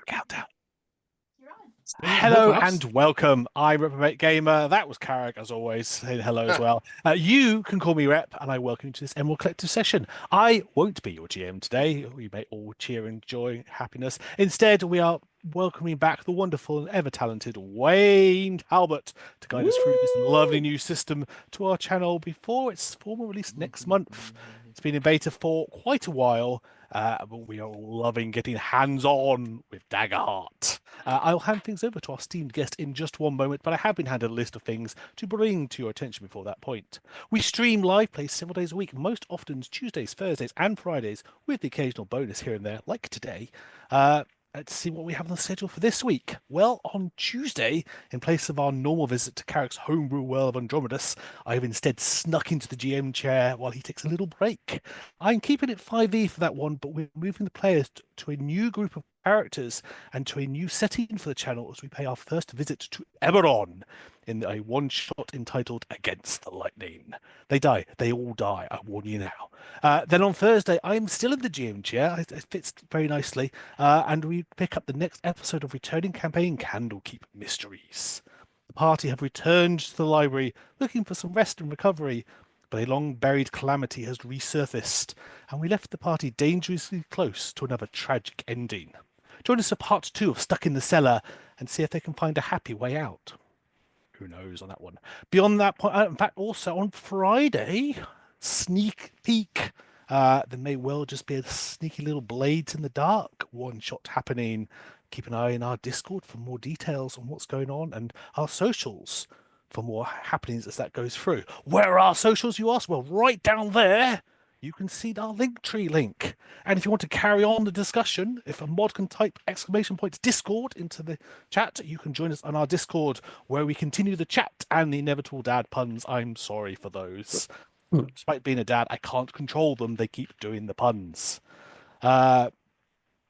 Countdown. You're on. Hello and welcome. I'm Reprobate Gamer. That was Carrick, as always, saying hello as well. You can call me Rep, and I welcome you to this Emerald Collective session. I won't be your GM today. We may all cheer and joy, happiness. Instead, we are welcoming back the wonderful and ever-talented Wayne Talbot to guide us through this lovely Woo! new system to our channel before its formal release next month. It's been in beta for quite a while, but we are all loving getting hands-on with Daggerheart. I'll hand things over to our esteemed guest in just one moment, but I have been handed a list of things to bring to your attention before that point. We stream live plays several days a week, most often Tuesdays, Thursdays, and Fridays, with the occasional bonus here and there, like today. Let's see what we have on the schedule for this week. Well, on Tuesday, in place of our normal visit to Carrick's homebrew world of Andromedus, I have instead snuck into the GM chair while he takes a little break. I'm keeping it 5e for that one, but we're moving the players to a new group of characters and to a new setting for the channel as we pay our first visit to Eberron in a one-shot entitled Against the Lightning. They die. They all die. I warn you now. Then on Thursday, I'm still in the GM chair. It fits very nicely. And we pick up the next episode of returning campaign Candlekeep Mysteries. The party have returned to the library looking for some rest and recovery, but a long-buried calamity has resurfaced, and we left the party dangerously close to another tragic ending. Join us for part 2 of Stuck in the Cellar and see if they can find a happy way out. Who knows on that one? Beyond that point, in fact, also on Friday, sneak peek. There may well just be a sneaky little Blades in the Dark one shot happening. Keep an eye on our Discord for more details on what's going on and our socials for more happenings as that goes through. Where are our socials, you ask? Well, right down there, you can see our Linktree link. And if you want to carry on the discussion, if a mod can type exclamation points Discord into the chat, you can join us on our Discord where we continue the chat and the inevitable dad puns. I'm sorry for those. Despite being a dad, I can't control them. They keep doing the puns.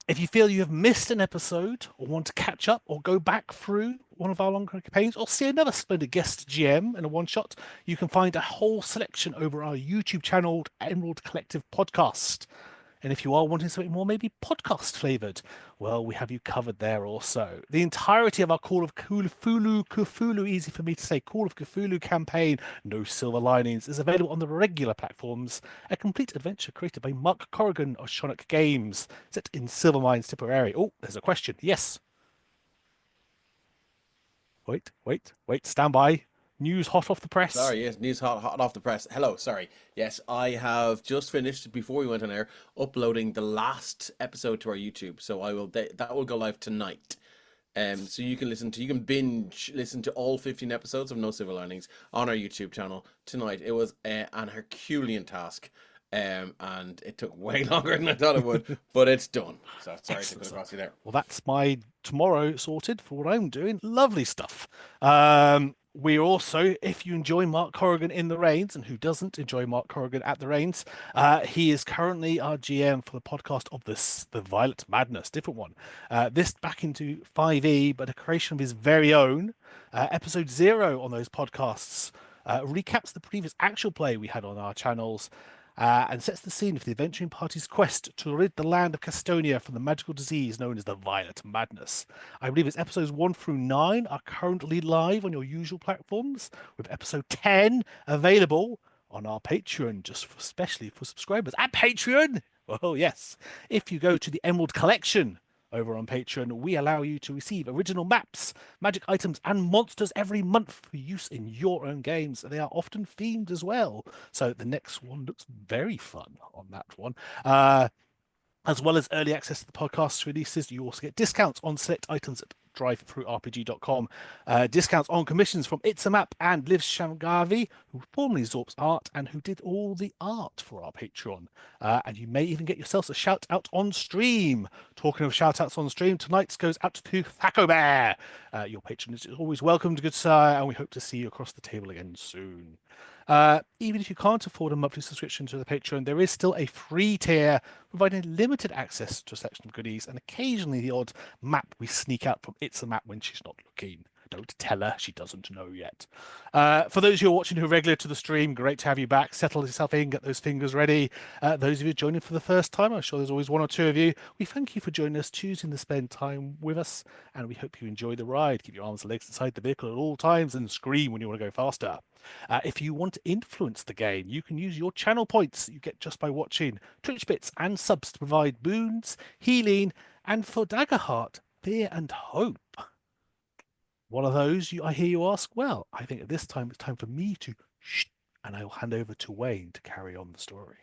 If you feel you have missed an episode or want to catch up or go back through one of our longer campaigns or see another splendid guest GM in a one-shot, you can find a whole selection over our YouTube channel, Emerald Collective Podcast. And if you are wanting something more maybe podcast flavored, well, we have you covered there also. The entirety of our Call of Cthulhu, easy for me to say, Call of Cthulhu campaign, No Silver Linings, is available on the regular platforms. A complete adventure created by Mark Corrigan of Shonic Games, set in Silvermines, Tipperary. Oh, there's a question. Yes. Wait, stand by. News hot off the press. Sorry, yes, news hot off the press. Hello, sorry. Yes, I have just finished, before we went on air, uploading the last episode to our YouTube. So that will go live tonight. So you can binge listen to all 15 episodes of No Silver Linings on our YouTube channel tonight. It was an Herculean task. And it took way longer than I thought it would, but it's done. So sorry to cut across you there. Well, that's my tomorrow sorted for what I'm doing. Lovely stuff. We also, if you enjoy Mark Corrigan in the Reigns, and who doesn't enjoy Mark Corrigan at the Reigns, he is currently our GM for the podcast of the Violet Madness, different one. This back into 5e, but a creation of his very own. Episode 0 on those podcasts recaps the previous actual play we had on our channels. And sets the scene for the adventuring party's quest to rid the land of Castonia from the magical disease known as the Violet Madness. I believe it's episodes 1 through 9 are currently live on your usual platforms, with episode 10 available on our Patreon, especially for subscribers at Patreon. Oh, yes. If you go to the Emerald Collection over on Patreon, we allow you to receive original maps, magic items, and monsters every month for use in your own games. They are often themed as well. So the next one looks very fun on that one. As well as early access to the podcast releases, you also get discounts on select items at drivethroughrpg.com, discounts on commissions from It's a Map and Liv Shamgavi, who formerly Zorp's Art and who did all the art for our Patreon. And you may even get yourselves a shout out on stream. Talking of shout outs on stream, tonight's goes out to Thaco Bear. Your patron is always welcome, good sir, and we hope to see you across the table again soon. Even if you can't afford a monthly subscription to the Patreon, there is still a free tier providing limited access to a selection of goodies and occasionally the odd map we sneak out from It's a Map when she's not looking. Don't tell her, she doesn't know yet. For those who are watching who are regular to the stream, great to have you back. Settle yourself in, get those fingers ready. Those of you joining for the first time, I'm sure there's always one or two of you. We thank you for joining us, choosing to spend time with us, and we hope you enjoy the ride. Keep your arms and legs inside the vehicle at all times and scream when you want to go faster. If you want to influence the game, you can use your channel points that you get just by watching, Twitch bits and subs to provide boons, healing, and for Daggerheart, fear and hope. One of those, I hear you ask? Well, I think at this time it's time for me to shh, and I will hand over to Wayne to carry on the story.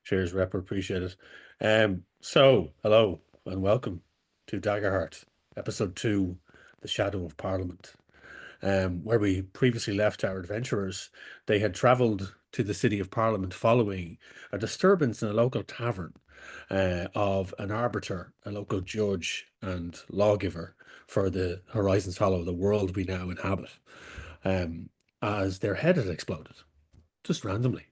Cheers, Rep. Appreciate it. Hello and welcome to Daggerheart, Episode 2, The Shadow of Parliament. Where we previously left our adventurers, they had travelled to the City of Parliament following a disturbance in a local tavern of an arbiter, a local judge and lawgiver for the Horizons Hollow, the world we now inhabit, as their head had exploded, just randomly.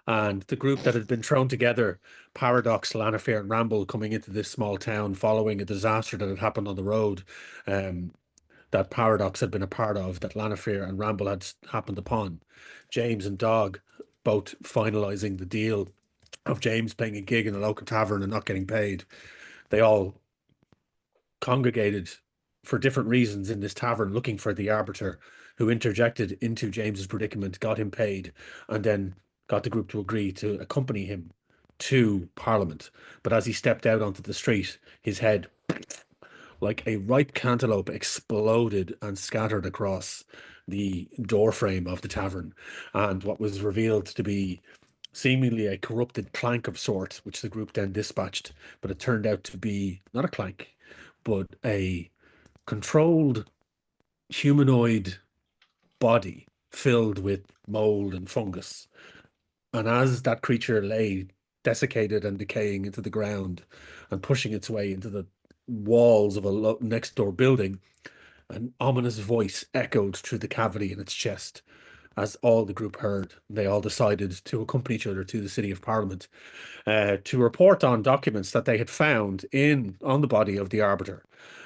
And the group that had been thrown together, Paradox, Lanafear, and Ramble, coming into this small town following a disaster that had happened on the road, that Paradox had been a part of, that Lanafear and Ramble had happened upon. James and Dog both finalising the deal of James playing a gig in a local tavern and not getting paid. They all congregated for different reasons in this tavern looking for the arbiter who interjected into James's predicament, got him paid, and then got the group to agree to accompany him to Parliament. But as he stepped out onto the street, his head, like a ripe cantaloupe, exploded and scattered across the doorframe of the tavern. And what was revealed to be seemingly a corrupted clank of sorts, which the group then dispatched, but it turned out to be not a clank, but a controlled humanoid body filled with mold and fungus. And as that creature lay desiccated and decaying into the ground and pushing its way into the walls of a next door building, an ominous voice echoed through the cavity in its chest. As all the group heard, they all decided to accompany each other to the City of Parliament to report on documents that they had found on the body of the arbiter.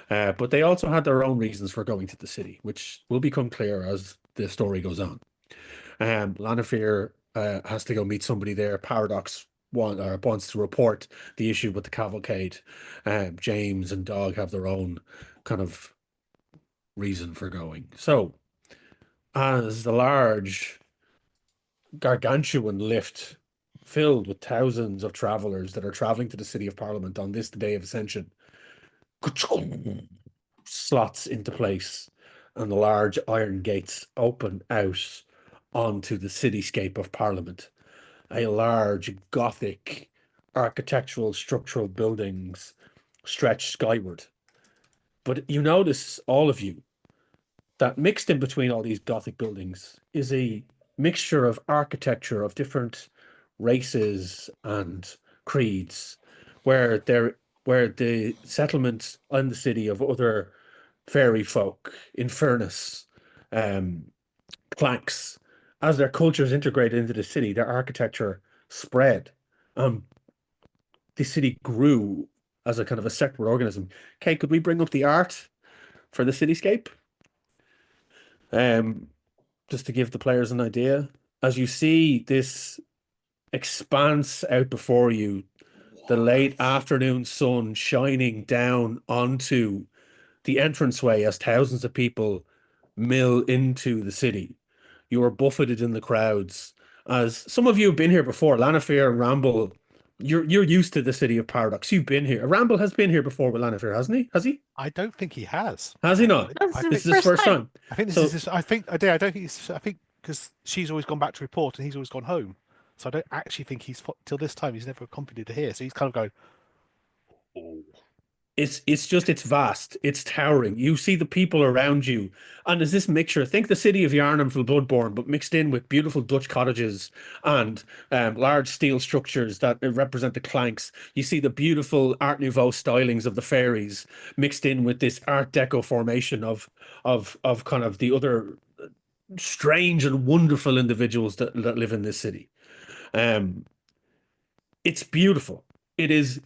But they also had their own reasons for going to the city, which will become clear as the story goes on. Lanafear has to go meet somebody there. Paradox wants to report the issue with the cavalcade. James and Dog have their own kind of reason for going. So, as the large gargantuan lift filled with thousands of travellers that are travelling to the City of Parliament on this day of ascension slots into place, and the large iron gates open out onto the cityscape of Parliament. A large Gothic architectural structural buildings stretch skyward. But you notice, all of you, that mixed in between all these Gothic buildings is a mixture of architecture of different races and creeds, where the settlements and the city of other fairy folk, Infernus, Clanks, as their cultures integrated into the city, their architecture spread. The city grew as a kind of a separate organism. Kate, could we bring up the art for the cityscape? Just to give the players an idea. As you see this expanse out before you, the late afternoon sun shining down onto the entranceway as thousands of people mill into the city. You are buffeted in the crowds. As some of you have been here before, Lanafear and Ramble, you're used to the City of Paradox. You've been here. Ramble has been here before with Lanafear, hasn't he? Has he? I don't think he has. Has he not? This is his first time. I think this is his, I think I don't think I think because she's always gone back to report and he's always gone home. So I don't actually think till this time he's never accompanied her here. So he's kind of going, oh. It's vast, it's towering. You see the people around you, and there's this mixture. Think the city of Yarnham from Bloodborne, but mixed in with beautiful Dutch cottages and large steel structures that represent the clanks. You see the beautiful Art Nouveau stylings of the fairies mixed in with this Art Deco formation of kind of the other strange and wonderful individuals that live in this city. It's beautiful. It is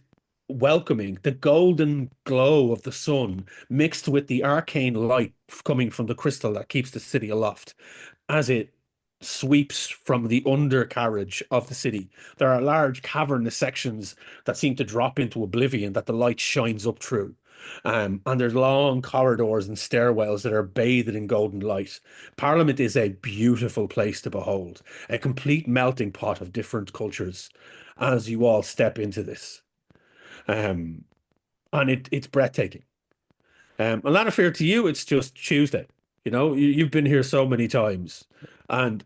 welcoming, the golden glow of the sun mixed with the arcane light coming from the crystal that keeps the city aloft as it sweeps from the undercarriage of the city. There are large cavernous sections that seem to drop into oblivion that the light shines up through. And there's long corridors and stairwells that are bathed in golden light. Parliament is a beautiful place to behold, a complete melting pot of different cultures as you all step into this. And it's breathtaking. A lot of fear to you, it's just Tuesday. You've been here so many times, and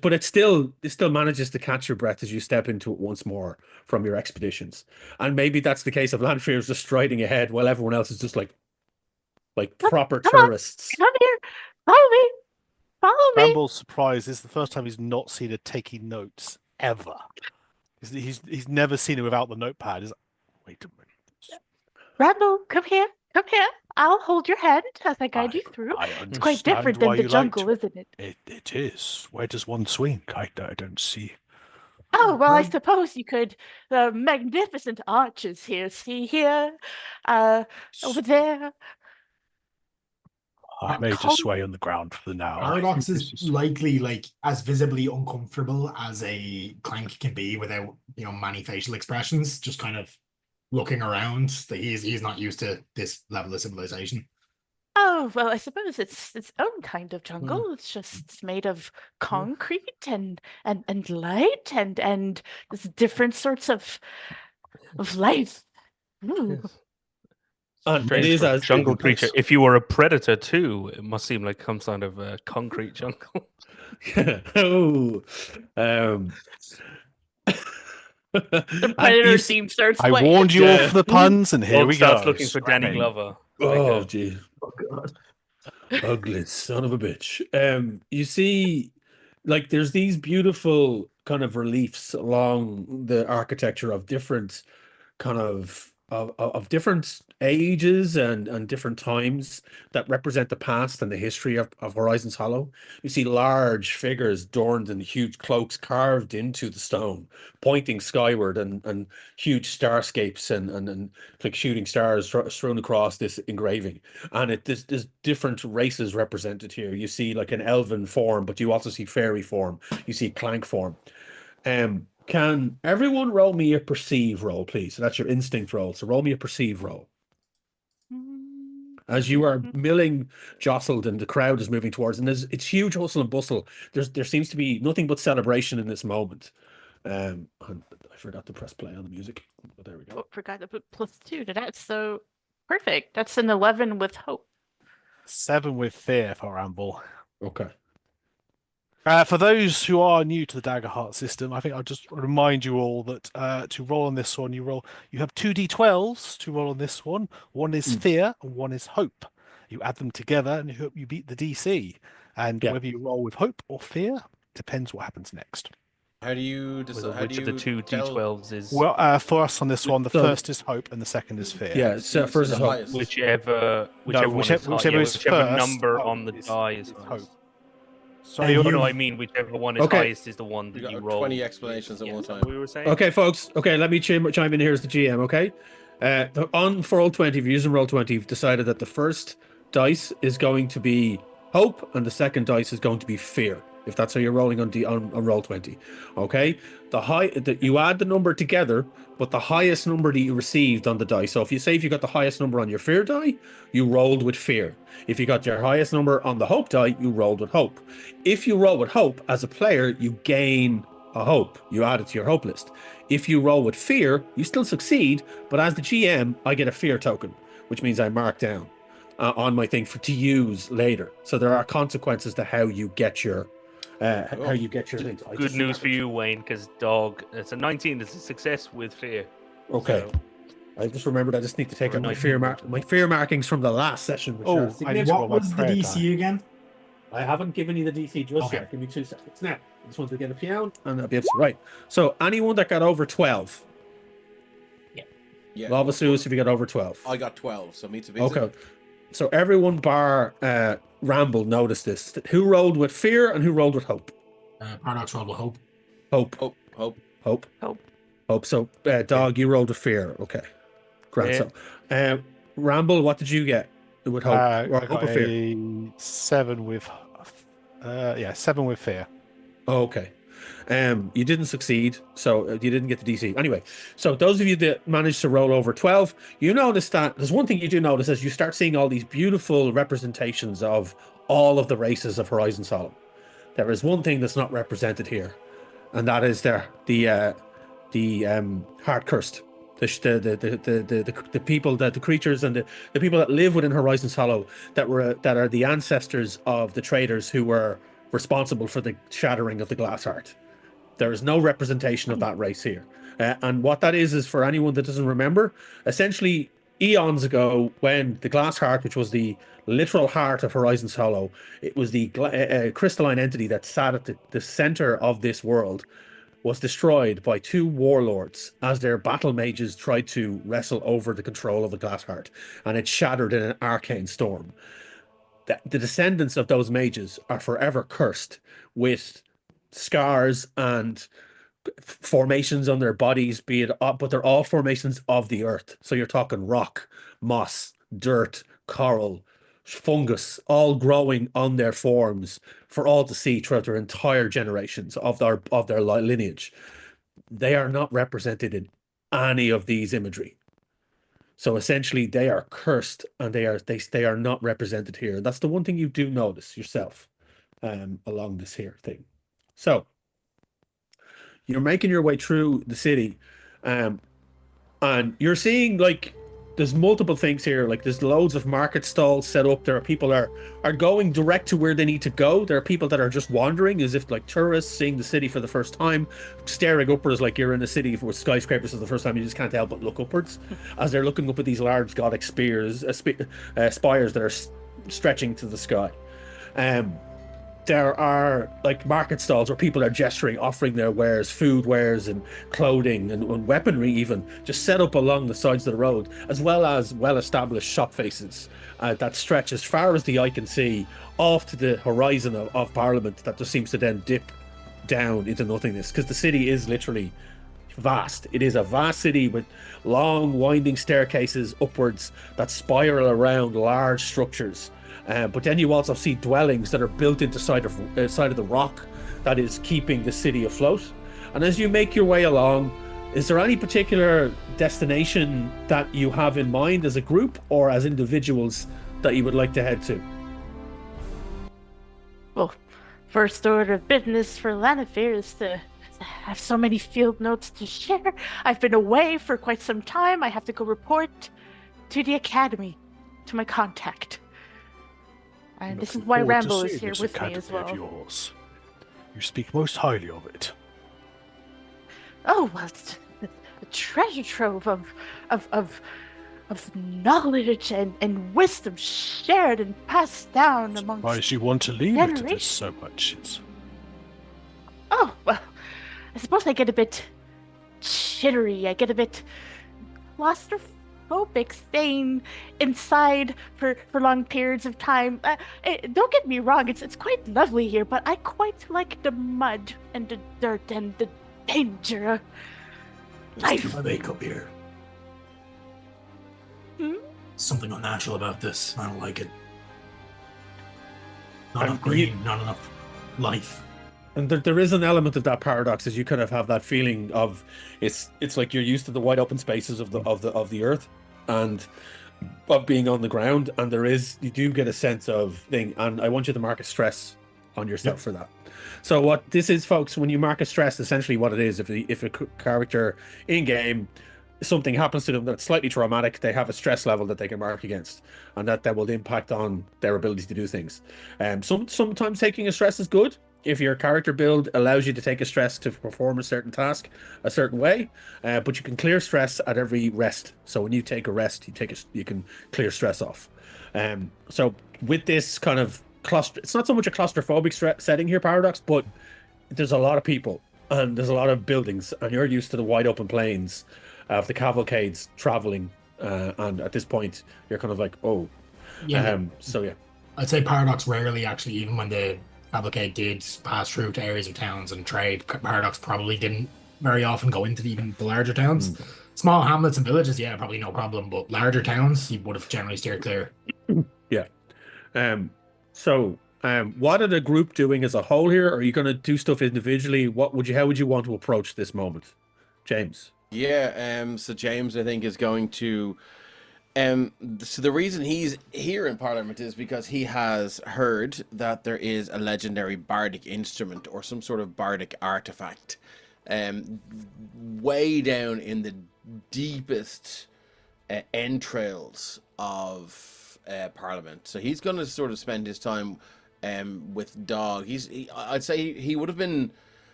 but it still manages to catch your breath as you step into it once more from your expeditions. And maybe that's the case of Lanfear is just striding ahead while everyone else is just like proper Come on, tourists. come here. Follow me. Follow me. Bramble's surprised. This is the first time he's not seen her taking notes ever. He's never seen it without the notepad. He's like, wait a minute. Rambo, come here. Come here. I'll hold your hand as I guide you through. It's quite different than the jungle, isn't it? It is. Where does one swing? I don't see. Oh, well, I suppose you could. The magnificent arches here. See here? Over there. I may just sway on the ground for the now. Paradox is likely like as visibly uncomfortable as a clank can be without, many facial expressions, just kind of looking around. That he's not used to this level of civilization. Oh, well, I suppose it's its own kind of jungle. It's just made of concrete and light and there's different sorts of life. Ooh. And it is a jungle creature. If you were a predator too, it must seem like some kind of a concrete jungle. Oh, The predator theme starts I playing. warned you all for the puns, and here Dog we starts go. looking for Danny Glover. Oh, gee. Oh, God. Ugly son of a bitch. You see, like, there's these beautiful kind of reliefs along the architecture of different kind of different ages and different times that represent the past and the history of Horizons Hollow. You see large figures adorned in huge cloaks carved into the stone, pointing skyward, and huge starscapes and like shooting stars strewn across this engraving. And there's different races represented here. You see like an elven form, but you also see fairy form. You see clank form. Can everyone roll me a perceive roll, please? So that's your instinct roll. So roll me a perceive roll. As you are milling, jostled, and the crowd is moving towards, and it's huge hustle and bustle. There seems to be nothing but celebration in this moment. And I forgot to press play on the music, but there we go. Oh, forgot to put +2 to that. So perfect. That's an 11 with hope. 7 with fear for Ramble. Okay. For those who are new to the Daggerheart system, I think I'll just remind you all that to roll on this one, you have 2d12s to roll on this one. One is fear and one is hope. You add them together and you hope you beat the DC. And whether you roll with hope or fear depends what happens next. How do you decide? Which of the two D12s is? Well, for us on this one, the first is hope and the second is fear. Yeah, so first is hope. Whichever is first, number on the die is hope. So I mean whichever one is highest is the one that you roll. 20 explanations at one time. We were saying. Okay, folks. Okay, let me chime in here as the GM. Okay, on for Roll20, if you're using Roll20, you've decided that the first dice is going to be hope and the second dice is going to be fear. If that's how you're rolling on Roll20, okay. You add the number together, but the highest number that you received on the die. So if you got the highest number on your fear die, you rolled with fear. If you got your highest number on the hope die, you rolled with hope. If you roll with hope as a player, you gain a hope. You add it to your hope list. If you roll with fear, you still succeed, but as the GM, I get a fear token, which means I mark down on my thing to use later. So there are consequences to how you get your things. Good news for you, Wayne, because dog, it's a 19. It's a success with fear. Okay. So, I just remembered I just need to take out my fear markings from the last session. What was the DC again? I haven't given you the DC just yet. Give me 2 seconds now. I just want to get a piano and I'll be right. So anyone that got over 12. Yeah. Lava Suus if you got over 12. I got 12, so me to be. Okay. So everyone bar Ramble noticed this. Who rolled with fear and who rolled with hope? Paradox rolled with hope. Hope. Hope. So, Dog, you rolled with fear. Okay. Grand. Yeah. So, Ramble, what did you get? With hope, I or got hope or fear? a 7 with, 7 with fear. Oh, okay. You didn't succeed, so you didn't get the DC. Anyway, so those of you that managed to roll over 12, you notice that there's one thing you do notice as you start seeing all these beautiful representations of all of the races of Horizon Solemn. There is one thing that's not represented here, and that is the heart cursed. The people, that the creatures and the people that live within Horizon's Hollow that are the ancestors of the traders who were responsible for the shattering of the glass heart. There is no representation of that race here. And what that is for anyone that doesn't remember, essentially eons ago, when the glass heart, which was the literal heart of Horizon's Hollow, it was the crystalline entity that sat at the center of this world, was destroyed by two warlords as their battle mages tried to wrestle over the control of the glass heart, and it shattered in an arcane storm. The descendants of those mages are forever cursed with scars and formations on their bodies, but they're all formations of the earth. So you're talking rock, moss, dirt, coral, fungus, all growing on their forms for all to see throughout their entire generations of their lineage. They are not represented in any of these imagery. So essentially, they are cursed, and they are not represented here. And that's the one thing you do notice yourself, along this here thing. So you're making your way through the city, and you're seeing, like, there's multiple things here. Like, there's loads of market stalls set up. There are people are going direct to where they need to go. There are people that are just wandering as if like tourists, seeing the city for the first time, staring upwards like you're in a city with skyscrapers for the first time. You just can't help but look upwards as they're looking up at these large Gothic spires that are stretching to the sky. There are like market stalls where people are gesturing, offering their wares, food wares and clothing and weaponry even, just set up along the sides of the road, as well as well-established shop faces that stretch as far as the eye can see off to the horizon of Parliament, that just seems to then dip down into nothingness, because the city is literally vast. It is a vast city with long winding staircases upwards that spiral around large structures. But then you also see dwellings that are built into side of the rock that is keeping the city afloat. And as you make your way along, is there any particular destination that you have in mind as a group or as individuals that you would like to head to? Well, first order of business for Lanifere is to have so many field notes to share. I've been away for quite some time. I have to go report to the academy, to my contact. And this is why Rambo is here with me as well. Yours. You speak most highly of it. Oh, well, it's a treasure trove of knowledge and wisdom shared and passed down amongst Why does you want to leave it to this generations. so much? Oh, well, I suppose I get a bit jittery. I get a bit claustrophobic staying inside for long periods of time. Don't get me wrong, it's quite lovely here, but I quite like the mud and the dirt and the danger. Life. My makeup here. Something unnatural about this. I don't like it. Not enough green, not enough life. And there is an element of that paradox, as you kind of have that feeling of it's like you're used to the wide open spaces of the earth and of being on the ground, and you do get a sense of thing. And I want you to mark a stress on yourself for that. So what this is, folks, when you mark a stress, essentially what it is, if a character in game, something happens to them that's slightly traumatic, they have a stress level that they can mark against, and that will impact on their ability to do things. Sometimes taking a stress is good if your character build allows you to take a stress to perform a certain task a certain way, but you can clear stress at every rest. So when you take a rest, you can clear stress off. So with this kind of it's not so much a claustrophobic setting here, Paradox, but there's a lot of people and there's a lot of buildings, and you're used to the wide open plains of the cavalcades traveling, and at this point you're kind of like, oh, Yeah. so yeah. I'd say Paradox rarely actually, even when the cavalcade did pass through to areas of towns and trade, Paradox probably didn't very often go into even the larger towns. Small hamlets and villages, yeah, probably no problem. But larger towns, you would have generally steered clear. Yeah. So, what are the group doing as a whole here? Are you going to do stuff individually? How would you want to approach this moment, James? Yeah, so James, I think, is going to. So the reason he's here in Parliament is because he has heard that there is a legendary bardic instrument or some sort of bardic artifact, way down in the deepest entrails of Parliament. So he's going to sort of spend his time with Dog. I'd say he would have been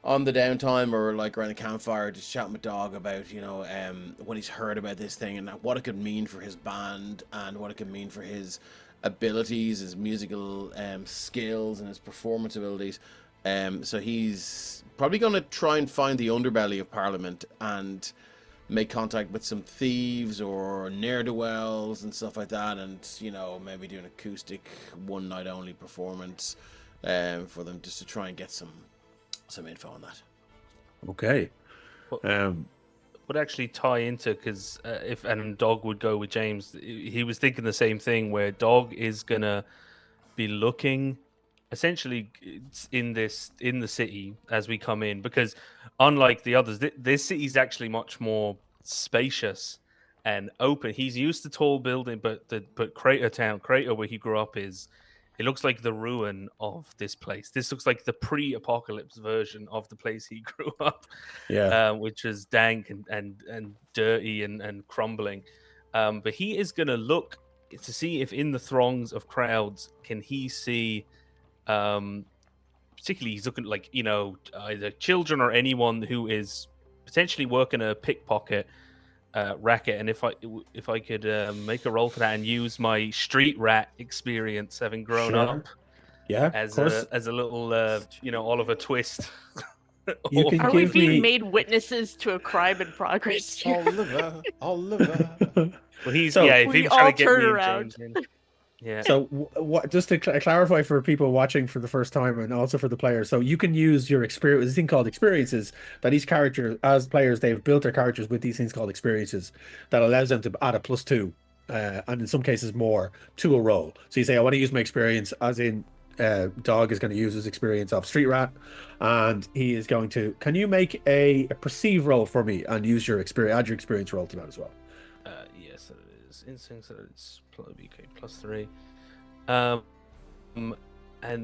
on the downtime or like around a campfire just chatting with Dog about what he's heard about this thing and what it could mean for his band and what it could mean for his abilities, his musical skills and his performance abilities. So he's probably going to try and find the underbelly of Parliament and make contact with some thieves or ne'er-do-wells and stuff like that, and maybe do an acoustic one night only performance for them just to try and get some info on that. Okay. Would actually tie into, because if Dog would go with James, he was thinking the same thing, where Dog is gonna be looking essentially in the city as we come in, because unlike the others, this city is actually much more spacious and open. He's used to tall building, but Crater where he grew up it looks like the ruin of this place. This looks like the pre-apocalypse version of the place he grew up, which is dank and dirty and crumbling. But he is going to look to see if in the throngs of crowds can he see, particularly he's looking like, either children or anyone who is potentially working a pickpocket racket. And if I could make a roll for that and use my street rat experience, having grown up as a little Oliver Twist. You can Are we being made witnesses to a crime in progress here? Oliver. Well, he's if he's trying to get me around. Yeah. So, just to clarify for people watching for the first time and also for the players, so you can use your experience, this thing called experiences, that each character, as players, they've built their characters with these things called experiences that allows them to add a +2, and in some cases more, to a roll. So you say, I want to use my experience, as in Dog is going to use his experience of Street Rat, and he is going to, can you make a perceive roll for me and use your experience, add your experience roll to that as well? Yes, it is. Instincts, it's +3. And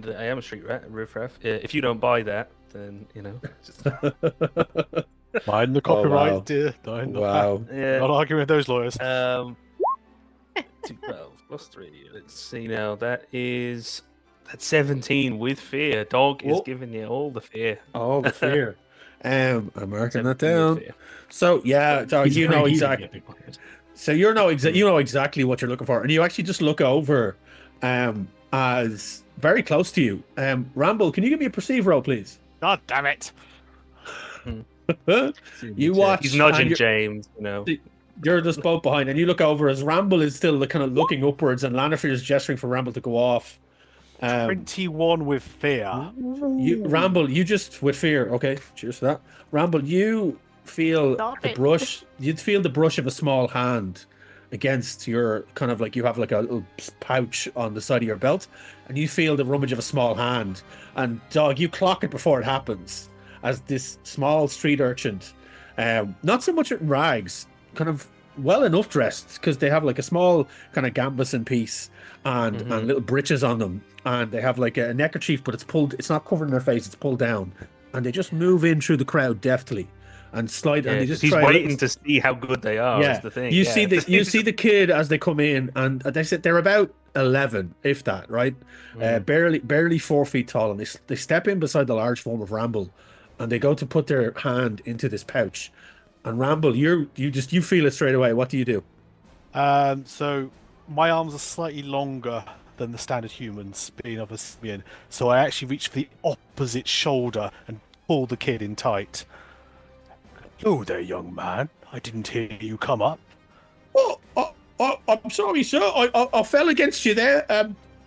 I am a street rat, riffraff. If you don't buy that, then just... Mind the copyright, dear. Wow. Not arguing with those lawyers. 12 +3. Let's see now. That's 17 with fear. Dog is giving you all the fear. All the fear. I'm marking that down. So Dog, you know exactly. So you know exactly what you're looking for, and you actually just look over, as very close to you. Ramble, can you give me a perceive roll, please? God damn it! You watch. He's nudging James. You're just both behind, and you look over as Ramble is still kind of looking upwards, and Lannifer is gesturing for Ramble to go off. 21 with fear. Ramble, you just with fear. Okay, cheers for that. Ramble, you feel the brush. You'd feel the brush of a small hand against your kind of like, you have like a little pouch on the side of your belt, and you feel the rummage of a small hand. And Dog, you clock it before it happens, as this small street urchin, not so much in rags, kind of well enough dressed, because they have like a small kind of gambeson piece and little breeches on them, and they have like a neckerchief, but it's not covering their face, it's pulled down, and they just move in through the crowd deftly and slide, and they just he's waiting to see how good they are. Is the thing. You see the kid as they come in, and they said they're about 11, if that, right? Barely 4 feet tall, and they step in beside the large form of Ramble, and they go to put their hand into this pouch. And Ramble, you feel it straight away. What do you do? So my arms are slightly longer than the standard humans, being of a simian. So I actually reach for the opposite shoulder and pull the kid in tight. Hello there, young man. I didn't hear you come up. Oh, I'm sorry, sir. I fell against you there.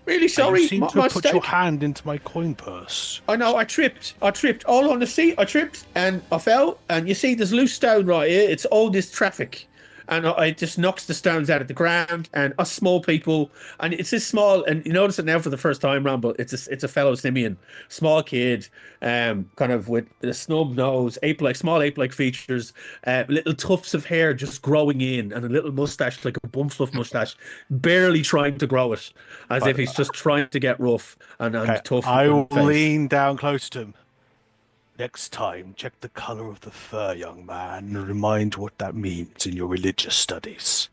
Really You sorry. seem to My have put your mistake. hand into my coin purse. I know, I tripped. All on the seat. I tripped and I fell. And you see, there's loose stone right here. It's all this traffic. And it just knocks the stones out of the ground. And us small people, and it's this small, and you notice it now for the first time, Ramble. It's a fellow simian, small kid, kind of with a snub nose, small ape-like features, little tufts of hair just growing in, and a little mustache, like a bum fluff mustache, barely trying to grow it, as if he's just trying to get rough and Okay, tough I in will the face. lean down close to him. Next time, check the color of the fur, young man, and remind what that means in your religious studies.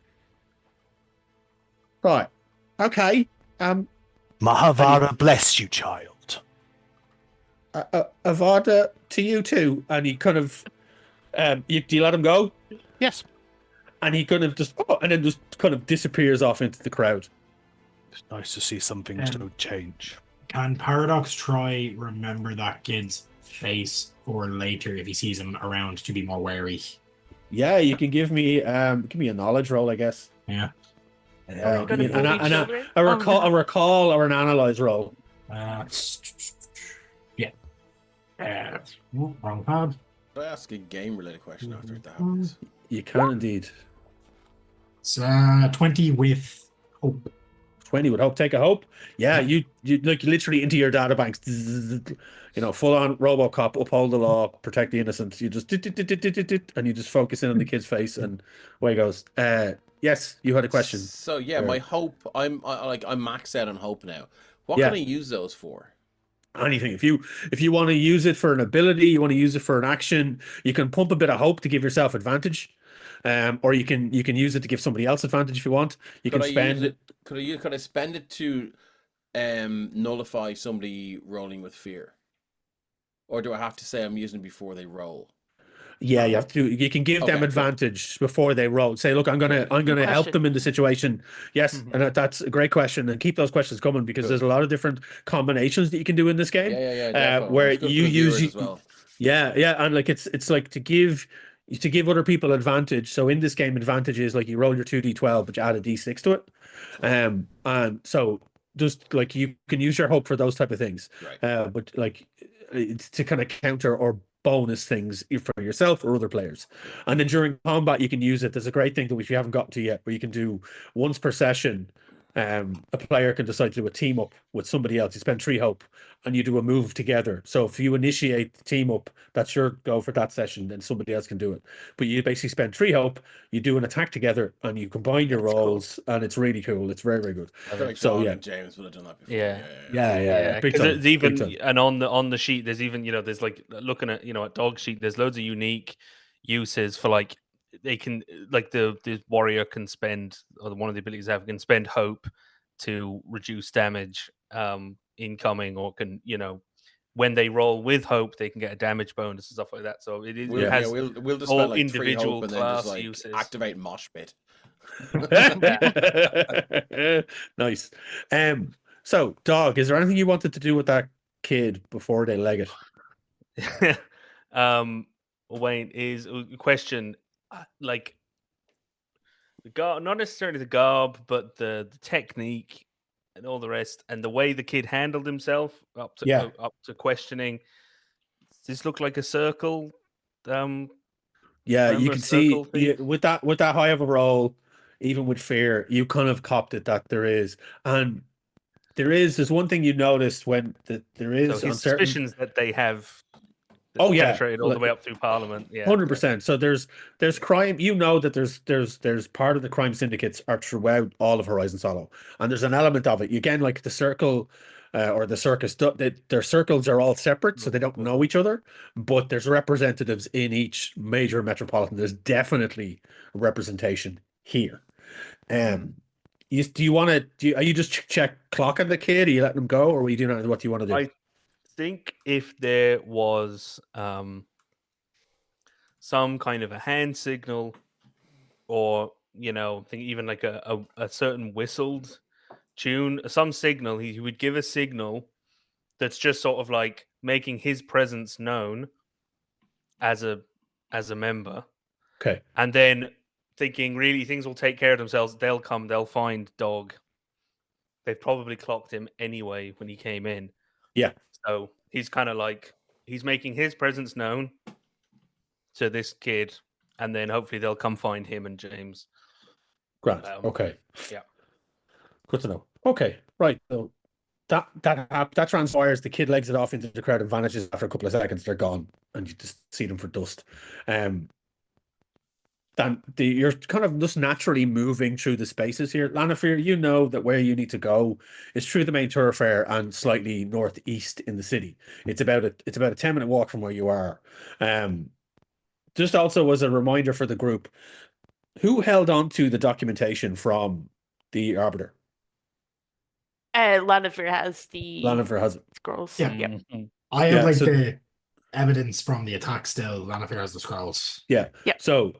Right. Okay. Mahavara bless you, child. Avada to you too. And he kind of, do you let him go? Yes. And he kind of and then just kind of disappears off into the crowd. It's nice to see some things don't change. Can Paradox try remember that kid's face for later if he sees him around to be more wary? Yeah, you can give me a knowledge roll, I guess. Yeah. Give me Gonna bully children? a Oh, recall, no. a recall, or an analyze roll. Yeah. Wrong pad. Could I ask a game-related question after that happens? You can indeed. It's 20 with hope. 20 would hope. Take a hope. Yeah, you like literally into your data banks. You know, full on RoboCop, uphold the law, protect the innocent. You just and you just focus in on the kid's face, and away goes. Yes, you had a question. So yeah, Or- my hope. I'm maxed out on hope now. What Yeah. can I use those for? Anything. If you want to use it for an ability, you want to use it for an action, you can pump a bit of hope to give yourself advantage. Or you can use it to give somebody else advantage if you want. You Could can I spend use it? Could I spend it to nullify somebody rolling with fear? Or do I have to say I'm using it before they roll? Yeah, you have to. You can give them Okay, cool. advantage before they roll. Say, look, I'm gonna help question. them in the situation. Yes, Mhm. and that's a great question. And keep those questions coming because Cool. there's a lot of different combinations that you can do in this game. Yeah, definitely. Where It's good you for the viewers use as well. yeah, and like it's like to give other people advantage. So in this game, advantage is like you roll your 2d12, but you add a d6 to it. And so just like you can use your hope for those type of things. Right. But like it's to kind of counter or bonus things for yourself or other players. And then during combat, you can use it. There's a great thing that which you haven't got to yet, where you can do once per session. A player can decide to do a team up with somebody else. You spend 3 hope and you do a move together. So if you initiate the team up, that's your go for that session, then somebody else can do it. But you basically spend 3 hope, you do an attack together, and you combine your That's cool. rolls, and it's really cool. It's very, very good. I feel like So, Dawn yeah. and James would have done that before. Yeah. Yeah, big because time, it's big even time. and on the sheet there's even there's like looking at at dog sheet there's loads of unique uses for like they can like the warrior can spend or one of the abilities have can spend hope to reduce damage incoming or can when they roll with hope they can get a damage bonus and stuff like that. So it has We'll just all spend like 3 individual hope and then just class like uses. activate mosh pit. Nice. So, Dog, is there anything you wanted to do with that kid before they leg it? Wayne is a question like the garb, not necessarily the garb, but the technique and all the rest, and the way the kid handled himself up to questioning. Does this look like a circle? Yeah, you Remember can a see circle thing? with that high of a roll, even with fear, you kind of copped it that there is, and there's one thing you noticed when there is So his on certain. suspicions that they have. Oh, yeah, penetrated all the like- way up through Parliament. Yeah, 100%. So there's crime. You know that there's part of the crime syndicates are throughout all of Horizon Solo, and there's an element of it. Again, like the circle or the circus, their circles are all separate, so they don't know each other. But there's representatives in each major metropolitan. There's definitely representation here. Do you want to? Are you just check clocking the kid? Are you letting him go, or are you doing what do you want to do? I think if there was some kind of a hand signal or think even like a certain whistled tune, some signal, he would give a signal that's just sort of like making his presence known as a member, Okay. and then thinking really things will take care of themselves. They'll come, they'll find Dog, they've probably clocked him anyway when he came in. Yeah. So he's kind of like he's making his presence known to this kid, and then hopefully they'll come find him and James. Grant. Okay. Yeah. Good to know. Okay. Right. So that transpires. The kid legs it off into the crowd and vanishes after a couple of seconds. They're gone, and you just see them for dust. Then you're kind of just naturally moving through the spaces here. Lanafir, you know that where you need to go is through the main thoroughfare and slightly northeast in the city. It's about a 10-minute walk from where you are. Just also as a reminder for the group, who held on to the documentation from the Arbiter? Lannifer has the Lanafir has it. scrolls. Yeah. Yep. I have Yeah, like so- the evidence from the attack still. Lannifer has the scrolls. Yeah. Yep. So,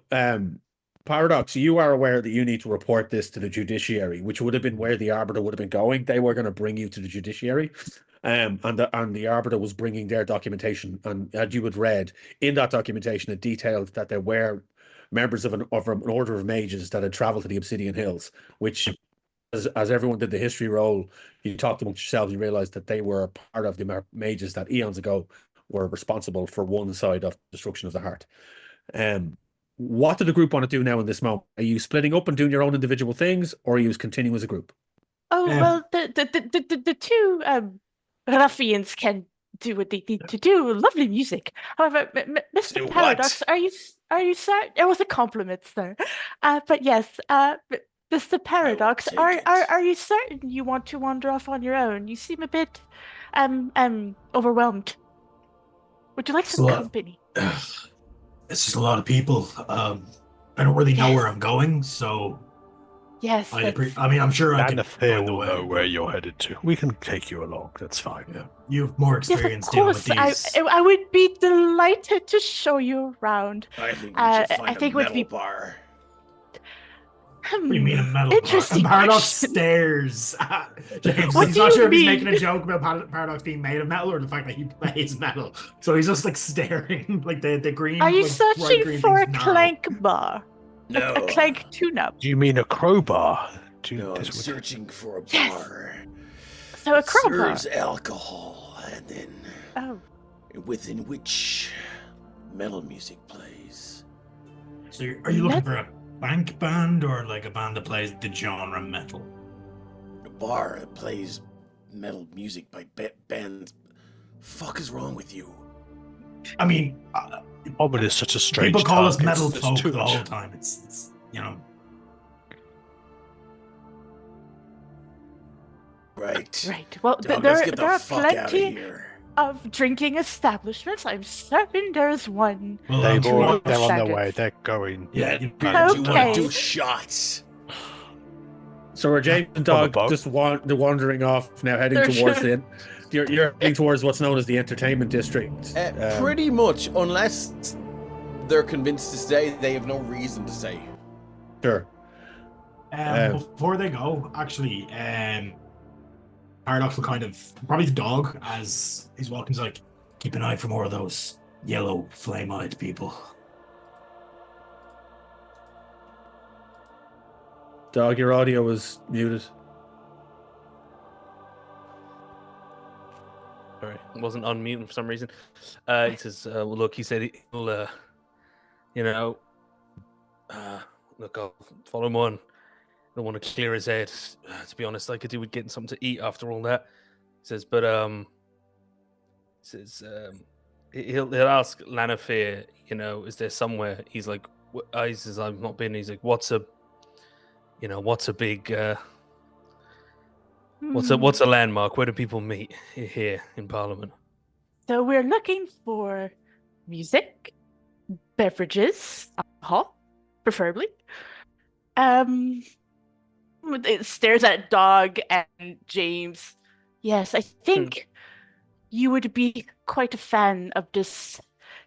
Paradox, you are aware that you need to report this to the judiciary, which would have been where the Arbiter would have been going. They were going to bring you to the judiciary. And the Arbiter was bringing their documentation, and as you had read in that documentation, it detailed that there were members of an order of mages that had traveled to the Obsidian Hills, which, as everyone did the history roll, you talked amongst yourselves, you realized that they were part of the mages that eons ago were responsible for one side of destruction of the heart. What do the group want to do now in this moment? Are you splitting up and doing your own individual things, or are you continuing as a group? Oh Um, well, the two ruffians can do what they need to do. Lovely music. However, Do Mr. what? Paradox, are you certain? It was a compliment, sir. But yes, Mr. Paradox, take are it. you certain you want to wander off on your own? You seem a bit overwhelmed. Would you like some Slut. company? It's just a lot of people. I don't really know where Yes. I'm going, so Yes, I that's- mean, I'm sure I can Lanafir find the will way. know where you're headed to. We can take you along. That's fine. Yeah. You have more yes, experience of dealing with course. these. I would be delighted to show you around. I think we I should find think a would metal be- bar. What do you mean a metal bar? Interesting And Paradox question. stares at James. What He's do not you sure if he's mean? making a joke about Paradox being made of metal or the fact that he plays metal. So he's just like staring, like the green. Are you like, bright searching green for a thing's narrow. clank bar? No. A clank tune-up. Do you mean a crowbar? No, I'm This would- searching for a Yes. bar. So a that crowbar. serves alcohol, and then Oh, within which metal music plays. So are you looking Metal. for a bank band or like a band that plays the genre metal? A bar that plays metal music by bands. Fuck is wrong with you? I mean, Omen is such a strange people call us target. metal There's folk too the much. whole time. It's you know. Right. right. Well, Dog, there let's get the are fuck out of plenty here. of drinking establishments. I'm certain there's one. Well, They're sure on there's- their standards. way. They're going. Yeah, Do you- you want to Okay. do shots? So are James and On a Dog boat. just wandering off now, heading They're towards sure- you're heading towards what's known as the entertainment district. Pretty much, unless they're convinced to stay, they have no reason to stay. Sure. Before they go, actually, Paradox will kind of probably the dog as he's walking. He's like, keep an eye for more of those yellow flame-eyed people. Dog, your audio was muted. Sorry, it wasn't unmuting for some reason. He says, well, look, he said he'll, you know, look, I'll follow him on. I don't want to clear his head. To be honest, I could do with getting something to eat after all that. He says, but, he'll ask Lanafir, you know, is there somewhere? He's like, he says, I've not been. He's like, what's a big, what's a landmark? Where do people meet here in Parliament? So we're looking for music, beverages, alcohol, preferably. It stares at Dog and James. Yes, I think you would be quite a fan of this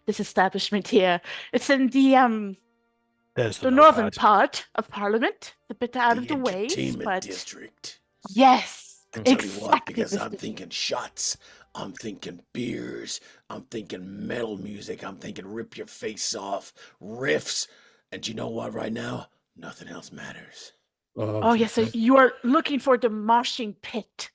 establishment here. It's in the There's the no northern bad. part of Parliament, a bit out of the way, entertainment but district. yes, I'll tell you exactly. what, because I'm Mr. thinking shots, I'm thinking beers, I'm thinking metal music, I'm thinking rip your face off, riffs, and you know what? Right now, nothing else matters. Oh, yes, so Jesus. you are looking for the moshing pit,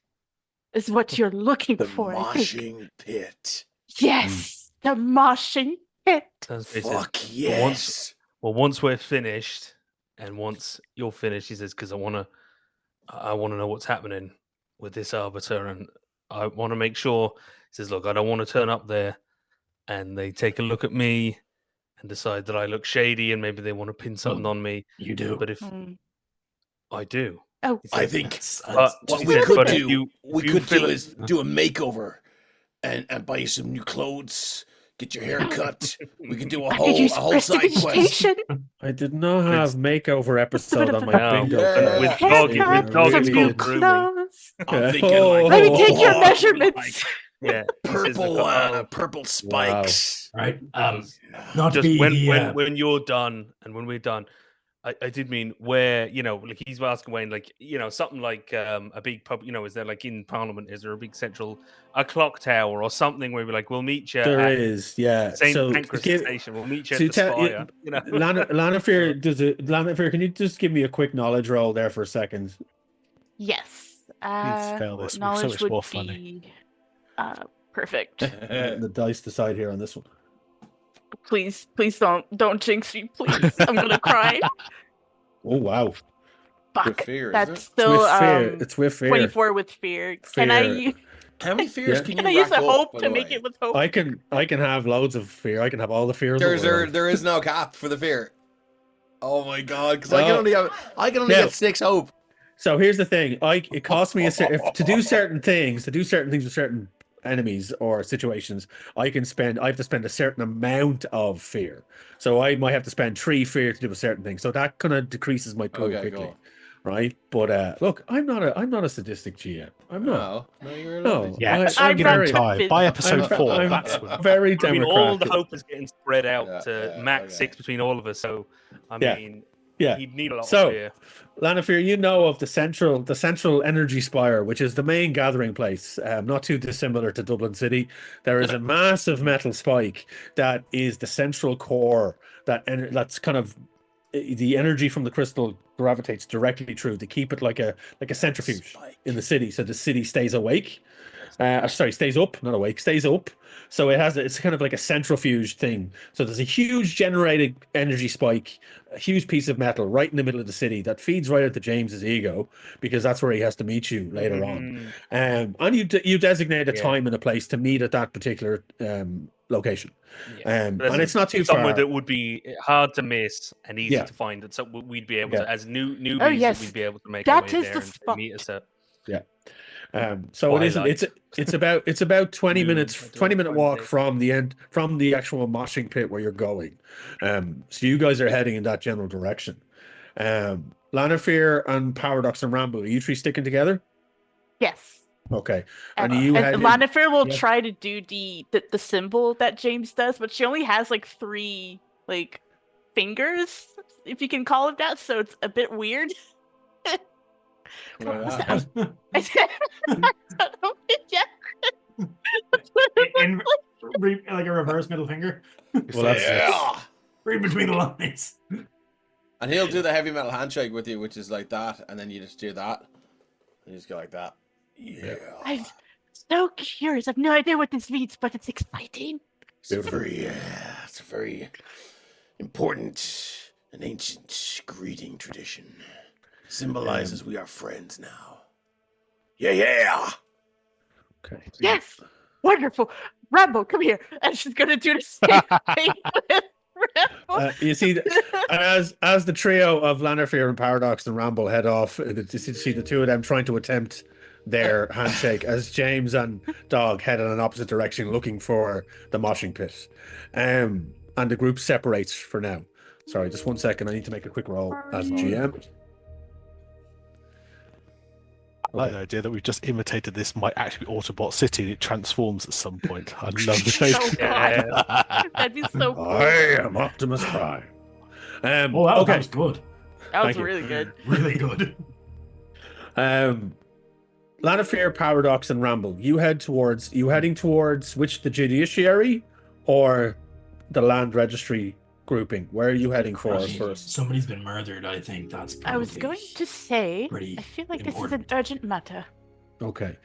is what you're looking The for, I think. moshing pit. Yes, the moshing pit. Sounds basic. Fuck But yes. once we're finished, and once you're finished, he says, because I want to know what's happening with this arbiter, and I want to make sure. He says, look, I don't want to turn up there, and they take a look at me and decide that I look shady, and maybe they want to pin something on me. You do. But if Mm. I do, Oh, he I says, think but what he we said, could but if do, you- we if you could fill do it- is do a makeover and buy you some new clothes, get your hair cut. We could do a I could use whole side quest. prestidigitation. I did not have makeover episode on my No, bingo yeah. card. with Yeah. dog, Haircut, with dog, some it's new called grooming. clothes. I'm thinking like, Oh. Let me take your Oh, measurements. Yeah, he says, purple spikes. Right. Because Not to just be when you're done and when we're done, I did mean where, like he's asking Wayne, like, something like a big pub, is there like in Parliament, is there a big a clock tower or something where we're like, we'll meet you There at is, yeah. St. So Pancras give, Station, we'll meet you so at the Spire, Lanafear, Lanafear, can you just give me a quick knowledge roll there for a second? Yes. Please fail this. We're so Knowledge much would more be funny. perfect. The dice decide here on this one. Please don't jinx me, please. I'm gonna cry. Oh wow, Fuck. fear, isn't That's it? it's still with fear. It's with fear. 24 with fear. Can I Fear. How many fears Yeah. can can you I use rack a up, hope by to the make way? it with hope? I can have loads of fear. I can have all the fear. Of the world. There is no cap for the fear. Oh my god, because I can Oh. only Now- get 6 hope. So here's the thing. It costs me to do certain things with certain enemies or situations. I have to spend a certain amount of fear. So I might have to spend 3 fear to do a certain thing. So that kind of decreases my pool Okay, quickly, cool. right? But look, I'm not a sadistic GM. I'm not. No, you're a No, lovely. Yeah, I'm give him very- time. By I'm, episode 4, I'm that's when. very I mean, all the democratic. hope is getting spread out Yeah, to yeah, max okay. 6 between all of us. So, I Yeah, mean, yeah. he'd need a lot So- of fear. Lanafear, you know of the central energy spire, which is the main gathering place, not too dissimilar to Dublin City. There is a massive metal spike that is the central core that's kind of the energy from the crystal gravitates directly through to keep it like a centrifuge Spike. in the city, so the city stays awake. Stays up, not awake, stays up. So it's kind of like a centrifuge thing. So there's a huge generated energy spike, a huge piece of metal right in the middle of the city that feeds right into James's ego, because that's where he has to meet you later on. And you designate a Yeah. time and a place to meet at that particular location. Yeah. But And it's not too somewhere far. that would be hard to miss and easy Yeah. to find. And so we'd be able Yeah. to, as newbies, Oh, yes. we'd be able to make our That way is there the and spot. meet us at. So it isn't. Twilight. It's about 20 Noon, minutes, I don't 20 know, minute find walk it. from the actual moshing pit where you're going. So you guys are heading in that general direction. Lanafear and Paradox and Ramble, are you 3 sticking together? Yes. Okay. And, And you and had Lanafear will yeah. try to do the symbol that James does, but she only has like 3 like fingers, if you can call it that. So it's a bit weird. What was that? Yeah. Like a reverse middle finger. Well, that's Yeah. Read between the lines. And he'll do the heavy metal handshake with you, which is like that, and then you just do that. And you just go like that. Yeah. I'm so curious. I have no idea what this means, but it's exciting. It's a very important and ancient greeting tradition. Symbolizes we are friends now. Yeah. Okay. Yes. Wonderful. Rambo, come here. And she's gonna do the same thing with Rambo. You see, as the trio of Lanafear and Paradox and Ramble head off, you see the 2 of them trying to attempt their handshake as James and Dog head in an opposite direction looking for the moshing pit. And the group separates for now. Sorry, just 1 second. I need to make a quick roll as GM. I like the idea that we've just imitated this might actually be Autobot City and it transforms at some point. I love the Oh shape. god. That'd be so cool. I am Optimus Prime. That Okay. was good. That was Thank you. really good. Really good. Lanafear, Paradox, and Ramble. You heading towards which, the judiciary or the land registry grouping? Where are you heading for Right. first? Somebody's been murdered. I think that's probably. I was going to say, pretty I feel like this is important. an urgent matter. Okay.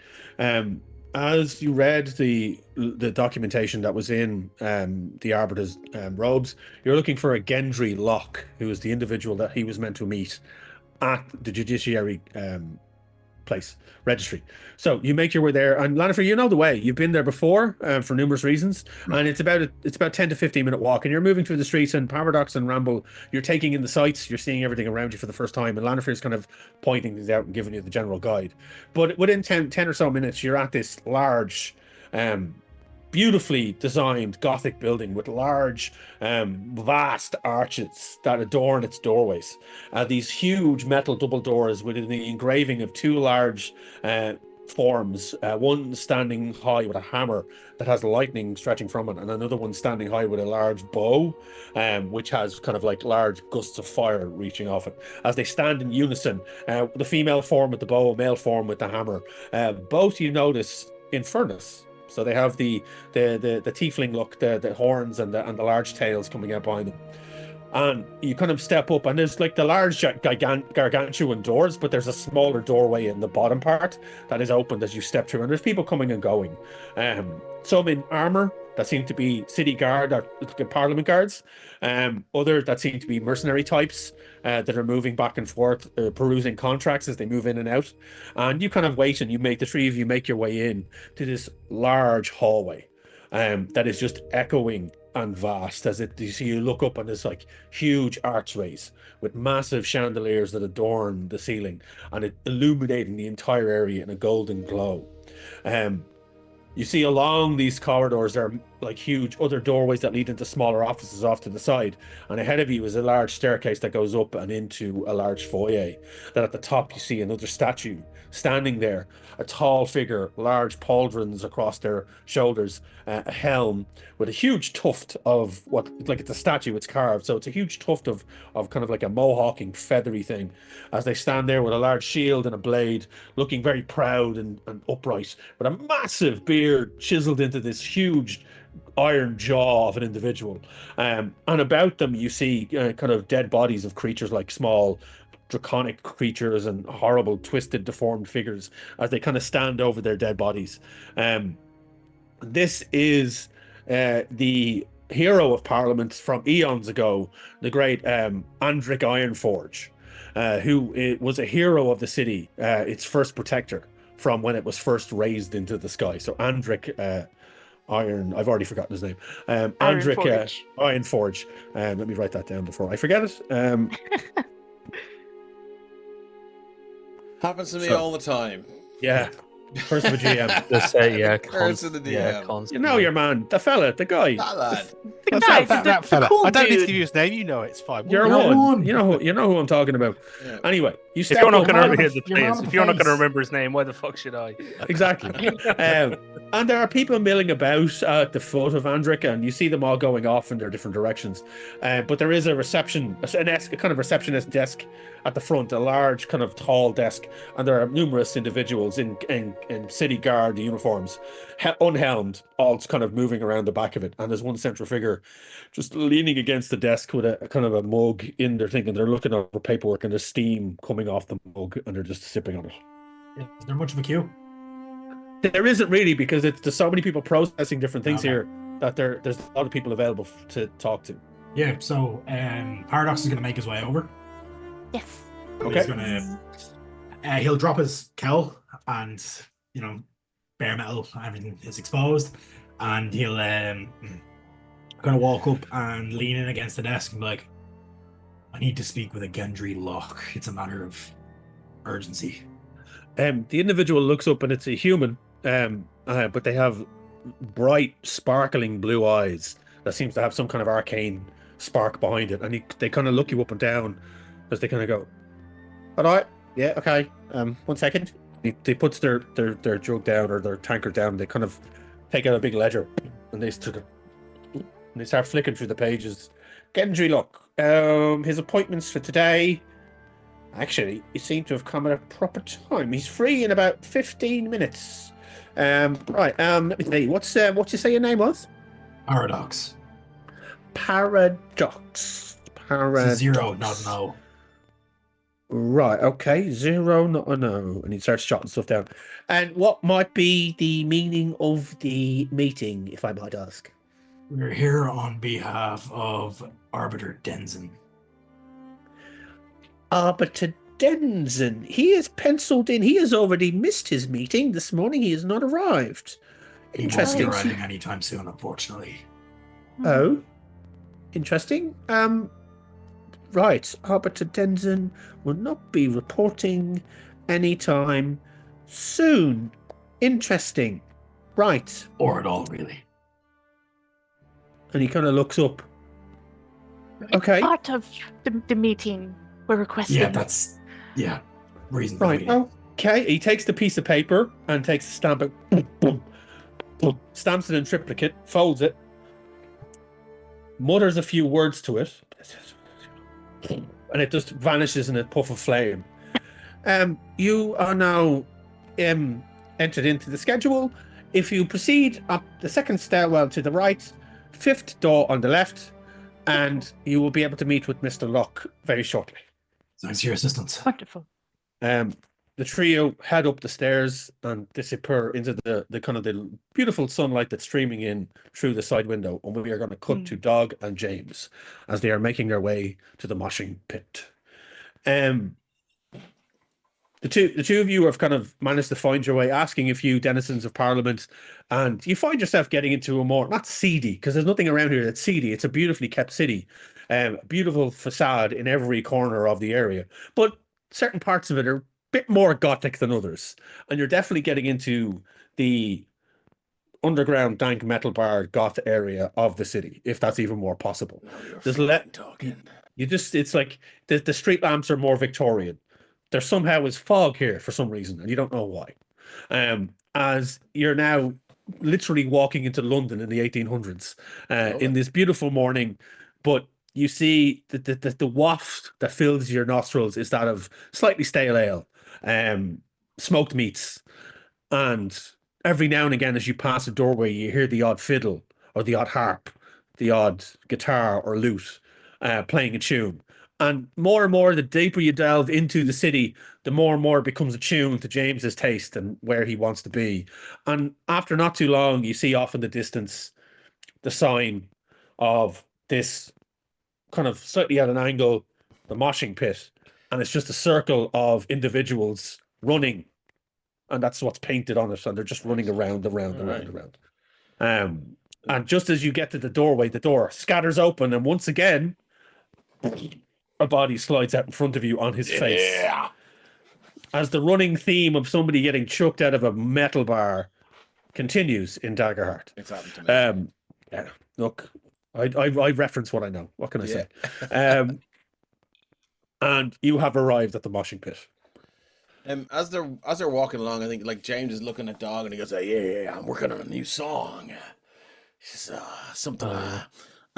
As you read the documentation that was in the Arbiter's robes, you're looking for a Gendry Locke, who is the individual that he was meant to meet at the judiciary place registry. So you make your way there, and Lanifer, you know the way. You've been there before for numerous reasons, and it's about 10 to 15 minute walk, and you're moving through the streets. And Paradox and Rambo, you're taking in the sights, you're seeing everything around you for the first time, and Lanifer is kind of pointing things out and giving you the general guide. But within 10 or so minutes, you're at this large, beautifully designed Gothic building with large, vast arches that adorn its doorways. These huge metal double doors with the engraving of two large forms, one standing high with a hammer that has lightning stretching from it, and another one standing high with a large bow, which has kind of like large gusts of fire reaching off it. As they stand in unison, the female form with the bow, male form with the hammer, both you notice in furnace. So they have the tiefling look, the horns and the large tails coming out behind them. And you kind of step up, and there's like the large gargantuan doors, but there's a smaller doorway in the bottom part that is opened as you step through, and there's people coming and going. Some in armor that seem to be city guard or parliament guards, other that seem to be mercenary types that are moving back and forth, perusing contracts as they move in and out. And you kind of wait, and the three of you make your way in to this large hallway that is just echoing and vast as you look up, and there's like huge archways with massive chandeliers that adorn the ceiling, and it illuminating the entire area in a golden glow. You see along these corridors there are like huge other doorways that lead into smaller offices off to the side, and ahead of you is a large staircase that goes up and into a large foyer. Then at the top you see another statue standing there, a tall figure, large pauldrons across their shoulders, a helm with a huge tuft of what, like it's a statue, it's carved, so it's a huge tuft of kind of like a mohawking feathery thing, as they stand there with a large shield and a blade, looking very proud and upright, with a massive beard chiseled into this huge iron jaw of an individual. And about them you see kind of dead bodies of creatures, like small draconic creatures and horrible twisted deformed figures, as they kind of stand over their dead bodies. This is the hero of Parliament from eons ago, the great Andric Ironforge, who was a hero of the city, its first protector from when it was first raised into the sky. So Andric I've already forgotten his name. Andric Ironforge. Let me write that down before I forget it. Happens to me all the time. Yeah. First of a GM. Just say, yeah, Curse of the DM. You know your man, the fella, the guy. That lad. That fella. cool I don't need to dude. give you his name. You know it's fine. You're one. You know who I'm talking about. Yeah. Anyway, you If step you're not up. going to man read with the your man place, with if the you're not going to face. remember his name, why the fuck should I? Exactly. And there are people milling about at the foot of Andric, and you see them all going off in their different directions. But there is a kind of receptionist desk at the front, a large kind of tall desk, and there are numerous individuals in city guard uniforms, unhelmed, all kind of moving around the back of it. And there's one central figure just leaning against the desk with a kind of a mug in their thing, and they're looking over paperwork, and there's steam coming off the mug, and they're just sipping on it. Is there much of a queue? There isn't really, because there's so many people processing different things Okay. here that there's a lot of people available to talk to. Yeah, so Paradox is going to make his way over. Yes. Okay. He's gonna, he'll drop his cowl, and bare metal, everything is exposed, and he'll kind of walk up and lean in against the desk and be like, "I need to speak with a Gendry Locke. It's a matter of urgency." The individual looks up, and it's a human, but they have bright, sparkling blue eyes that seems to have some kind of arcane spark behind it, and they kind of look you up and down as they kind of go, "All right, yeah, okay. 1 second." They puts their jug down, or their tankard down. They kind of take out a big ledger, and they start flicking through the pages. Gendry Locke, his appointments for today. Actually, he seemed to have come at a proper time. He's free in about 15 minutes. Right. Let me see. What you say your name was? Paradox. paradox. It's a 0, not an O. Right, okay. 0, not a no. And he starts jotting stuff down. And what might be the meaning of the meeting, if I might ask? We're here on behalf of Arbiter Denzin. Arbiter Denzin. He is penciled in. He has already missed his meeting this morning. He has not arrived. He won't be Interesting. arriving anytime soon, unfortunately. Oh, interesting. Right. Arbiter Denzin will not be reporting anytime soon. Interesting. Right. Or at all, really. And he kind of looks up. Okay. Part of the meeting we're requesting. Yeah, reason for the Right. meeting. Okay. He takes the piece of paper and takes a stamp. Boom, boom, boom, stamps it in triplicate, folds it, mutters a few words to it, and it just vanishes in a puff of flame. You are now entered into the schedule. If you proceed up the second stairwell to the right, 5th door on the left, and you will be able to meet with Mr. Locke very shortly. Thanks for your assistance. Wonderful. The trio head up the stairs and disappear into the kind of the beautiful sunlight that's streaming in through the side window. And we are going to cut to Dog and James as they are making their way to the moshing pit. The two of you have kind of managed to find your way, asking a few denizens of Parliament, and you find yourself getting into a more, not seedy, because there's nothing around here that's seedy. It's a beautifully kept city, beautiful facade in every corner of the area, but certain parts of it are a bit more gothic than others, and you're definitely getting into the underground dank metal bar goth area of the city, if that's even more possible. There's talking. It's like the street lamps are more Victorian. There somehow is fog here for some reason, and you don't know why. As you're now literally walking into London in the 1800s in this beautiful morning, but you see the waft that fills your nostrils is that of slightly stale ale, smoked meats, and every now and again as you pass a doorway, you hear the odd fiddle or the odd harp, the odd guitar or lute playing a tune. And more, the deeper you delve into the city, the more and more it becomes attuned to James's taste and where he wants to be. And after not too long, you see off in the distance the sign of this kind of slightly at an angle, the moshing pit. And it's just a circle of individuals running. And that's what's painted on it. And they're just running around. And just as you get to the doorway, the door scatters open. And once again, a body slides out in front of you on his face. As the running theme of somebody getting chucked out of a metal bar continues in Daggerheart. It's happened to me. Yeah, look, I reference what I know. What can I say? And you have arrived at the moshing pit. As they're walking along, I think like James is looking at Dog and he goes, "Yeah, I'm working on a new song. It's something. I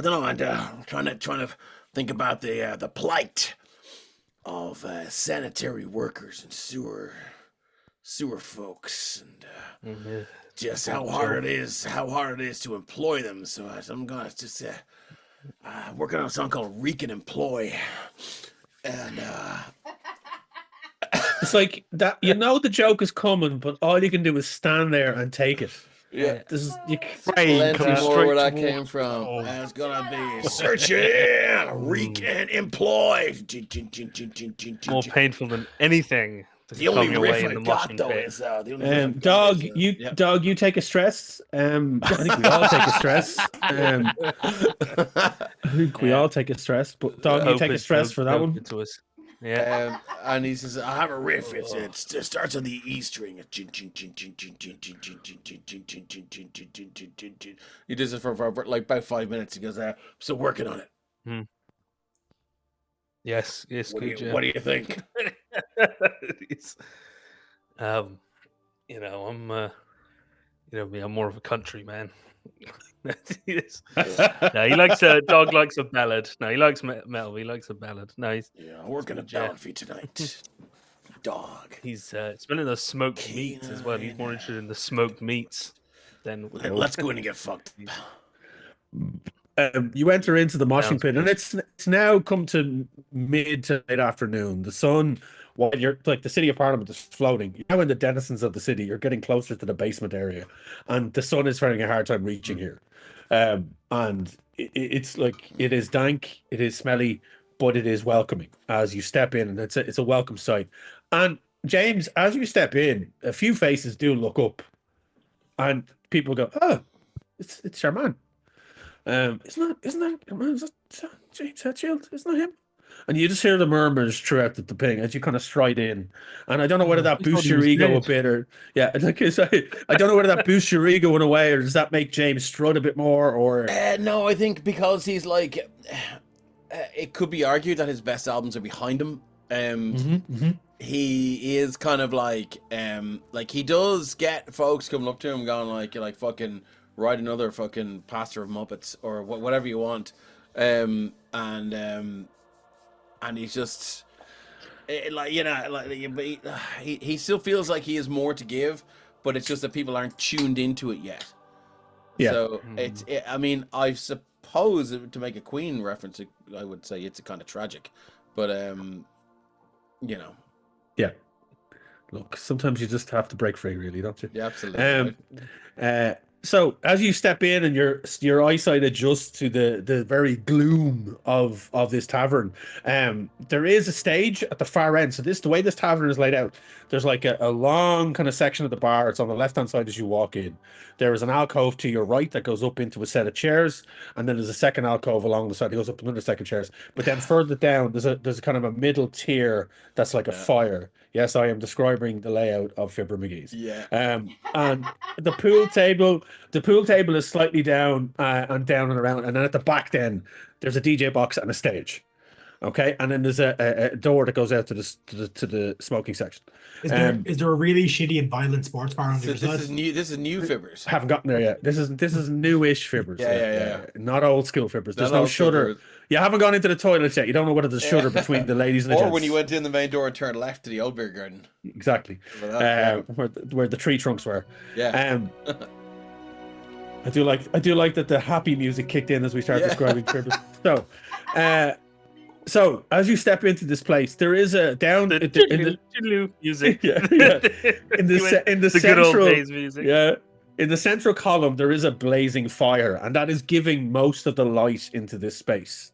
don't know. I'm trying to think about the plight of sanitary workers and sewer folks, and just how hard it is to employ them. So I'm gonna just working on a song called "Reek and Employ," and it's like that. You know the joke is coming, but all you can do is stand there and take it. Yeah, this is plenty more where that came from. It's gonna be searching, reek, and employ. More painful than anything. The only riff I got though is Dog. You take a stress. I think we all take a stress. I think we all take a stress, but Dog, you take a stress for that one. Yeah, and he says, "I have a riff. It starts on the E string. He does it for like about 5 minutes. He goes, still working on it." Yes. What do you think? I'm I'm more of a country man. No, he likes Dog likes a ballad. No, he likes metal. He likes a ballad. No, he's I'm working a ballad for you tonight. Dog. He's smelling the smoked meats as well. He's more interested in the smoked meats than. Let's go in and get fucked. You enter into the moshing Sounds pit, and good. it's now come to mid to late afternoon. The sun, while you're like the city of Parliament is floating, you're now in the denizens of the city. You're getting closer to the basement area, and the sun is finding a hard time reaching here. And it's like it is dank, it is smelly, but it is welcoming as you step in, and it's a welcome sight. And James, as you step in, a few faces do look up, and people go, "Oh, it's your man." Isn't that James Hetfield? Isn't that him? And you just hear the murmurs throughout the thing as you kind of stride in. And I don't know whether that I thought boosts he your was ego a dead. bit, or like I don't know whether that boosts your ego in a way, or does that make James strut a bit more, or No, I think because he's like, it could be argued that his best albums are behind him. He is kind of like he does get folks coming up to him going like fucking write another fucking pastor of Muppets or whatever you want, and he's just he still feels like he has more to give, but it's just that people aren't tuned into it yet. Yeah. So I mean, I suppose to make a Queen reference, I would say it's kind of tragic, but you know. yeah. Look, sometimes you just have to break free, really, don't you? Yeah, absolutely. Right. So as you step in and your eyesight adjusts to the very gloom of this tavern, there is a stage at the far end. So the way this tavern is laid out, there's like a long kind of section of the bar. It's on the left hand side as you walk in. There is an alcove to your right that goes up into a set of chairs, and then there's a second alcove along the side that goes up another second chairs. But then further down, there's a kind of a middle tier that's like a fire. Yes, I am describing the layout of Fibber McGee's. Yeah. And the pool table is slightly down and down and around, and then at the back there's a DJ box and a stage. Okay, and then there's a door that goes out to the smoking section. Is there a really shitty and violent sports bar on the other side? This is new Fibbers. Haven't gotten there yet. This is newish Fibbers. Yeah. Not old school Fibbers. There's Not no old school shutter. Fibbers. You haven't gone into the toilet yet. You don't know whether there's shutter between the ladies and the Or gents. when you went in the main door and turned left to the old beer garden. Exactly. Where the tree trunks were. Yeah. I do like that the happy music kicked in as we start describing Fibbers. So as you step into this place, there is a down in the music. in the the central good old days music. Yeah. In the central column, there is a blazing fire, and that is giving most of the light into this space.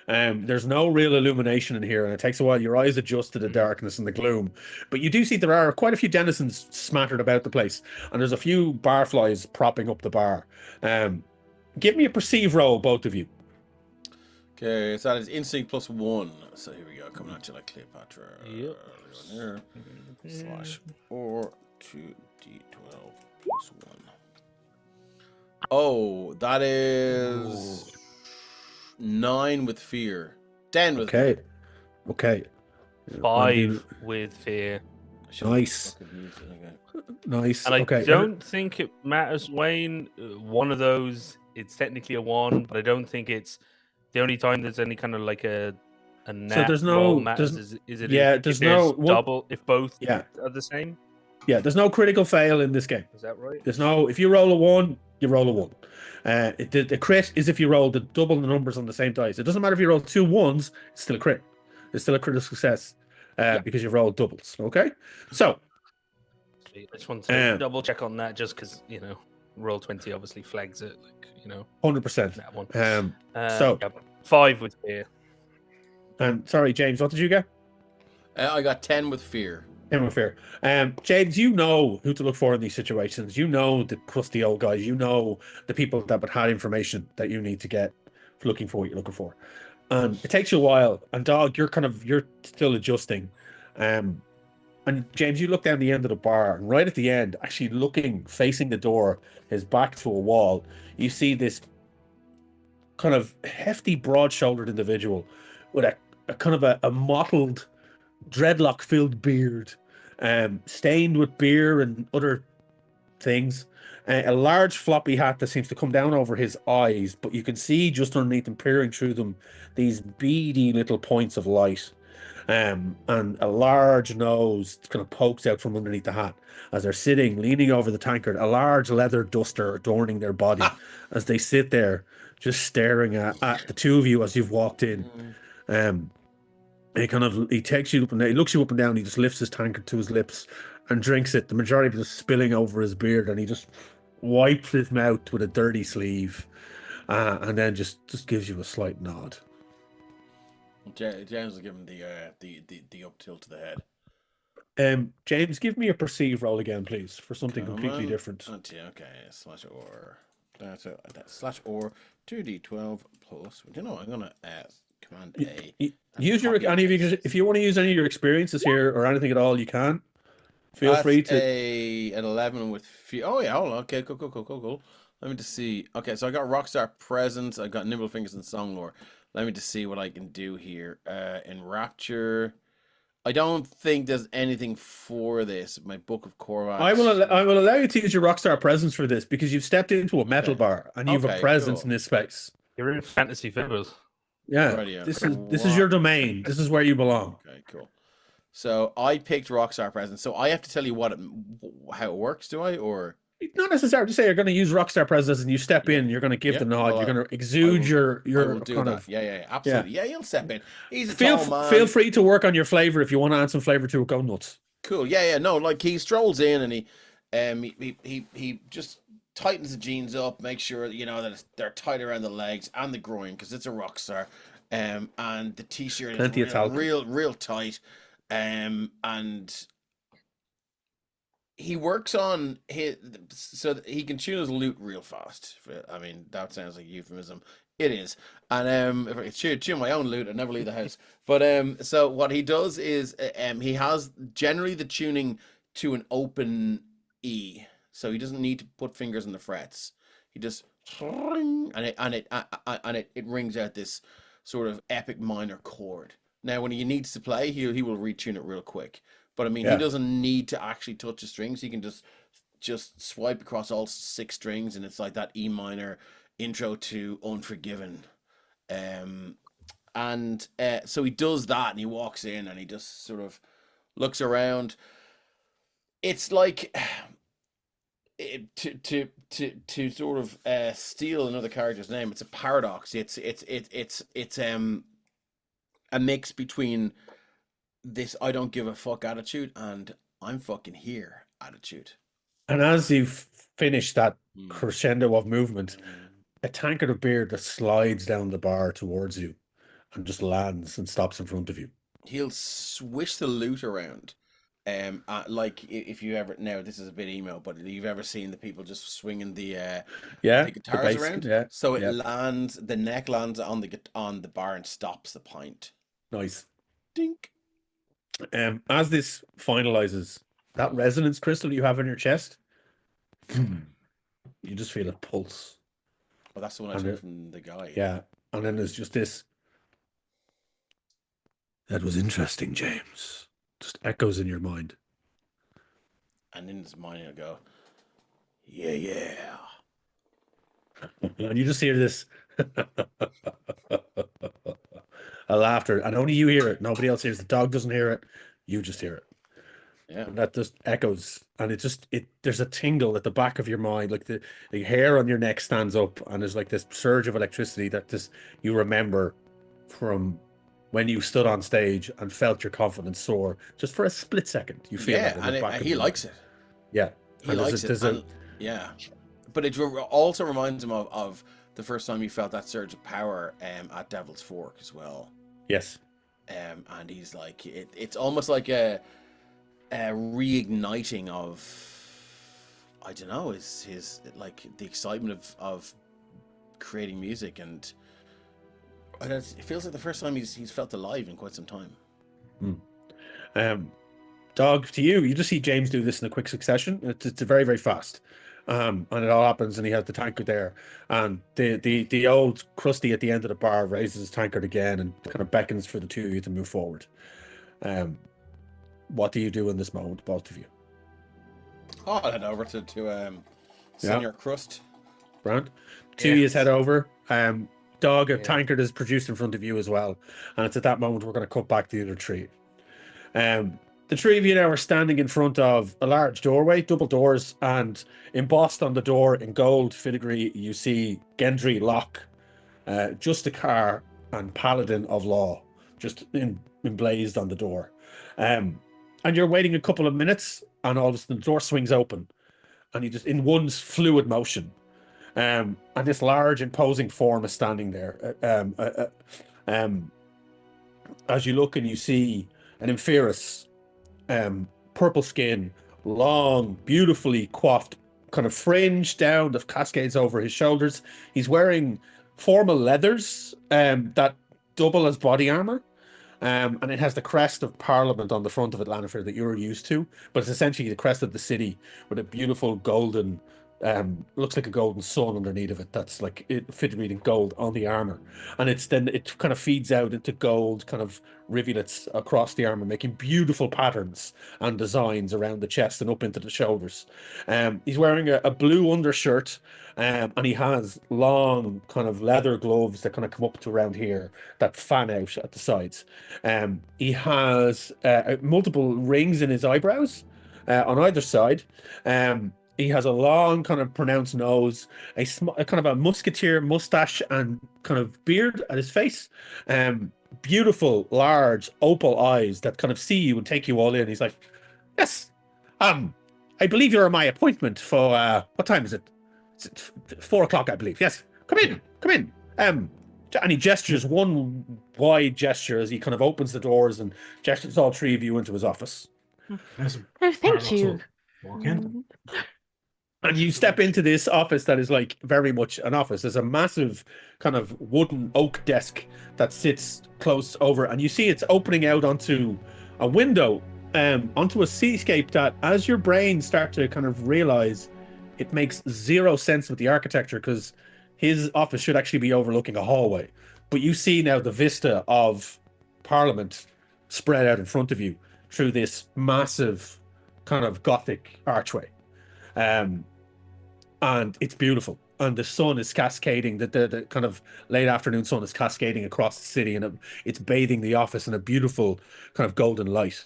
There's no real illumination in here, and it takes a while. Your eyes adjust to the darkness and the gloom. But you do see there are quite a few denizens smattered about the place, and there's a few barflies propping up the bar. Give me a perceive roll, both of you. Okay, so that is instinct +1. So here we go, coming at you like Cleopatra. Yep. There. /or 2d12 +1. Oh, that is 9 with fear. 10 with fear. Okay. 5 with fear. Nice. Nice. And I okay. don't think it matters, Wayne. One of those, it's technically a 1, but I don't think it's the only time there's any kind of like a nat there's roll no- matters. there's- Is it yeah, if there's there's no- double if both Yeah. are the same? Yeah, there's no critical fail in this game. Is that right? There's no, if you roll a 1, you roll a 1. The crit is if you roll double the numbers on the same dice. It doesn't matter if you roll 2 1s, it's still a crit. It's still a critical success because you've rolled doubles. Okay? So, I just want to double check on that just because, roll 20 obviously flags it, 100%. that one. So- 5 with fear. And sorry, James, what did you get? I got 10 with fear. Fair. James, you know who to look for in these situations. You know the crusty old guys. You know the people that would have information that you need to get looking for what you're looking for. And it takes you a while. And Dog, you're still adjusting. And James, you look down the end of the bar, and right at the end, actually facing the door, his back to a wall, you see this kind of hefty, broad-shouldered individual with a kind of a mottled, dreadlock-filled beard, stained with beer and other things. A large floppy hat that seems to come down over his eyes, but you can see just underneath and peering through them these beady little points of light. and a large nose kind of pokes out from underneath the hat as they're sitting, leaning over the tankard, a large leather duster adorning their body as they sit there, just staring at the two of you as you've walked in. He takes you up and down, he looks you up and down, he just lifts his tankard to his lips and drinks it, the majority of it just spilling over his beard, and he just wipes his mouth with a dirty sleeve, and then just gives you a slight nod. James will give him the up tilt to the head. James, give me a perceive roll again, please, for something completely different. Okay, slash or. That's slash or 2d12 plus. You know, I'm gonna command A. Use your if you want to use any of your experiences here or anything at all, you can. Feel free to. An 11 with oh yeah, hold on. Okay, cool. Let me just see. Okay, so I got Rockstar Presence, I got Nimble Fingers and Song Lore. Let me just see what I can do here. In Rapture, I don't think there's anything for this. My Book of Korvax. I will allow you to use your Rockstar Presence for this because you've stepped into a metal bar and you have a presence in this space. You're in Fantasy Fibbles. Yeah, this is your domain. This is where you belong. Okay, cool. So I picked Rockstar Presence. So I have to tell you how it works, do I? Or not necessarily to say you're going to use Rockstar Presence and you step in, you're going to give the nod, you're going to exude your kind of absolutely. Yeah, you'll step in. He's a feel tall man. Feel free to work on your flavor if you want to add some flavor to it. Go nuts. Cool. Yeah. No, like he strolls in and he just tightens the jeans up, make sure that they're tight around the legs and the groin because it's a rock star. And the t-shirt is real tight. And he works on his so that he can tune his lute real fast. I mean, that sounds like a euphemism. It is. And if I could tune my own lute, I'd never leave the house. But so what he does is he has generally the tuning to an open E. So he doesn't need to put fingers in the frets. He just and it rings out this sort of epic minor chord. Now, when he needs to play, he will retune it real quick. But I mean, he doesn't need to actually touch the strings. He can just swipe across all 6 strings, and it's like that E minor intro to Unforgiven. So he does that, and he walks in, and he just sort of looks around. It's like to sort of steal another character's name. It's a paradox. It's a mix between this I don't give a fuck attitude and I'm fucking here attitude. And as you've finished that crescendo of movement, a tankard of beer that slides down the bar towards you and just lands and stops in front of you. He'll swish the loot around. Like if you ever, now this is a bit emo, but if you've ever seen the people just swinging the guitars around, so it lands, the neck lands on the bar and stops the pint. Nice. Dink. As this finalizes, that resonance crystal you have in your chest, you just feel a pulse. Well, that's the one I took from the guy. Yeah, and then there's just this. That was interesting, James. Just echoes in your mind. And in his mind, he'll go, yeah. And you just hear this a laughter, and only you hear it. Nobody else hears. The dog doesn't hear it. You just hear it. Yeah. And that just echoes, and there's a tingle at the back of your mind, like the hair on your neck stands up, and there's like this surge of electricity that you remember from when you stood on stage and felt your confidence soar just for a split second. You feel that in the back he likes it. Yeah, he likes it. Yeah, but it also reminds him of the first time you felt that surge of power at Devil's Fork as well. Yes. And he's like, it's almost like a reigniting of, I don't know, his like the excitement of creating music, and it feels like the first time he's felt alive in quite some time. Dog, to you just see James do this in a quick succession. It's very, very fast. And it all happens, and he has the tankard there, and the old crusty at the end of the bar raises his tankard again and kind of beckons for the two of you to move forward. What do you do in this moment, both of you? I'll head over to Senior Crust. Brand. Two of you head over. Dog, a Yeah. tankard is produced in front of you as well. And it's at that moment we're going to cut back to the other three. The three of you now are standing in front of a large doorway, double doors, and embossed on the door in gold filigree, you see Gendry Locke, Justicar, and Paladin of Law, just emblazed on the door. And you're waiting a couple of minutes, and all of a sudden the door swings open, and you just, in one fluid motion, and this large, imposing form is standing there. As you look and you see an Impherus, purple skin, long, beautifully coiffed, kind of fringe down that cascades over his shoulders. He's wearing formal leathers that double as body armor. And it has the crest of Parliament on the front of it, Lannifer, that you're used to. But it's essentially the crest of the city with a beautiful golden, looks like a golden sun underneath of it. That's like fitted in gold on the armor. And it kind of feeds out into gold kind of rivulets across the armor, making beautiful patterns and designs around the chest and up into the shoulders. He's wearing a blue undershirt, and he has long kind of leather gloves that kind of come up to around here that fan out at the sides. He has multiple rings in his eyebrows on either side. He has a long, kind of pronounced nose, a kind of a musketeer mustache and kind of beard at his face. Beautiful, large, opal eyes that kind of see you and take you all in. He's like, yes, I believe you're my appointment for, what time is it? It's 4 o'clock, I believe. Yes, come in. And he gestures one wide gesture as he kind of opens the doors and gestures all three of you into his office. Oh, thank you. Walk in. And you step into this office that is like very much an office. There's a massive kind of wooden oak desk that sits close over, and you see it's opening out onto a window, onto a seascape that, as your brains start to kind of realize, it makes zero sense with the architecture, because his office should actually be overlooking a hallway. But you see now the vista of Parliament spread out in front of you through this massive kind of Gothic archway. And it's beautiful. And the sun is cascading, the kind of late afternoon sun is cascading across the city, and it's bathing the office in a beautiful kind of golden light.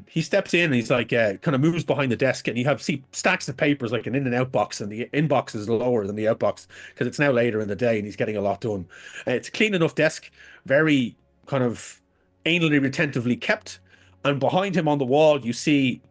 He steps in and he's like, kind of moves behind the desk, and you see stacks of papers like an in and out box, and the inbox is lower than the outbox because it's now later in the day and he's getting a lot done. It's a clean enough desk, very kind of anally retentively kept. And behind him on the wall, you see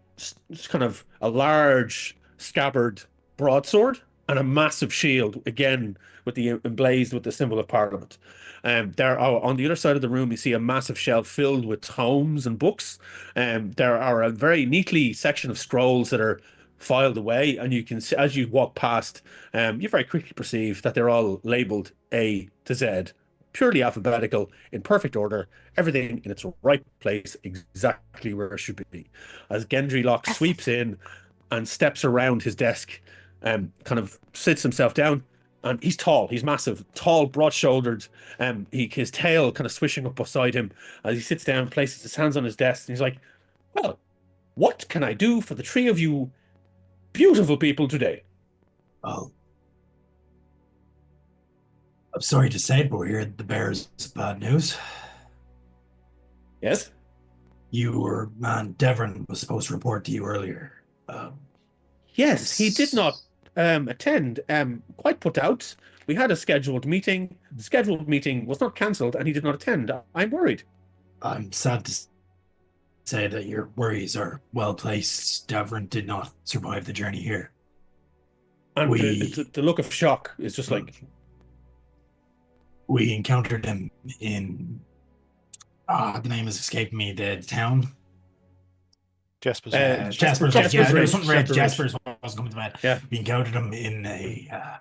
kind of a large scabbard broadsword and a massive shield, again with the emblazed with the symbol of Parliament. There are, on the other side of the room, you see a massive shelf filled with tomes and books. There are a very neatly section of scrolls that are filed away, and you can see, as you walk past, you very quickly perceive that they're all labeled A to Z, purely alphabetical, in perfect order, everything in its right place, exactly where it should be. As Gendry Locke sweeps in and steps around his desk, kind of sits himself down, and he's tall, he's massive, tall, broad-shouldered, his tail kind of swishing up beside him as he sits down, places his hands on his desk, and he's like, well, what can I do for the three of you beautiful people today? Oh, I'm sorry to say it, but we're here at the bearers of bad news. Yes? Your man Devon was supposed to report to you earlier. Yes, he did not attend. Quite put out. We had a scheduled meeting. The scheduled meeting was not cancelled, and he did not attend. I'm worried. I'm sad to say that your worries are well placed. Devon did not survive the journey here. And the look of shock is just like... We encountered him in... the name has escaped me. The town? Jasper's Jasper's Ridge. yeah, there was something red. Jasper's Jasper's wasn't coming to mind. Yeah. We encountered him in a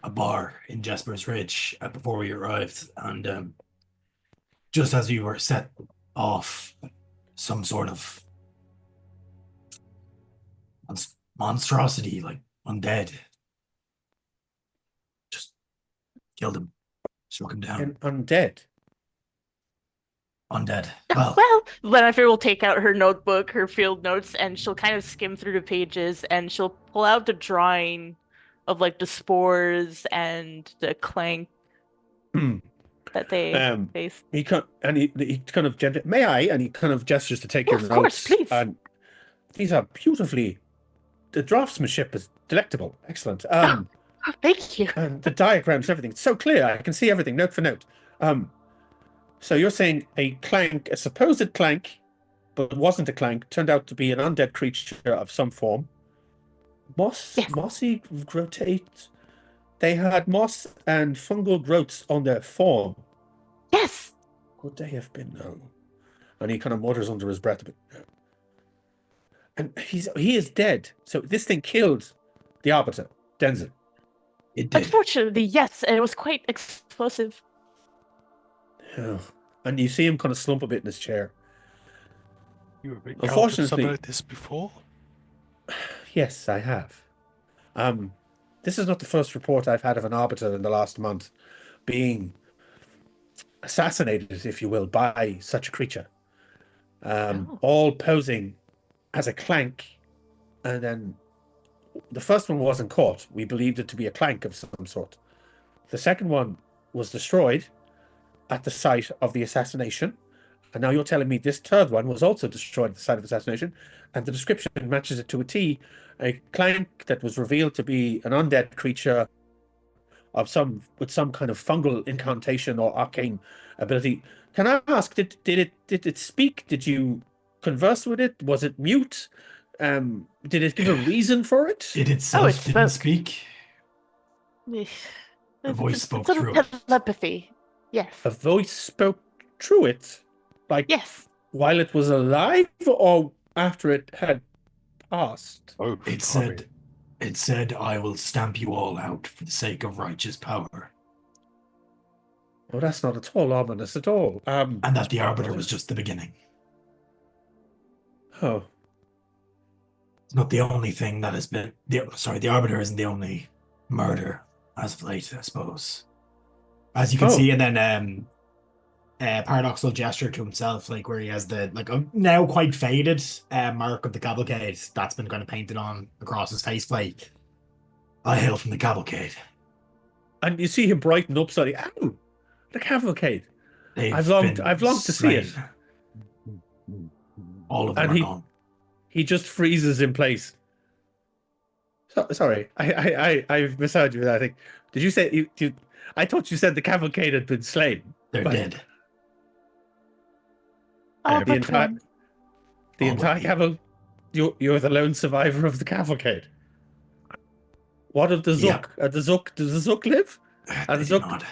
bar in Jasper's Ridge before we arrived, and just as we were set off, some sort of monstrosity, like undead, just killed him, struck him down. Undead. Undead. Well, Lennifer will take out her notebook, her field notes, and she'll kind of skim through the pages, and she'll pull out the drawing of like the spores and the clank that they Um, face. he kind of may I? And he kind of gestures to take Oh, your of course, notes. please. And these are beautifully. The draftsmanship is delectable, excellent. Oh, thank you. And the diagrams, everything, it's so clear. I can see everything note for note. So you're saying a clank, a supposed clank, but wasn't a clank, turned out to be an undead creature of some form. Mossy rotate. They had moss and fungal growths on their form. Yes. Would they have been known? And he kind of mutters under his breath a bit. And he is dead. So this thing killed the Arbiter, Denzel. It did. Unfortunately, yes, and it was quite explosive. Oh. And you see him kind of slump a bit in his chair. You were been Unfortunately- something like this before? Yes, I have. This is not the first report I've had of an Arbiter in the last month being assassinated, if you will, by such a creature. All posing as a clank, and then the first one wasn't caught. We believed it to be a clank of some sort. The second one was destroyed at the site of the assassination, and now you're telling me this third one was also destroyed at the site of assassination, and the description matches it to a T. A clank that was revealed to be an undead creature of with some kind of fungal incantation or arcane ability. Can I ask, did it speak? Did you converse with it? Was it mute? Did it give a reason for it? It itself it didn't spoke. speak. The voice spoke sort through of it. telepathy. Yes. A voice spoke through it, like Yes. while it was alive or after it had passed. Oh, It said, "I will stamp you all out for the sake of righteous power." Oh, that's not at all ominous at all. And that the Arbiter was just the beginning. Oh, It's not the only thing that has been. The Arbiter isn't the only murder as of late, I suppose. As you can see, and then Paradox will gesture to himself, like where he has the now quite faded mark of the cavalcade that's been kind of painted on across his faceplate. I hail from the cavalcade. and you see him brighten up slightly. Ow, the cavalcade. They've I've longed been to see it. slain. All of them And are gone. He just freezes in place. Sorry, I've misheard you. I think. Did you say you? I thought you said the cavalcade had been slain. They're but dead. All the but entire one. the All entire but me. cavalcade. You're the lone survivor of the cavalcade. What of the Zook? Does the Zook live? They the do Zook. not.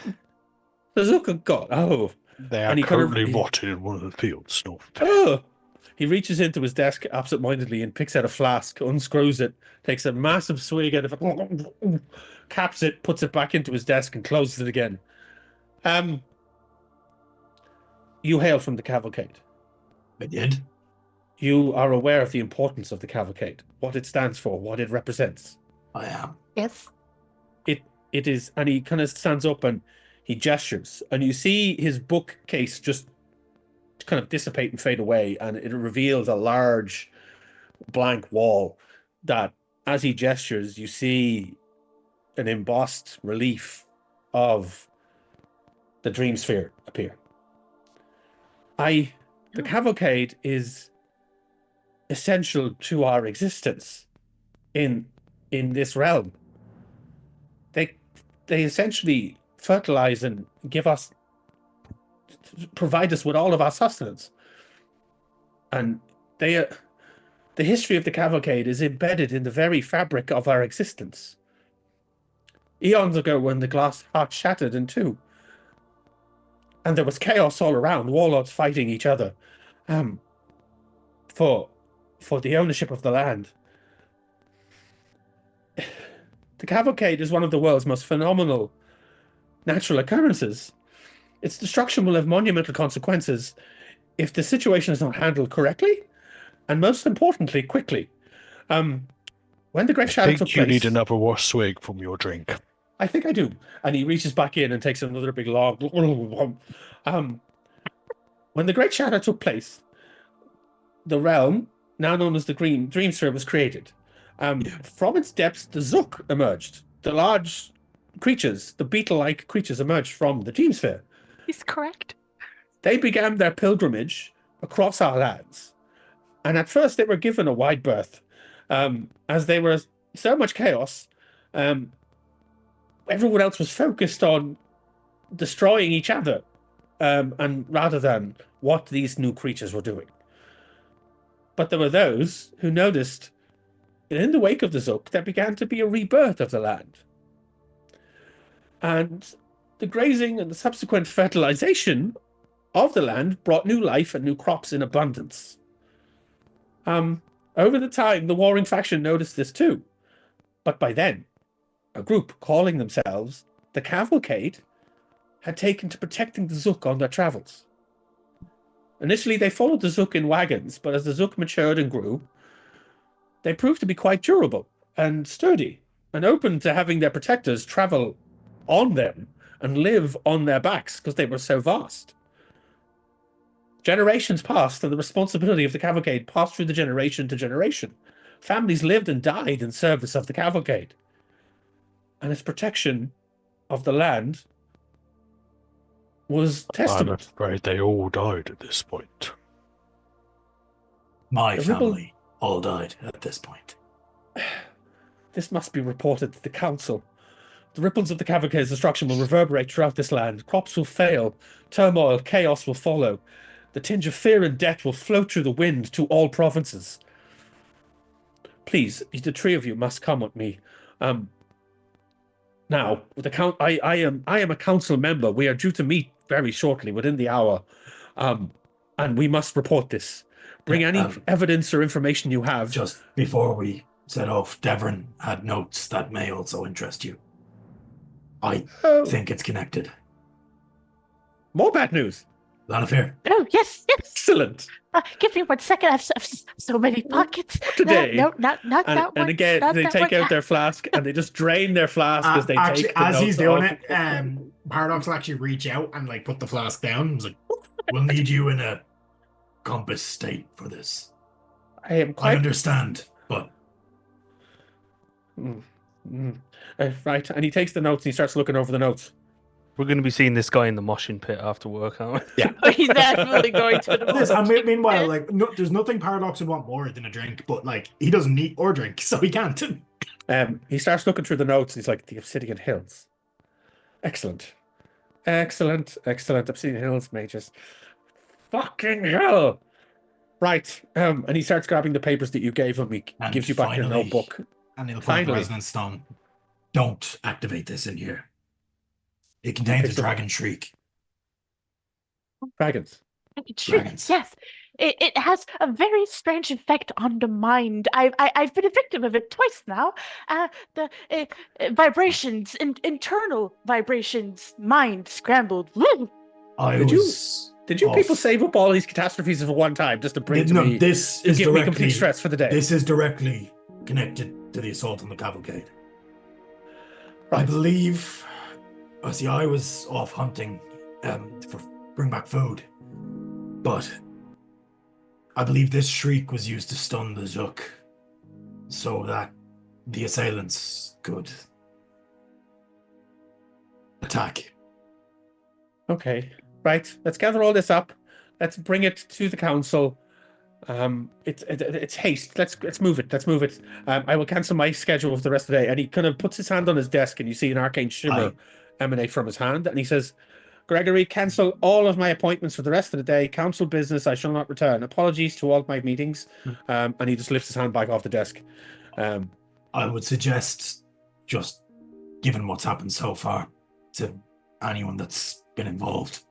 The Zook are gone. Oh, They are And he kind of- currently he- rotting in one of the fields north of oh. He reaches into his desk absentmindedly and picks out a flask, unscrews it, takes a massive swig out of it, caps it, puts it back into his desk, and closes it again. You hail from the cavalcade. I did. You are aware of the importance of the cavalcade, what it stands for, what it represents. I am. Yes. It is, and he kind of stands up and he gestures, and you see his bookcase just kind of dissipate and fade away, and it reveals a large blank wall that, as he gestures, you see an embossed relief of the dream sphere appear. The cavalcade is essential to our existence in this realm. They essentially fertilize and provide us with all of our sustenance. And the history of the cavalcade is embedded in the very fabric of our existence. Eons ago, when the glass heart shattered in two, and there was chaos all around, warlords fighting each other, for the ownership of the land. The cavalcade is one of the world's most phenomenal natural occurrences. Its destruction will have monumental consequences if the situation is not handled correctly, and most importantly, quickly. When the Great Shadow I took think you place, need another worse swig from your drink. I think I do. And he reaches back in and takes another big log. When the Great Shadow took place, the realm, now known as the Dream Sphere, was created. From its depths, the Zook emerged. The large creatures, the beetle-like creatures, emerged from the Teamsphere. He's correct. They began their pilgrimage across our lands. And at first they were given a wide berth, as they were so much chaos. Everyone else was focused on destroying each other, and rather than what these new creatures were doing. But there were those who noticed that in the wake of the Zook, there began to be a rebirth of the land. And the grazing and the subsequent fertilization of the land brought new life and new crops in abundance. Over the time, the warring faction noticed this too. But by then, a group calling themselves the Cavalcade had taken to protecting the Zook on their travels. Initially, they followed the Zook in wagons, but as the Zook matured and grew, they proved to be quite durable and sturdy and open to having their protectors travel on them and live on their backs because they were so vast. Generations passed, and the responsibility of the Cavalcade passed through the generation to generation. Families lived and died in service of the Cavalcade. And its protection of the land was I'm testament. afraid they all died at this point. My The rebel- family all died at this point. This must be reported to the council. The ripples of the Cavalcade's destruction will reverberate throughout this land. Crops will fail. Turmoil, chaos will follow. The tinge of fear and death will float through the wind to all provinces. Please, the three of you must come with me. Now, I am a council member. We are due to meet very shortly, within the hour, and we must report this. Bring any evidence or information you have. Just before we set off, Devon had notes that may also interest you. I think it's connected. More bad news. Not a fair. Oh, yes. Excellent. Give me 1 second. I have so many pockets. Today. No, not that one. And again, not they that take one. out their flask and they just drain their flask as they Actually, take the as he's notes doing off. it, Paradox will actually reach out and like put the flask down. He's like, "We'll need you in a compass state for this." I am I quite understand, but right. And he takes the notes and he starts looking over the notes. We're going to be seeing this guy in the moshing pit after work, aren't we? Yeah. He's definitely going to the Yes, and motion meanwhile, pit. like, no, there's nothing Paradox would want more than a drink, but like, he doesn't eat or drink, so he can't. He starts looking through the notes. And he's like, the Obsidian Hills. Excellent. Obsidian Hills, mages. Fucking hell. Right. And he starts grabbing the papers that you gave him. He And gives you back your finally- notebook. And he'll point Finally. the resonance stone. Don't activate this in here. It contains Okay, a so- dragon shriek. Dragons. Dragons. Yes. It has a very strange effect on the mind. I've been a victim of it twice now. The vibrations, internal vibrations, mind scrambled. Did you people save up all these catastrophes for one time just to bring to me? This to is give me directly complete stress for the day. This is directly connected to the assault on the cavalcade. I Right. believe. See, I was off hunting for bring back food, but I believe this shriek was used to stun the Zook, so that the assailants could attack. Okay, right. Let's gather all this up. Let's bring it to the council. It's haste. Let's move it. Let's move it. I will cancel my schedule for the rest of the day. And he kind of puts his hand on his desk, and you see an arcane shimmer emanate from his hand. And he says, "Gregory, cancel all of my appointments for the rest of the day. Council business. I shall not return. Apologies to all my meetings." And he just lifts his hand back off the desk. I would suggest, just given what's happened so far, to anyone that's been involved,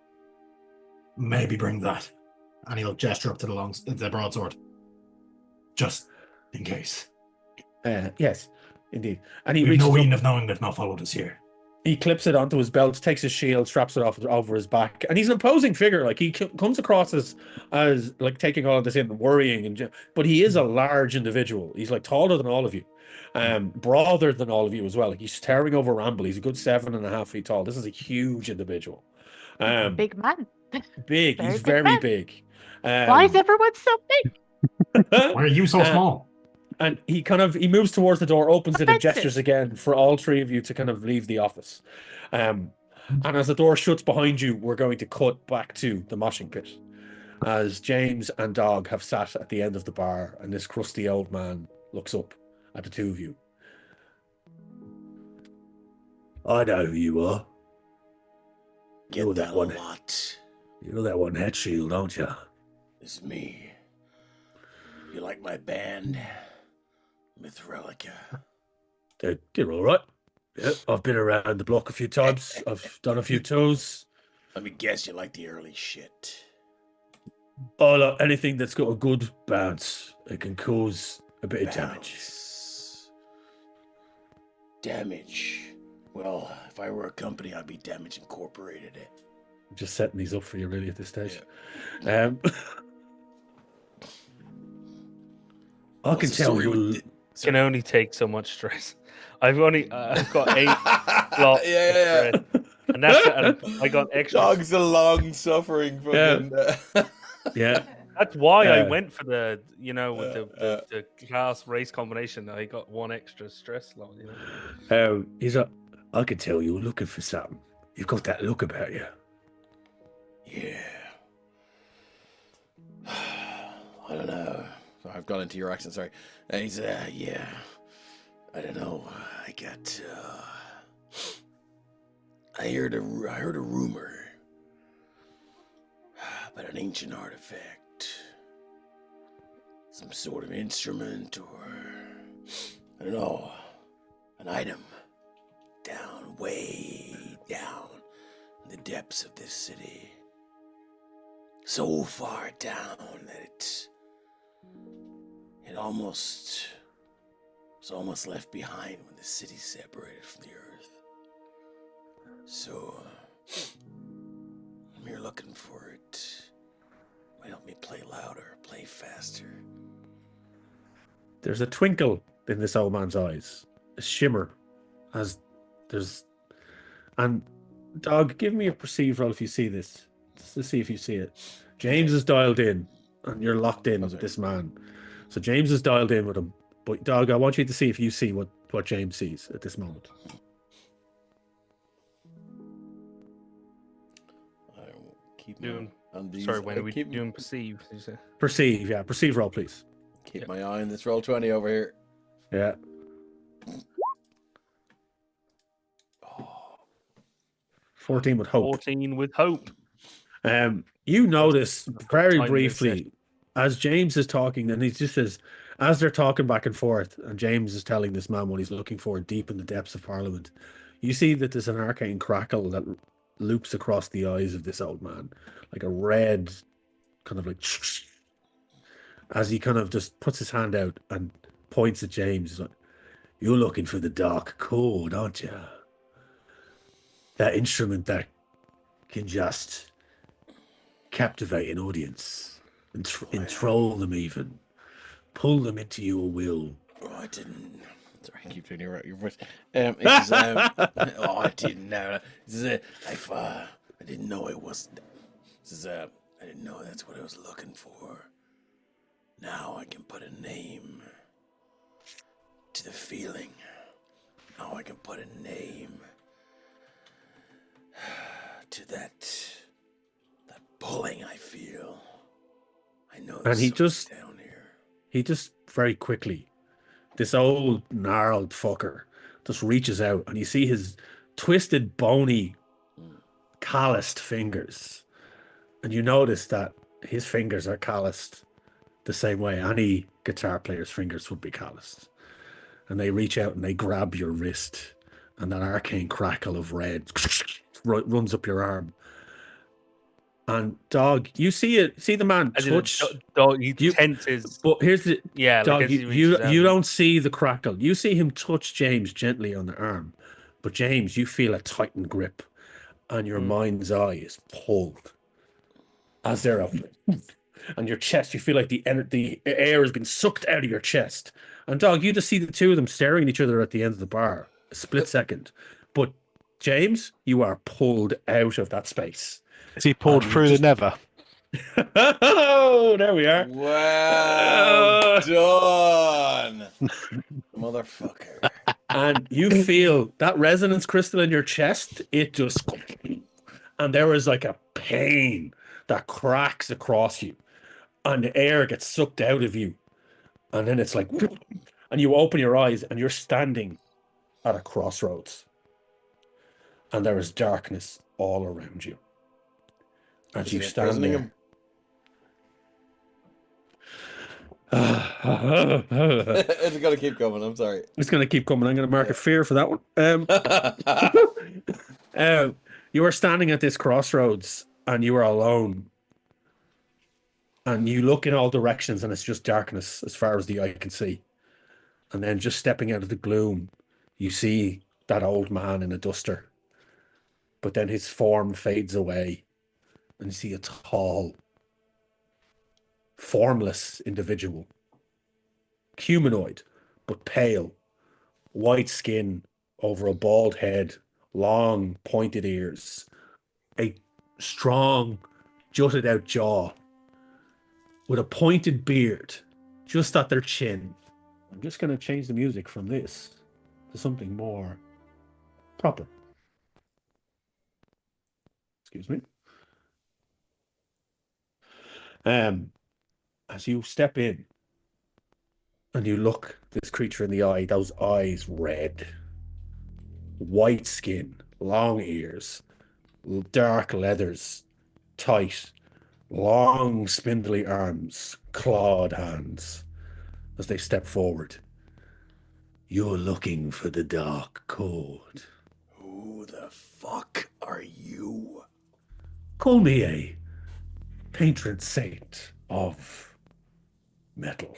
maybe bring that. And he'll gesture up to the broadsword, just in case. Yes, indeed. And he We've reaches no up- mean of knowing they've not followed us here. He clips it onto his belt, takes his shield, straps it off over his back, and he's an imposing figure. Like he comes across as like taking all of this in, and worrying, but he is a large individual. He's like taller than all of you, broader than all of you as well. Like he's towering over Ramble. He's a good 7.5 feet tall. This is a huge individual. Big man. Big. Very He's big very man. big. Why is everyone so big? Why are you so small? And he moves towards the door, opens it, and Offensive. gestures again for all three of you to kind of leave the office. And as the door shuts behind you, we're going to cut back to the moshing pit. As James and Dog have sat at the end of the bar, and this crusty old man looks up at the two of you. I know who you are. Get You're that one. lot. You're that one head shield, aren't you? It's me. You like my band? Mythrelica. You're all right. Yeah, I've been around the block a few times. I've done a few tours. Let me guess you like the early shit. Oh, look, anything that's got a good bounce, it can cause a bit of damage. Damage. Well, if I were a company, I'd be Damage Incorporated. I'm just setting these up for you, really, at this stage. Yeah. I can tell you. Can only take so much stress. I've got 8 slots. Yeah. of stress, and that's it. And I got extra. Dog's a long suffering fucking. Yeah. That's why I went for the, with the class race combination. I got 1 extra stress slot. He's like, I can tell you're looking for something. You've got that look about you. Yeah. I don't know. Sorry, I've gone into your accent. Sorry. And he's yeah. I don't know. I heard a rumor about an ancient artifact, some sort of instrument, or I don't know, an item down, way down in the depths of this city. So far down that it was almost left behind when the city separated from the earth. So I'm here looking for it. Might help me play louder, play faster. There's a twinkle in this old man's eyes, a shimmer, and Dog, give me a perceive roll if you see this, just to see if you see it. James is dialed in, and you're locked in with this man. So James is dialed in with him. But Dog, I want you to see if you see what James sees at this moment. I will keep Doing. on these. Sorry, when are we keep, doing perceive? Did you say? Perceive, yeah. Perceive roll, please. Keep my eye on this roll 20 over here. Yeah. 14 with hope. 14 with hope. You notice very time briefly as James is talking, and he just says, as they're talking back and forth, and James is telling this man what he's looking for deep in the depths of Parliament, you see that there's an arcane crackle that loops across the eyes of this old man, like a red kind of like, as he kind of just puts his hand out and points at James. He's like, you're looking for the dark chord, aren't you? That instrument that can just captivate an audience and enthrall them, even pull them into your will. Oh, I didn't. Sorry, I keep doing your voice. It says, oh, I didn't know. I didn't know it was. I didn't know that's what I was looking for. Now I can put a name to the feeling. Now I can put a name to that pulling I feel. I know. And he just down here. He just very quickly, this old gnarled fucker, just reaches out, and you see his twisted, bony, calloused fingers, and you notice that his fingers are calloused the same way any guitar player's fingers would be calloused. And they reach out and they grab your wrist, and that arcane crackle of red runs up your arm. And Dog, you see it. See the man touch. Dog, you tense his. But here's the Dog. Like you don't see the crackle. You see him touch James gently on the arm, but James, you feel a tightened grip, and your mind's eye is pulled as they're up, and your chest. You feel like the air has been sucked out of your chest. And Dog, you just see the two of them staring at each other at the end of the bar, a split second. But James, you are pulled out of that space. Is he pulled through the never? Oh, there we are. Well done, motherfucker. And you feel that resonance crystal in your chest, it just, and there is like a pain that cracks across you, and the air gets sucked out of you. And then it's like, and you open your eyes and you're standing at a crossroads. And there is darkness all around you. And Is you it stand imprisoning there. him? It's gonna keep coming. I'm sorry. It's going to keep coming. I'm going to mark a fear for that one. You are standing at this crossroads and you are alone. And you look in all directions and it's just darkness as far as the eye can see. And then just stepping out of the gloom, you see that old man in a duster. But then his form fades away and you see a tall, formless individual. Humanoid, but pale. White skin over a bald head, long pointed ears, a strong, jutted out jaw, with a pointed beard just at their chin. I'm just going to change the music from this to something more proper. Excuse me. As you step in and you look this creature in the eye, those eyes red, white skin, long ears, dark leathers, tight, long spindly arms, clawed hands. As they step forward, you're looking for the dark code. Who the fuck are you? Call me a patron saint of metal.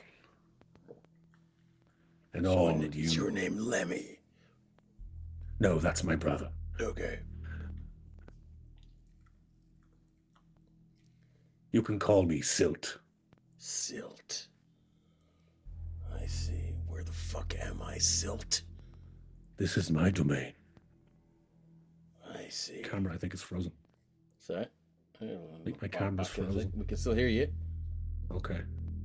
And all Is you... your name Lemmy? No, that's my brother. Okay. You can call me Silt. Silt. I see. Where the fuck am I, Silt? This is my domain. I see. Camera, I think, is frozen. Sorry? I think my camera's frozen. We can still hear you. Okay.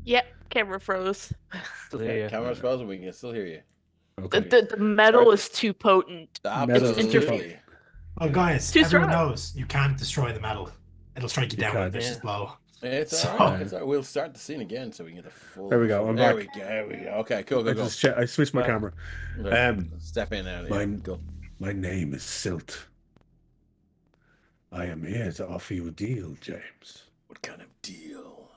Yep, camera froze. Yeah. Camera's frozen, we can still hear you. Okay. The metal is too potent. Metal is too Absolutely. Well, guys, Too everyone strong. knows you can't destroy the metal. It'll strike you down with a can't. vicious Yeah. blow. It's So- alright. It's all right. We'll start the scene again so we can get the full. There we go, I'm There back. we go. Okay, cool. I switched my camera. Step in now. Mine- Go. My name is Silt. I am here to offer you a deal, James. What kind of deal?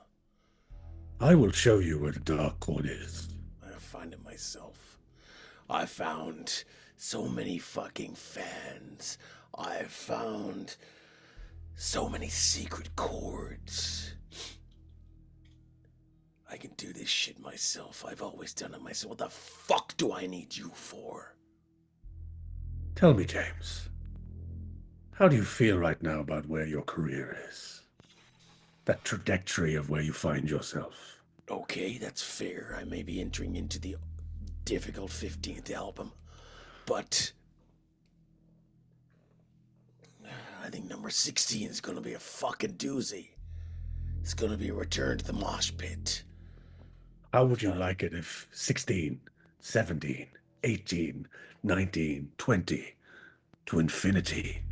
I will show you where the dark cord is. I'll find it myself. I found so many fucking fans. I found so many secret chords. I can do this shit myself. I've always done it myself. What the fuck do I need you for? Tell me, James, how do you feel right now about where your career is? That trajectory of where you find yourself? Okay, that's fair. I may be entering into the difficult 15th album, but I think number 16 is gonna be a fucking doozy. It's gonna be a return to the mosh pit. How would you like it if 16, 17, 18, 19, 20 to infinity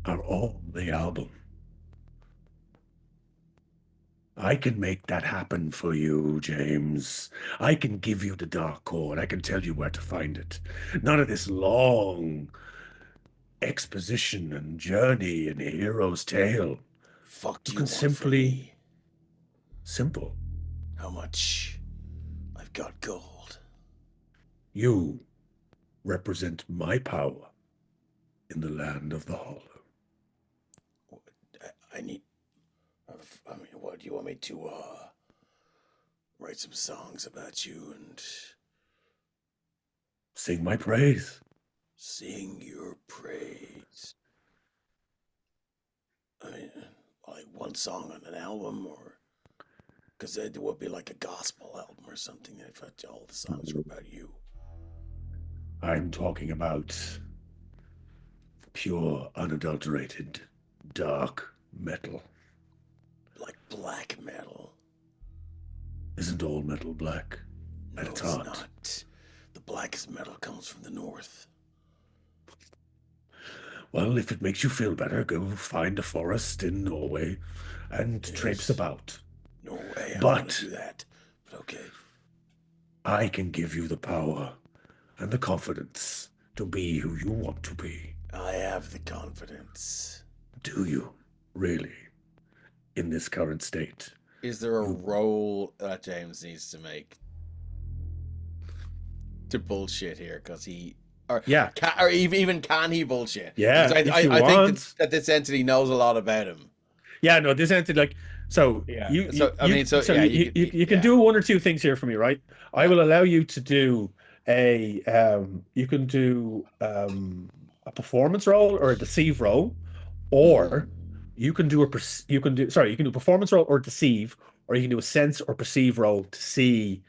are all the album? I can make that happen for you, James. I can give you the dark cord. I can tell you where to find it. None of this long exposition and journey and hero's tale. Fuck do You you can want simply- from me? Simple. How much? I've got gold. You represent my power in the land of the hollow. I need. I mean, what do you want me to write some songs about you and Sing my praise. sing your praise? I mean, like one song on an album, or because it would be like a gospel album or something. If all the songs were about you. I'm talking about pure, unadulterated, dark metal. like black metal. Isn't all metal black? No, At it's its heart. not. The blackest metal comes from the north. Well, if it makes you feel better, go find a forest in Norway and traipse Yes. about. No way, I But- want to do that. But okay. I can give you the power and the confidence to be who you want to be. I have the confidence. Do you, really, in this current state? Is there a role that James needs to make to bullshit here? Because he, Yeah. or even can he bullshit? Yeah, 'Cause if I you think want. that this entity knows a lot about him. Yeah, no, this entity, like, so Yeah. you, So, I mean, so, yeah, you, you can yeah. do one or two things here for me, right? I Yeah. will allow you to do you can do a performance roll or a deceive roll, or you can do you can do a performance roll or deceive, or you can do a sense or perceive roll to see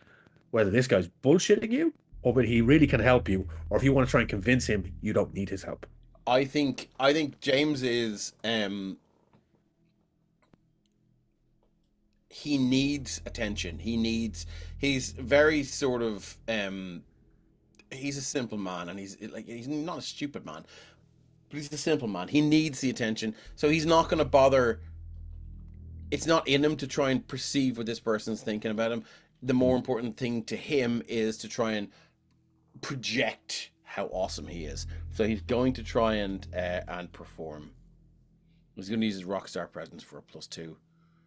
whether this guy's bullshitting you or whether he really can help you, or if you want to try and convince him you don't need his help. I think James is he needs attention. He's very sort of he's a simple man, and he's not a stupid man, but he's a simple man. He needs the attention, so he's not going to bother. It's not in him to try and perceive what this person's thinking about him. The more important thing to him is to try and project how awesome he is. So he's going to try and perform. He's going to use his rockstar presence for a +2,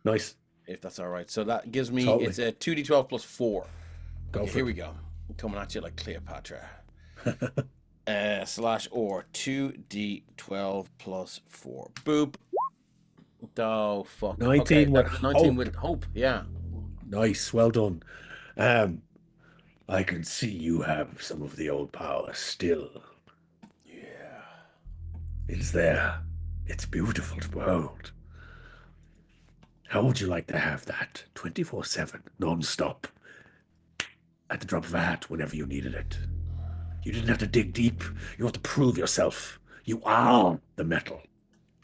Nice. if that's all right. So that gives me Totally. it's a 2d12 + 4. Go Okay, for here it. we go. I'm coming at you like Cleopatra. /or 2d12 + 4. Boop. Oh fuck. 19 okay, with that was 19 hope. with hope. Yeah. Nice, well done. I can see you have some of the old power still. Yeah. It's there. It's beautiful to behold. How would you like to have that 24/7, non-stop, at the drop of a hat whenever you needed it? You didn't have to dig deep. You have to prove yourself. You are the metal.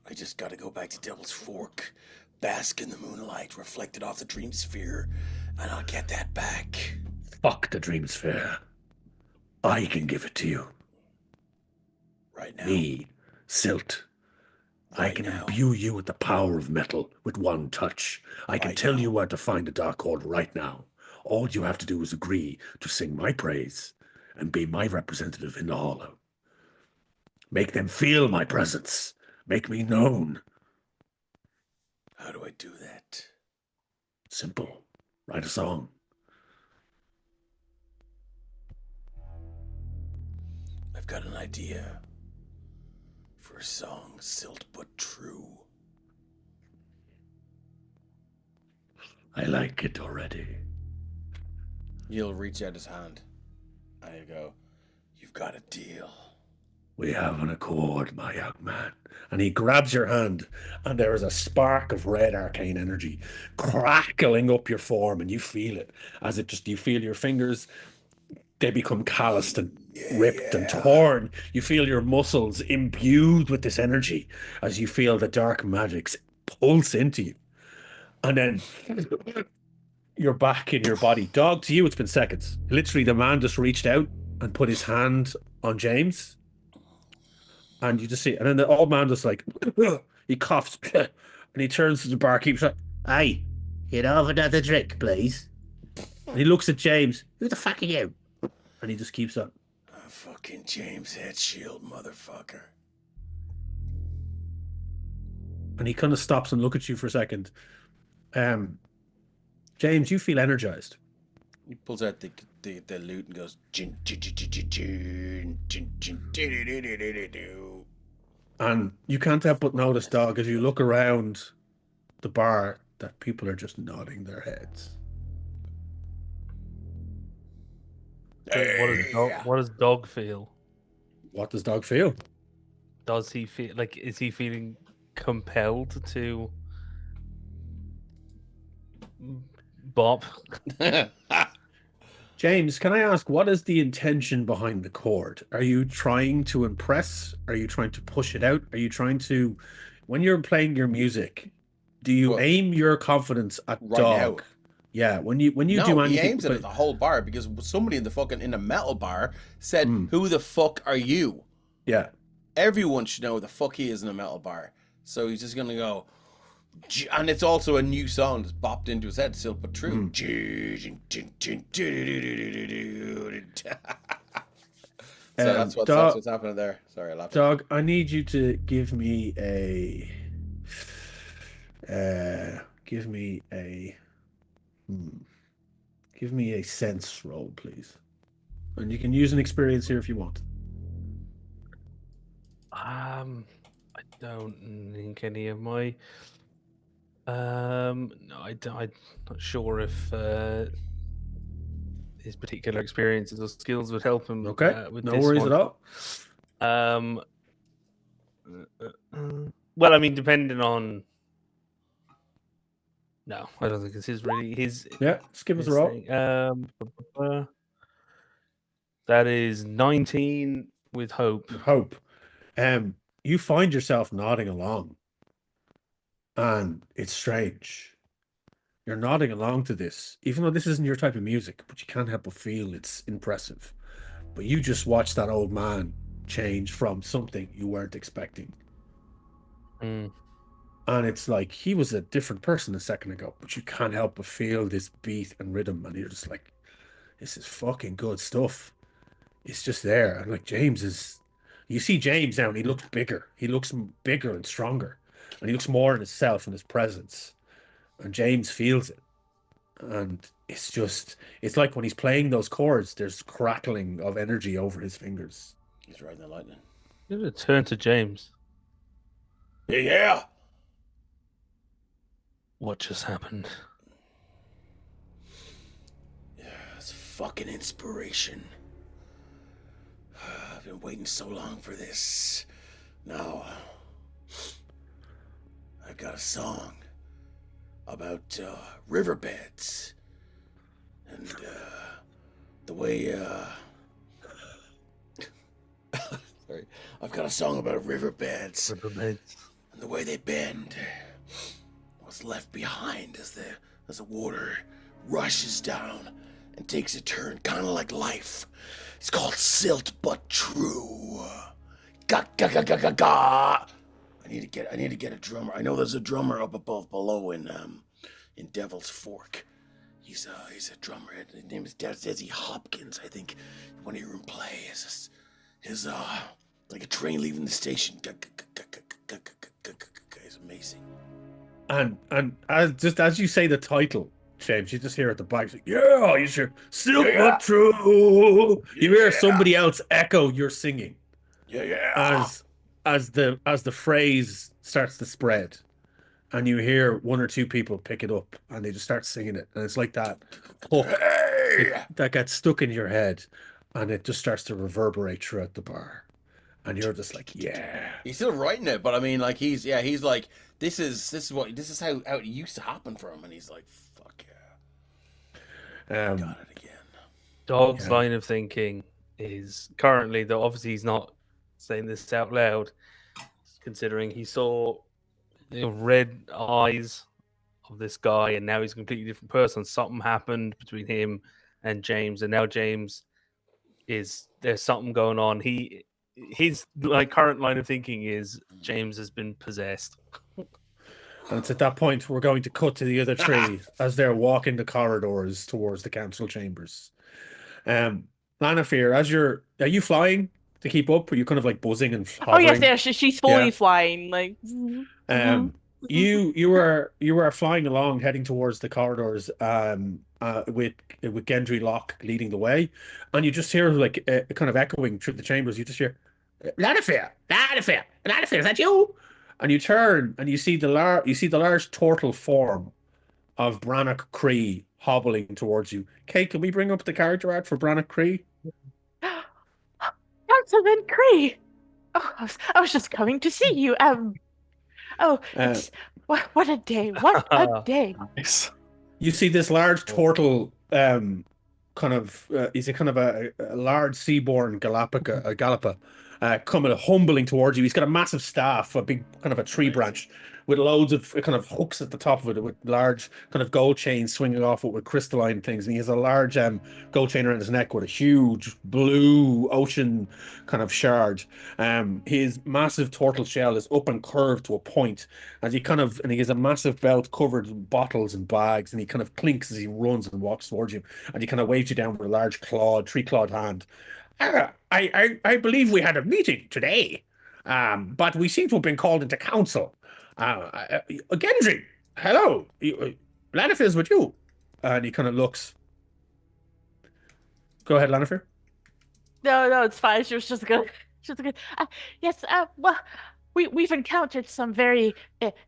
I just gotta go back to Devil's Fork, bask in the moonlight reflected off the dream sphere, and I'll get that back. Fuck the dream sphere. I can give it to you. Right now. Me, Silt. I Right can now. imbue you with the power of metal with one touch. I can Right tell now. you where to find the Dark Horde right now. All you have to do is agree to sing my praise and be my representative in the hollow. Make them feel my presence. Make me known. How do I do that? Simple. Write a song. I've got an idea for a song, silt but true. I like it already. He'll reach out his hand. And you go, you've got a deal. We have an accord, my young man. And he grabs your hand, and there is a spark of red arcane energy crackling up your form, and you feel it as you feel your fingers, they become calloused and ripped and torn. You feel your muscles imbued with this energy as you feel the dark magics pulse into you. And then you're back in your body. Dog, to you, it's been seconds. Literally, the man just reached out and put his hand on James. And you just see, and then the old man just like, he coughs, and he turns to the barkeep, like, "Hey, you'd have another drink, please." And he looks at James. "Who the fuck are you?" And he just keeps up. I'm fucking James Headshield, motherfucker. And he kind of stops and looks at you for a second. James, you feel energized. He pulls out the lute and goes, "Jin, jin, jin, jin, jin, jin, jin, jin, do-do-do-do-do-do-do." And you can't help but notice, Dog, as you look around the bar, that people are just nodding their heads. What does Dog feel? What does Dog feel? Does he feel like, is he feeling compelled to bop? James, can I ask, what is the intention behind the chord? Are you trying to impress? Are you trying to push it out? Are you trying to, when you're playing your music, Do you Well, aim your confidence at right now. Dog? Yeah, when you No, do he anything, aims it at the whole bar because somebody in the metal bar said, Mm. "Who the fuck are you?" yeah, Everyone should know who the fuck he is in a metal bar. So he's just gonna go, and it's also a new song that's bopped into his head, still but true. So that's what's happening there. Sorry, I laughed. Dog, I need you to give me a sense roll, please. And you can use an experience here if you want. I don't think any of my. No, I'm not sure if his particular experiences or skills would help him. Okay, with no this worries one. at all. Well, I mean, depending on. No, I don't think this is really his. Yeah, just give us a his roll. thing. That is 19 with hope. Hope. You find yourself nodding along, and it's strange. You're nodding along to this, even though this isn't your type of music, but you can't help but feel it's impressive. But you just watched that old man change from something you weren't expecting. Mm. And it's like he was a different person a second ago, but you can't help but feel this beat and rhythm, and you're just like, this is fucking good stuff. It's just there. And like you see James now, and he looks bigger. He looks bigger and stronger, and he looks more in himself and his presence. And James feels it. And it's like when he's playing those chords, there's crackling of energy over his fingers. He's riding the lightning. I'm gonna turn to James. Yeah. What just happened? It's fucking inspiration. I've been waiting so long for this. Now, I've got a song about riverbeds and the way sorry, I've got a song about riverbeds and the way they bend. What's left behind as the water rushes down and takes a turn, kind of like life. It's called Silt But True. Ga ga ga ga ga ga. I need to get a drummer. I know there's a drummer up above below in Devil's Fork. He's a drummer. His name is Desi Hopkins. I think when you hear him play, his like a train leaving the station. It's amazing. And as you say the title, James, you just hear at the back, like, yeah, you hear Silt But True. You hear somebody else echo your singing. Yeah. As the phrase starts to spread, and you hear one or two people pick it up, and they just start singing it, and it's like that hook that gets stuck in your head, and it just starts to reverberate throughout the bar, and you're just like, yeah. He's still writing it, but I mean, like he's like, this is how it used to happen for him, and he's like, fuck yeah. Got it again. Dog's line of thinking is currently, though obviously he's not saying this out loud, considering he saw the red eyes of this guy, and now he's a completely different person. Something happened between him and James, and now James there's something going on. His like current line of thinking is James has been possessed. And it's at that point we're going to cut to the other three as they're walking the corridors towards the council chambers. Lanafir, are you flying to keep up? Are you kind of like buzzing and hovering? Oh yes, she's fully flying. Like, you were flying along, heading towards the corridors, with Gendry Locke leading the way, and you just hear like kind of echoing through the chambers. You just hear, Lanafir, is that you? And you turn and you see the large turtle form of Brannock Cree hobbling towards you. Kate, can we bring up the character art for Brannock Cree? Councilman Cree. Oh, I was just coming to see you. It's what a day! What a day! Nice. You see this large turtle, he's a kind of a large seaborn Galapa, coming humbling towards you. He's got a massive staff, a big kind of a tree branch with loads of kind of hooks at the top of it, with large kind of gold chains swinging off it with crystalline things. And he has a large gold chain around his neck with a huge blue ocean kind of shard. His massive turtle shell is up and curved to a point, and he has a massive belt covered in bottles and bags, and he kind of clinks as he runs and walks towards you, and he kind of waves you down with a large tree-clawed hand. I believe we had a meeting today, but we seem to have been called into council. Gendry, hello. Lannifer's with you. And he kind of looks. Go ahead, Lannifer. No, it's fine. She was just good. Yes. Well, we've encountered some very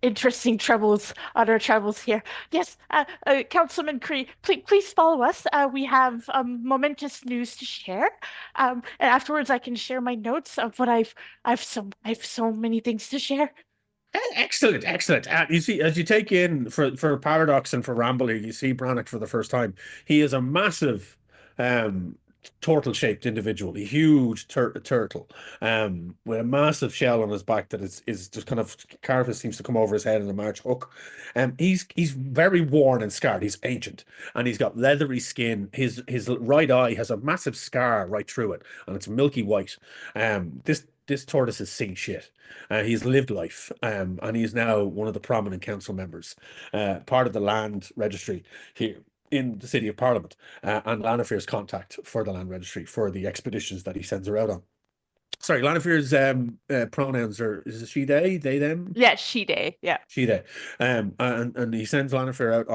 interesting troubles on our travels here. Yes. Councilman Cree, please follow us. We have momentous news to share. And afterwards, I can share my notes of what I have so many things to share. Excellent. You see, as you take in for Paradox and for Ramble, you see Brannock for the first time. He is a massive turtle-shaped individual, a huge turtle, with a massive shell on his back that is just kind of carapace seems to come over his head in a march hook. He's very worn and scarred. He's ancient, and he's got leathery skin. His right eye has a massive scar right through it, and it's milky white. This tortoise has seen shit. He's lived life, and he is now one of the prominent council members, part of the land registry here in the City of Parliament, and Lannifer's contact for the land registry for the expeditions that he sends her out on. Sorry, Lannifer's pronouns are, is it she, they, them? Yeah, she, they, yeah. She, they. And he sends Lannifer out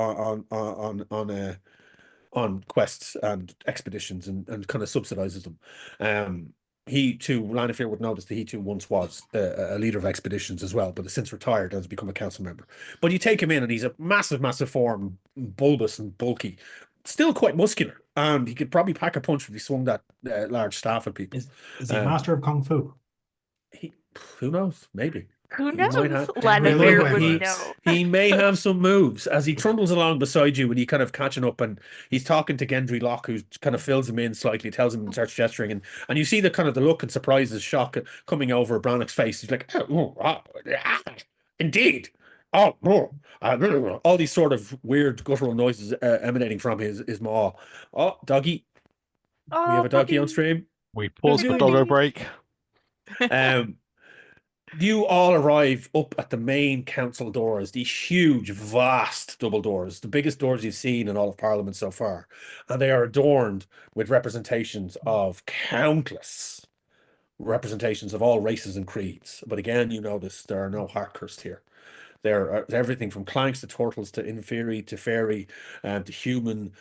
on quests and expeditions and kind of subsidizes them. He too, Lannifer would notice that he too once was a leader of expeditions as well, but has since retired and has become a council member. But you take him in and he's a massive form, bulbous and bulky, still quite muscular, and he could probably pack a punch if he swung that large staff at people. Is he a master of Kung Fu? Who knows? Maybe. Who knows? Lannifer would know. He may have some moves as he trundles along beside you, and he kind of catching up, and he's talking to Gendry Locke, who kind of fills him in slightly, tells him and starts gesturing, and you see the kind of the look and surprise and shock coming over Brannock's face. He's like, indeed. All these sort of weird guttural noises emanating from his maw. Oh, doggy. We have a doggy on stream. We pause for doggo break. You all arrive up at the main council doors, these huge, vast double doors, the biggest doors you've seen in all of Parliament so far. And they are adorned with representations of countless representations of all races and creeds. But again, you notice there are no Harkhurst here. There are everything from clanks to turtles to inferi to fairy to human.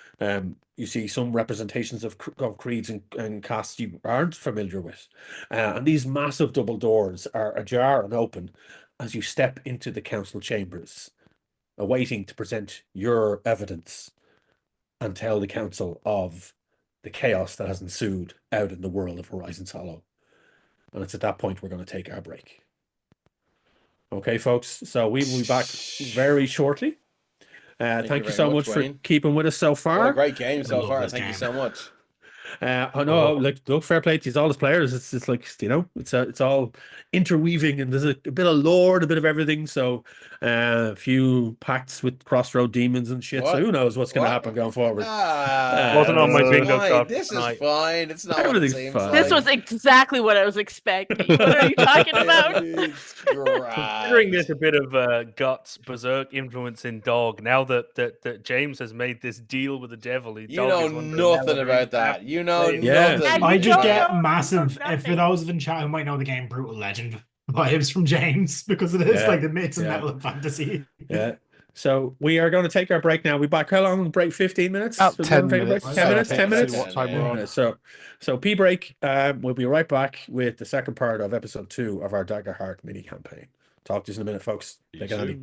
You see some representations of creeds and castes you aren't familiar with. And these massive double doors are ajar and open as you step into the council chambers, awaiting to present your evidence and tell the council of the chaos that has ensued out in the world of Horizons Hollow. And it's at that point we're going to take our break. Okay, folks, so we will be back very shortly. Thank you so much for keeping with us so far. What a great game so far. Thank you so much. I know, look, fair play to all his players. It's like, you know, it's all interweaving, and there's a bit of lore, a bit of everything. So a few pacts with crossroad demons and shit. So who knows what's going to happen going forward? Wasn't on my bingo card. This is fine. It's not Everything's what it seems fine. like. This was exactly what I was expecting. What are you talking about? Considering there's a bit of Guts Berserk influence in Dog, now that James has made this deal with the devil, You know nothing about that. You know Yeah. nothing. I just don't get know massive. If nothing. for those in chat who might know the game, Brutal Legend vibes from James, because it is Yeah. like the myths and Yeah. metal of fantasy. Yeah. So we are going to take our break now. We back how long? Break 15 minutes? About Was it 10 a break? minutes. 10 minutes. 10 minutes. What time we're on. So P break. We'll be right back with the second part of episode 2 of our Daggerheart mini campaign. Talk to you in a minute, folks. Take it handy.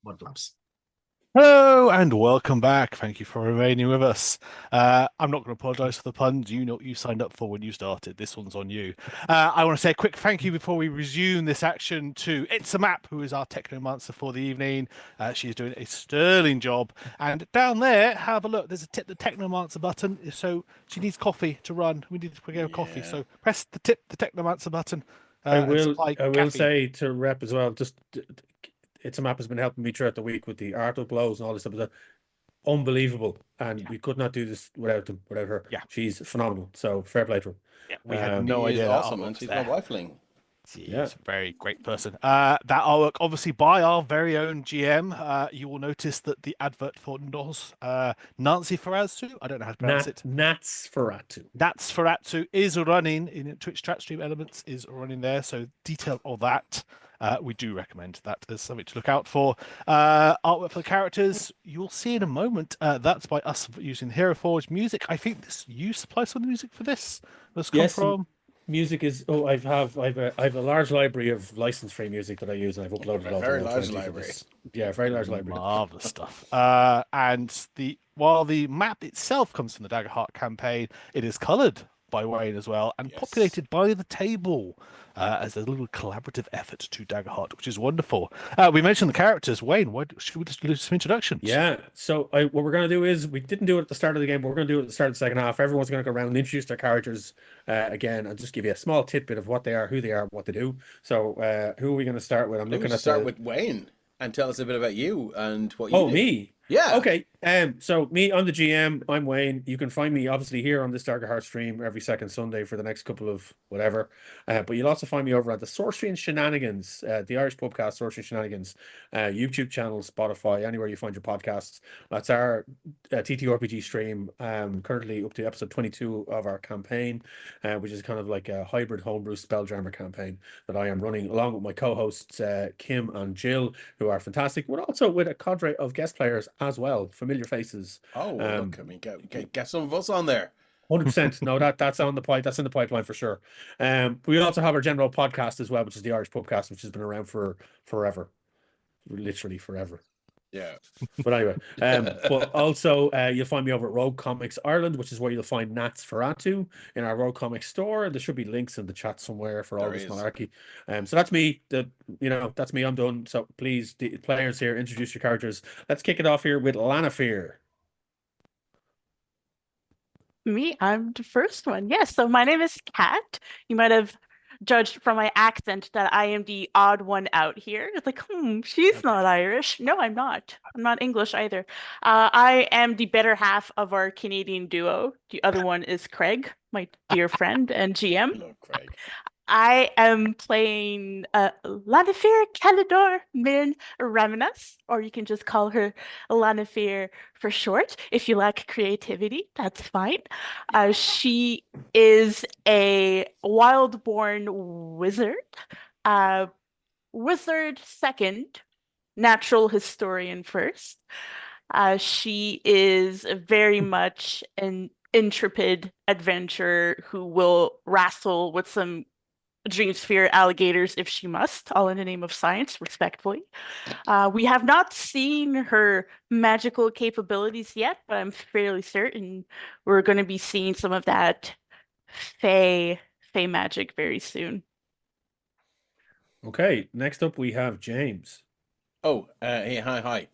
What drops? Hello and welcome back. Thank you for remaining with us. I'm not going to apologize for the puns. You know what you signed up for when you started. This one's on you. I want to say a quick thank you before we resume this action to It's a Map, who is our technomancer for the evening. She is doing a sterling job. And down there, have a look. There's a tip the technomancer button. So she needs coffee to run. We need to prepare coffee. So press the tip the technomancer button. I and will. supply I will caffeine. say to Rep as well. Just It's a Map has been helping me throughout the week with the art uploads and all this stuff. Unbelievable, and we could not do this without her. Yeah. She's phenomenal. So fair play to her. Yeah, we had She no is idea that awesome, artwork and was she's there. my wifeling. She's Yeah. a very great person. That artwork, obviously, by our very own GM. You will notice that the advert for Nos, Nancy Farazzu, I don't know how to pronounce it. Nats Ferratu. That's Farazzu is running in Twitch chat stream elements is running there. So detail of that. We do recommend that as something to look out for. Artwork for the characters, you'll see in a moment. That's by us using Hero Forge music. I think you supply some of the music for this. Let's come Yes, from. Music is. I have a large library of license-free music that I use, and I've uploaded A it all. very to large 120 for library. this. Yeah, very large library. Marvelous stuff. And while the map itself comes from the Daggerheart campaign, it is coloured by Wayne as well and populated by the table as a little collaborative effort to Daggerheart, which is wonderful. We mentioned the characters. Wayne, should we just do some introductions? Yeah. So what we're going to do is we didn't do it at the start of the game, but we're going to do it at the start of the second half. Everyone's going to go around and introduce their characters again, and just give you a small tidbit of what they are, who they are, what they do. So who are we going to start with? I'm looking at start with Wayne and tell us a bit about you and what you do. me. Yeah. Okay. So me, I'm the GM. I'm Wayne. You can find me obviously here on this Daggerheart stream every second Sunday for the next couple of whatever. But you'll also find me over at the Sorcery and Shenanigans, the Irish podcast Sorcery and Shenanigans, YouTube channel, Spotify, anywhere you find your podcasts. That's our TTRPG stream. Currently up to episode 22 of our campaign, which is kind of like a hybrid homebrew Spelljammer campaign that I am running along with my co-hosts Kim and Jill, who are fantastic, but also with a cadre of guest players as well, familiar faces. Oh, well, look, I mean, get some of us on there. 100%. No, that's on the pipe. That's in the pipeline for sure. We also have our general podcast as well, which is the Irish Pubcast, which has been around for forever, literally forever. Yeah. But anyway, but also you'll find me over at Rogue Comics Ireland, which is where you'll find Nats Ferratu in our Rogue Comics store. There should be links in the chat somewhere for all this malarkey. So that's me. That's me. I'm done. So please, the players here, introduce your characters. Let's kick it off here with Lanafear. Me, I'm the first one. Yes, so my name is Kat. You might have judged from my accent that I am the odd one out here. It's like, she's not Irish. No, I'm not. I'm not English either. I am the better half of our Canadian duo. The other one is Craig, my dear friend and GM. Hello, Craig. I am playing Lanafear Calidor Min Raminas, or you can just call her Lanafear for short. If you lack creativity, that's fine. She is a wild-born wizard, wizard second, natural historian first. She is very much an intrepid adventurer who will wrestle with some Dreamsphere alligators if she must, all in the name of science, respectfully. We have not seen her magical capabilities yet, but I'm fairly certain we're going to be seeing some of that Fey magic very soon. Okay, next up we have James. Oh, hey, hi.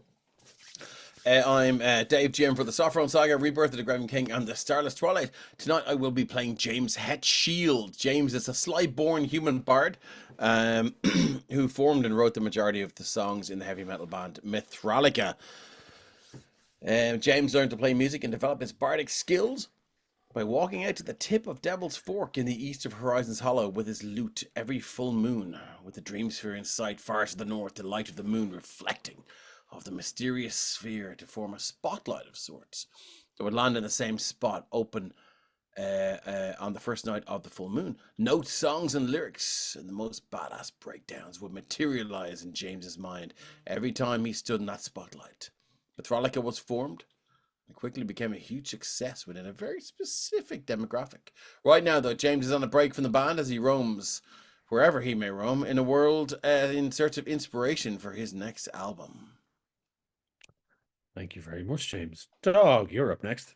I'm Dave, GM for the Saffron Saga, Rebirth of the Graven King, and the Starless Twilight. Tonight I will be playing James Hetfield. James is a sly-born human bard who formed and wrote the majority of the songs in the heavy metal band Mithralica. James learned to play music and develop his bardic skills by walking out to the tip of Devil's Fork in the east of Horizon's Hollow with his lute every full moon, with the Dreamsphere in sight far to the north, the light of the moon reflecting of the mysterious sphere to form a spotlight of sorts that would land in the same spot open on the first night of the full moon. Notes, songs, and lyrics and the most badass breakdowns would materialize in James's mind every time he stood in that spotlight. Mithralica was formed and quickly became a huge success within a very specific demographic. Right now, though, James is on a break from the band as he roams wherever he may roam in a world in search of inspiration for his next album. Thank you very much, James. Dog, you're up next.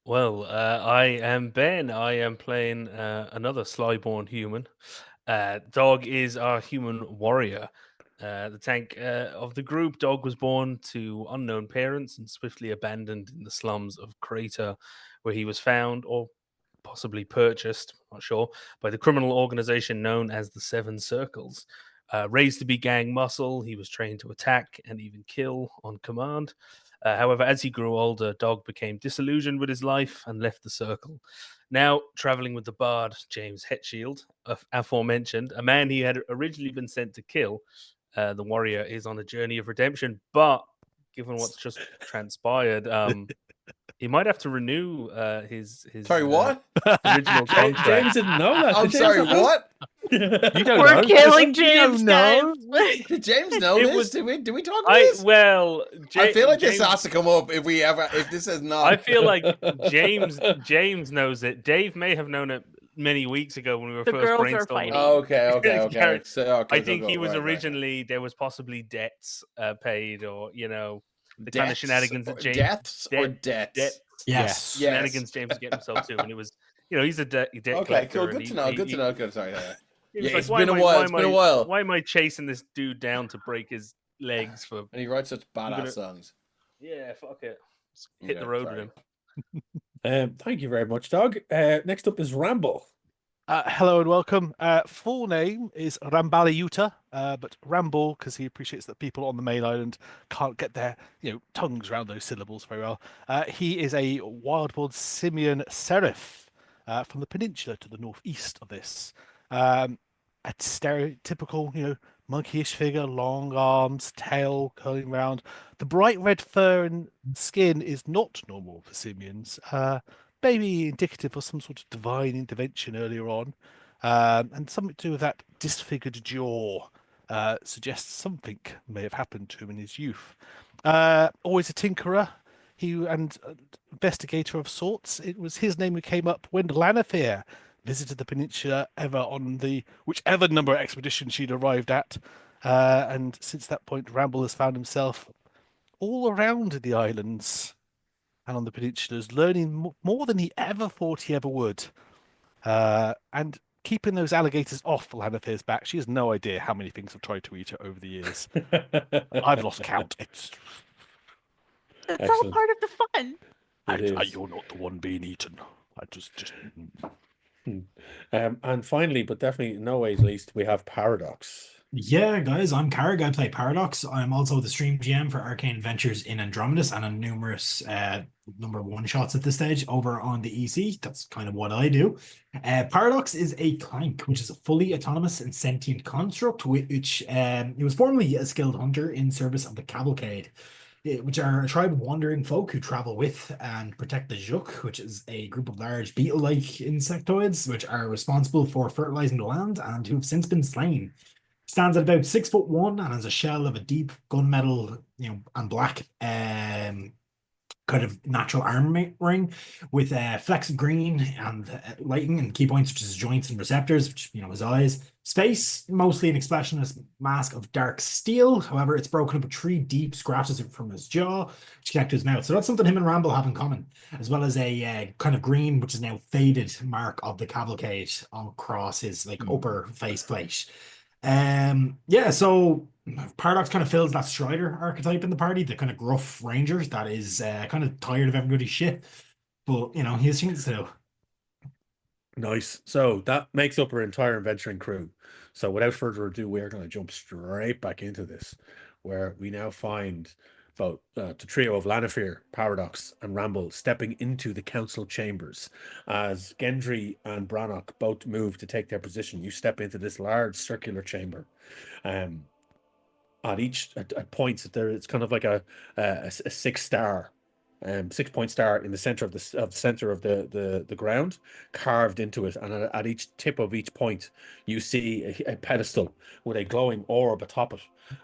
Well, I am Ben. I am playing another Slyborn human. Dog is our human warrior. The tank of the group. Dog was born to unknown parents and swiftly abandoned in the slums of Crater, where he was found or possibly purchased, not sure, by the criminal organization known as the Seven Circles. Raised to be gang muscle, he was trained to attack and even kill on command. However, as he grew older, Dog became disillusioned with his life and left the circle. Now, traveling with the bard James Hetfield, aforementioned, a man he had originally been sent to kill, the warrior is on a journey of redemption. But given what's just transpired, he might have to renew his Sorry, what? original contract. James didn't know that. I'm Did James sorry, know? what? You don't We're know. killing You James, don't guys. know. Did James know It this? was- Did we talk about this? I feel like James, this has to come up if this is not. I feel like James knows it. Dave may have known it many weeks ago when we were The first girls are brainstorming. fighting. Oh, okay. Garrett, So, okay, I think go, he was right. originally there was possibly debts paid, or the kind of Deaths shenanigans that or- James deaths or debt- debts. debt- Yes. Yes. shenanigans James was getting himself to, and it was he's a debt Okay, collector. cool. and Good to know. Good to know. Good. Sorry. He was Yeah, like, it's "Why been am a I- while. why It's am been a I- while. Why am I chasing this dude down to break his legs for? And he writes such badass gonna- songs. Yeah, fuck it. Hit Yeah, the road sorry. with him. Thank you very much, Dog. Next up is Ramble. Hello and welcome. Full name is Rambalayuta, but Ramble because he appreciates that people on the main island can't get their tongues around those syllables very well. He is a wild-born simian seraph from the peninsula to the northeast of this. A stereotypical, monkeyish figure, long arms, tail curling round. The bright red fur and skin is not normal for simians. Maybe indicative of some sort of divine intervention earlier on, and something to do with that disfigured jaw suggests something may have happened to him in his youth. Always a tinkerer, and investigator of sorts. It was his name who came up when Lanafir visited the peninsula ever on the whichever number of expedition she'd arrived at, and since that point, Ramble has found himself all around the islands and on the peninsulas, learning more than he ever thought he ever would, and keeping those alligators off Lanafir's back. She has no idea how many things have tried to eat her over the years. I've lost count. It's all Excellent. part of the fun. It is. You're not the one being eaten. I just. And finally, but definitely in no ways least, we have Paradox. Yeah, guys, I'm Carrig. I play Paradox. I'm also the stream GM for Arcane Adventures in Andromedus and on numerous number one shots at this stage over on the EC. That's kind of what I do. Paradox is a clank, which is a fully autonomous and sentient construct, which it was formerly a skilled hunter in service of the Cavalcade, which are a tribe of wandering folk who travel with and protect the Juk, which is a group of large beetle-like insectoids, which are responsible for fertilizing the land and who have since been slain. Stands at about 6'1" and has a shell of a deep gunmetal, and black kind of natural armoring with flecks of green and lighting and key points such as joints and receptors, which his eyes. Space, mostly an expressionist mask of dark steel. However, it's broken up with 3 deep scratches from his jaw, which connect to his mouth. So that's something him and Ramble have in common, as well as a kind of green, which is now faded mark of the cavalcade across his upper faceplate. So Paradox kind of fills that Strider archetype in the party, the kind of gruff ranger that is kind of tired of everybody's shit, but he has things to do. Nice. So that makes up our entire adventuring crew. So without further ado, we're going to jump straight back into this, where we now find both the trio of Lanafir, Paradox, and Ramble stepping into the council chambers. As Gendry and Brannock both move to take their position, you step into this large circular chamber. At points there, it's kind of like a 6-star. 6-point star in the center of the ground, carved into it, and at each tip of each point, you see a pedestal with a glowing orb atop it.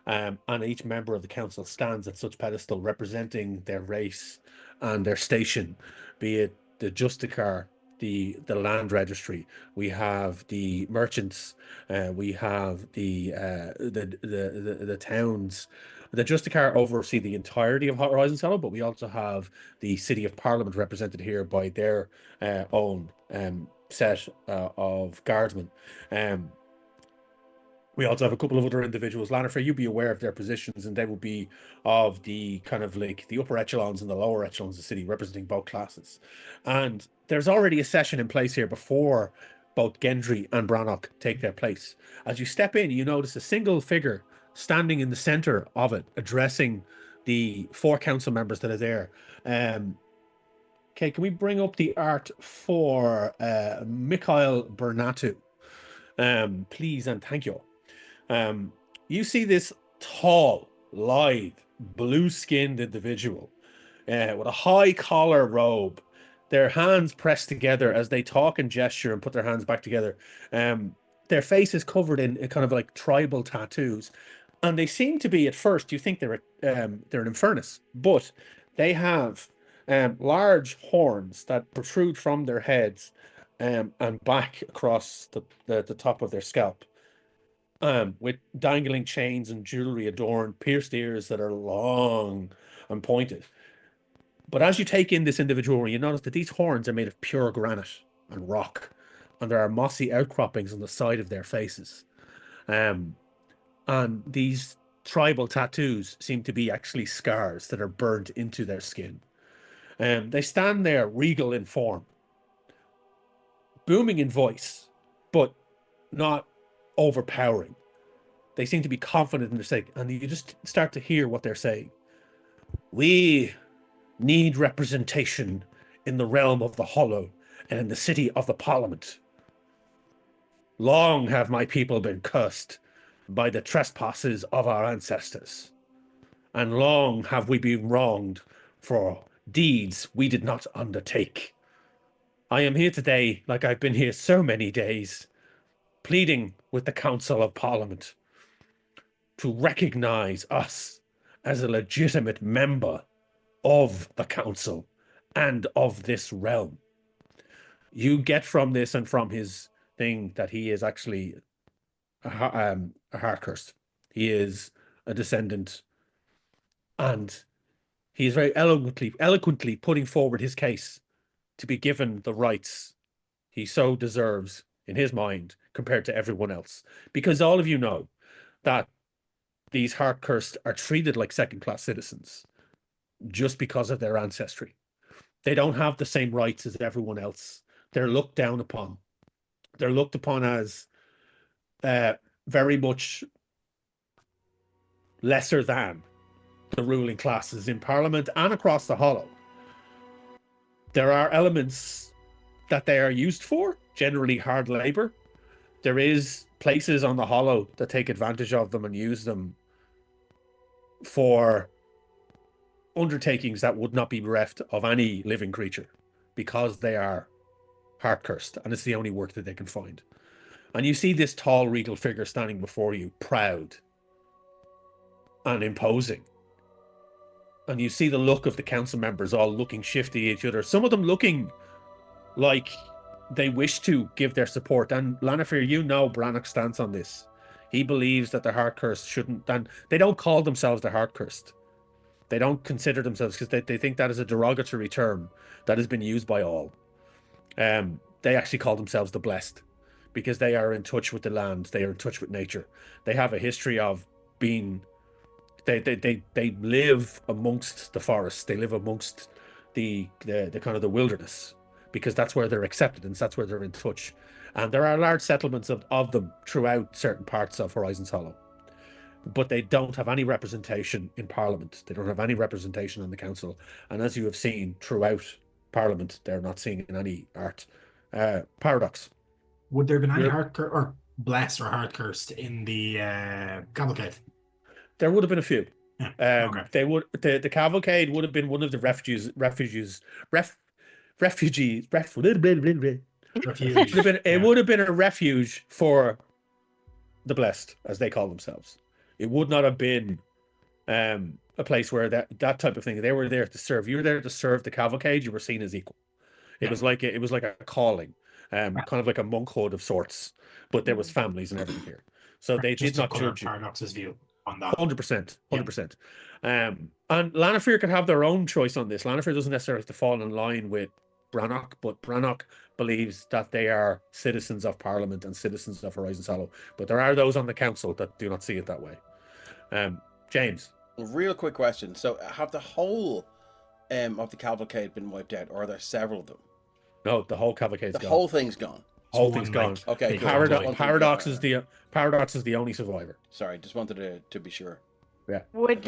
And each member of the council stands at such pedestal, representing their race and their station, be it the Justicar, the land registry, we have the merchants, we have the towns. The Justicar oversee the entirety of Horizon Hollow, but we also have the City of Parliament represented here by their own set of guardsmen. We also have a couple of other individuals. Lanifer, you'd be aware of their positions, and they would be of the kind of like the upper echelons and the lower echelons of the city, representing both classes. And there's already a session in place here before both Gendry and Brannock take their place. As you step in, you notice a single figure standing in the center of it, addressing the 4 council members that are there. Okay, can we bring up the art for Mikhail Bernatu? Please and thank you. You see this tall, lithe, blue-skinned individual with a high collar robe, their hands pressed together as they talk and gesture and put their hands back together. Their face is covered in kind of like tribal tattoos, and they seem to be, at first, you think they're an Infernus, but they have large horns that protrude from their heads and back across the top of their scalp. With dangling chains and jewelry adorned, pierced ears that are long and pointed. But as you take in this individual, you notice that these horns are made of pure granite and rock, and there are mossy outcroppings on the side of their faces. And these tribal tattoos seem to be actually scars that are burnt into their skin. They stand there regal in form, booming in voice, but not overpowering. They seem to be confident in their sake, and you just start to hear what they're saying. We need representation in the realm of the Hollow and in the city of the Parliament. Long have my people been cursed by the trespasses of our ancestors, and long have we been wronged for deeds we did not undertake. I am here today, like I've been here so many days, pleading with the Council of Parliament to recognize us as a legitimate member of the council and of this realm. You get from this and from his thing that he is actually a Heartcurse. He is a descendant, and he is very eloquently putting forward his case to be given the rights he so deserves in his mind compared to everyone else. Because all of you know that these Heartcursed are treated like second-class citizens just because of their ancestry. They don't have the same rights as everyone else. They're looked down upon. They're looked upon as very much lesser than the ruling classes in Parliament and across the Hollow. There are elements that they are used for, generally hard labor. There is places on the Hollow that take advantage of them and use them for undertakings that would not be bereft of any living creature because they are Heartcursed, and it's the only work that they can find. And you see this tall, regal figure standing before you, proud and imposing. And you see the look of the council members all looking shifty at each other, some of them looking like they wish to give their support. And Lanifer, you know Brannock's stance on this. He believes that the Heartcursed shouldn't, and they don't call themselves the Heartcursed. They don't consider themselves, because they think that is a derogatory term that has been used by all. They actually call themselves the Blessed, because they are in touch with the land. They are in touch with nature. They have a history of being, they live amongst the forest. They live amongst the kind of the wilderness, because that's where they're accepted and that's where they're in touch. And there are large settlements of them throughout certain parts of Horizon Hollow. But they don't have any representation in Parliament. They don't have any representation on the council. And as you have seen throughout Parliament, they're not seeing in any art. Paradox. Would there have been any Heartcurse or Blessed or Heartcursed in the cavalcade? There would have been a few. Yeah. Okay. They would the cavalcade would have been one of the refugees. It would have been a refuge for the Blessed, as they call themselves. It would not have been a place where that type of thing. They were there to serve. You were there to serve the cavalcade. You were seen as equal. It was like a calling, kind of like a monkhood of sorts, but there was families and everything here. So they Just did to not cover judge you. Paradox's view on that. 100%, Yeah. 100%. And Lannifer could have their own choice on this. Lannifer doesn't necessarily have to fall in line with Brannock, but Brannock believes that they are citizens of Parliament and citizens of Horizon Hollow. But there are those on the council that do not see it that way. James. Real quick question. So, have the whole of the cavalcade been wiped out, or are there several of them? No, the whole cavalcade's The gone. whole thing's gone. Whole It's thing's one, gone. like, Okay, big cool. convoy. One thing- Paradox is the only survivor. Sorry, just wanted to be sure. Would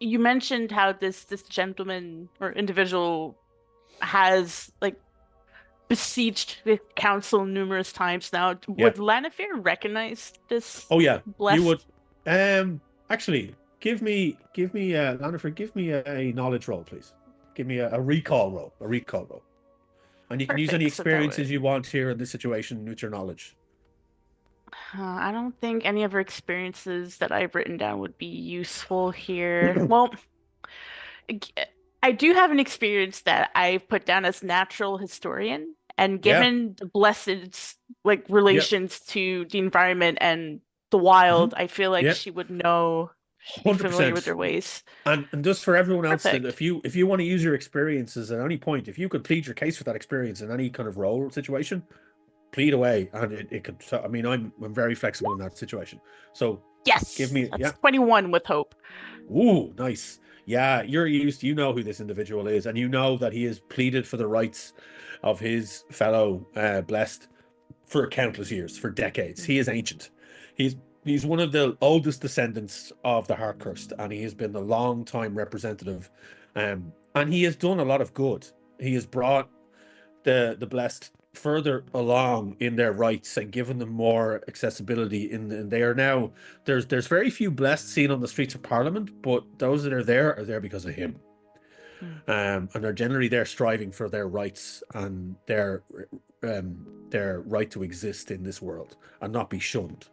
you mentioned how this gentleman or individual has like besieged the council numerous times now. Would Lannifer recognize this? Oh yeah, blessed? you would. Actually, give me, Lannifer, give me a knowledge roll, please. Give me a recall roll, and you can use any Perfect, so that experiences way- you want here in this situation with your knowledge. I don't think any of her experiences that I've written down would be useful here. Well, I do have an experience that I've put down as natural historian, and given the blessed's like relations to the environment and the wild, I feel like Yeah. she would know, she'd be familiar with 100%. their ways. And just for everyone else, Perfect. if you want to use your experiences at any point, if you could plead your case for that experience in any kind of role situation, plead away, and it could. I mean, I'm very flexible in that situation. So Yes, give me that's 21 with hope. Ooh, nice. Yeah, you know who this individual is, and you know that he has pleaded for the rights of his fellow blessed for countless years, for decades. He is ancient. He's one of the oldest descendants of the Heartcursed, and he has been the long time representative. And he has done a lot of good. He has brought the blessed further along in their rights and given them more accessibility and they are now there's very few blessed seen on the streets of Parliament, but those that are there because of him. And they're generally there striving for their rights and their right to exist in this world and not be shunned.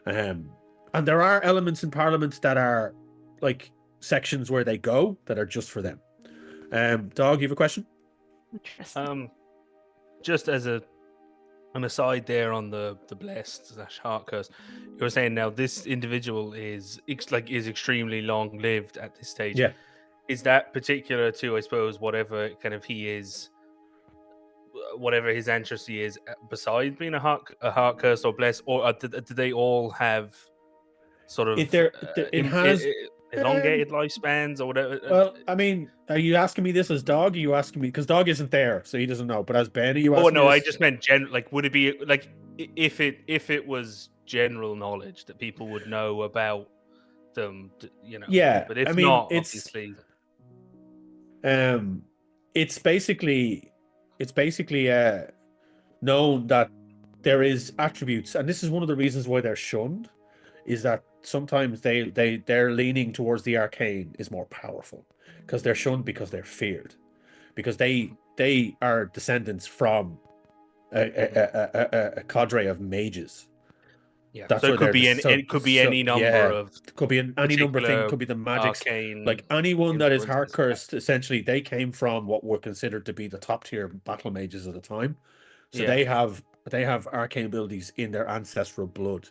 And there are elements in Parliament that are like sections where they go that are just for them. Dog, you have a question? Interesting. Just as an aside there on the blessed / heart curse, you were saying now this individual is extremely long lived at this stage. Yeah. Is that particular to, I suppose, whatever kind of he is, whatever his ancestry is, besides being a heart curse or blessed, or do they all have sort of it has elongated lifespans or whatever? Well, I mean, are you asking me this as Dog? Are you asking me because Dog isn't there, so he doesn't know? But as Ben, are you asking? Oh no, me I this? just meant like, would it be like if it was general knowledge that people would know about them, you know? Yeah, but if I mean, not, it's obviously, it's basically known that there is attributes, and this is one of the reasons why they're shunned, is that sometimes they're leaning towards the arcane is more powerful because they're shunned because they're feared, because they are descendants from a cadre of mages. yeah. That's So where it could be any number of could be any number of things. particular Could be the magics. arcane, Like anyone that is heart influences. cursed, essentially they came from what were considered to be the top tier battle mages at the time. So Yeah. they have arcane abilities in their ancestral blood,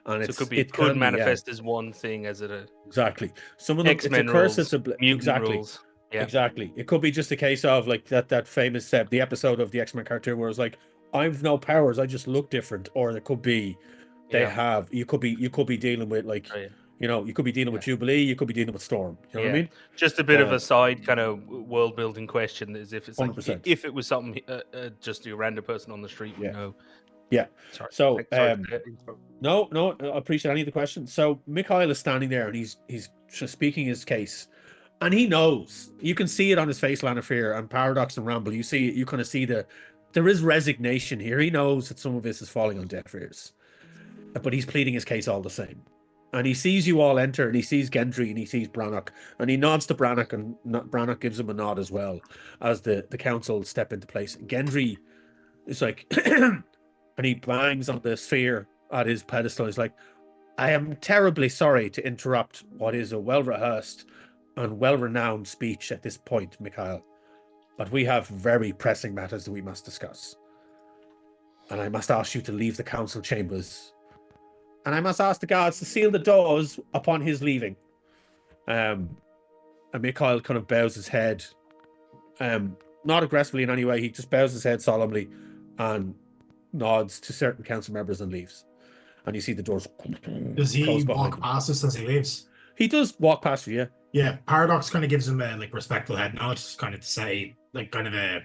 and So it could can manifest as one thing as exactly. Some of them it's a X-Men curse. rules, It's a mutant exactly. rules. Yeah. Exactly. It could be just a case of like that famous the episode of the X-Men cartoon where it's like, I've no powers, I just look different. Or it could be they Yeah. have you could be dealing with like Right. you could be dealing with Jubilee, you could be dealing with Storm. You know what I Yeah. mean? Just a bit of a side kind of world building question, as if it's like 100%. if it was something just a random person on the street would Yeah. know. Yeah. Sorry. So Sorry. no, I appreciate any of the questions. So Mikhail is standing there and he's just speaking his case. And he knows. You can see it on his face, Lannifer, and Paradox and Ramble. You kind of see there is resignation here. He knows that some of this is falling on deaf ears. But he's pleading his case all the same. And he sees you all enter, and he sees Gendry, and he sees Brannock, and he nods to Brannock, and Brannock gives him a nod as well as the council step into place. And Gendry is like, and he bangs on the sphere at his pedestal. He's like, I am terribly sorry to interrupt what is a well-rehearsed and well-renowned speech at this point, Mikhail. but we have very pressing matters that we must discuss. And I must ask you to leave the council chambers. And I must ask the guards to seal the doors upon his leaving. And Mikhail kind of bows his head. Not aggressively in any way. He just bows his head solemnly and nods to certain council members and leaves. And you see the doors Does he close behind walk him. past us as he leaves? He does walk past you, yeah. Yeah, Paradox kind of gives him a like respectful head nod, kind of to say like kind of a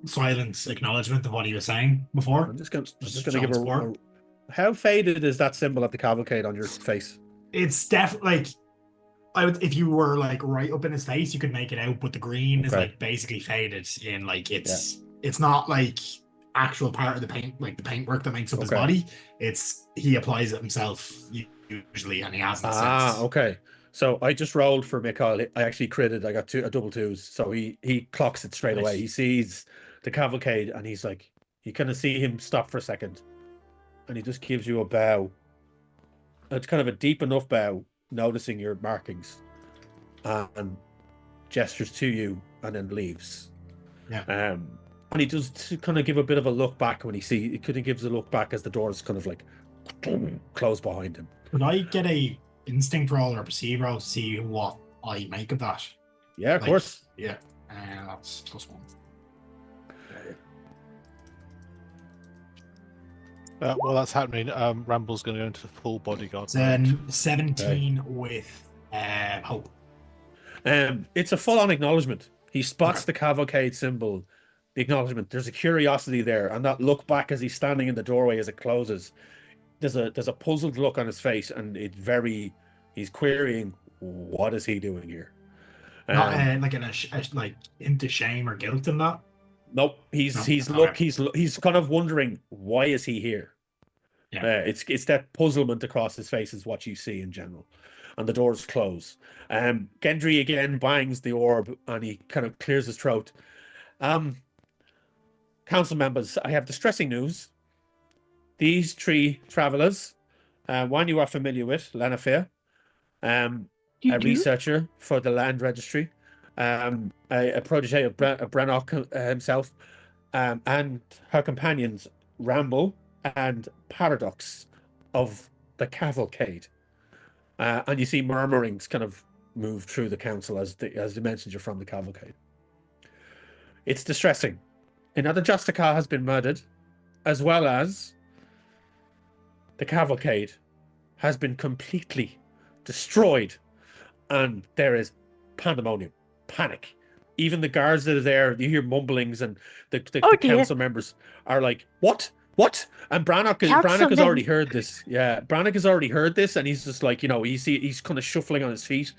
silent acknowledgement of what he was saying before. I'm just gonna Just give John's a support. how faded is that symbol of the cavalcade on your face? It's definitely like I would if you were like right up in his face, you could make it out, but the green is Okay. like basically faded in like it's not like actual part of the paint, like the paintwork that makes up his Okay. body. It's he applies it himself usually, and he hasn't since. Okay. So I just rolled for Mikhail. I actually critted. I got a double twos. So he clocks it straight away. Nice. He sees the cavalcade and he's like, you kind of see him stop for a second, and he just gives you a bow. It's kind of a deep enough bow, noticing your markings, and gestures to you, and then leaves. Yeah. And he does kind of give a bit of a look back when he kind of gives a look back as the doors kind of like close behind him. Could I get a instinct roll or perceive roll to see what I make of that? Yeah, of Like, course. Yeah, that's +1. While that's happening, Ramble's going to go into the full bodyguard. It's mode. 17 with hope. It's a full-on acknowledgement. He spots Okay. the cavalcade symbol, the acknowledgement. There's a curiosity there, and that look back as he's standing in the doorway as it closes. There's a puzzled look on his face, and he's querying, what is he doing here? Not like like into shame or guilt in that. Nope. No? He's kind of wondering, why is he here? Yeah. It's that puzzlement across his face is what you see in general. And the doors close. Gendry again bangs the orb and he kind of clears his throat. Council members, I have distressing news. These 3 travelers, one you are familiar with, Lanafir, You a do? researcher for the land registry, a protege of Brannock himself, and her companions, Ramble and Paradox of the cavalcade. And you see murmurings kind of move through the council as the messenger from the cavalcade. It's distressing. Another Justicar has been murdered, as well as the cavalcade has been completely destroyed, and there is pandemonium, panic. Even the guards that are there, you hear mumblings, and the Oh, dear. council members are like, "What? What?" And Brannock has Councilman. already heard this. Yeah, Brannock has already heard this, and he's just like, he's kind of shuffling on his feet,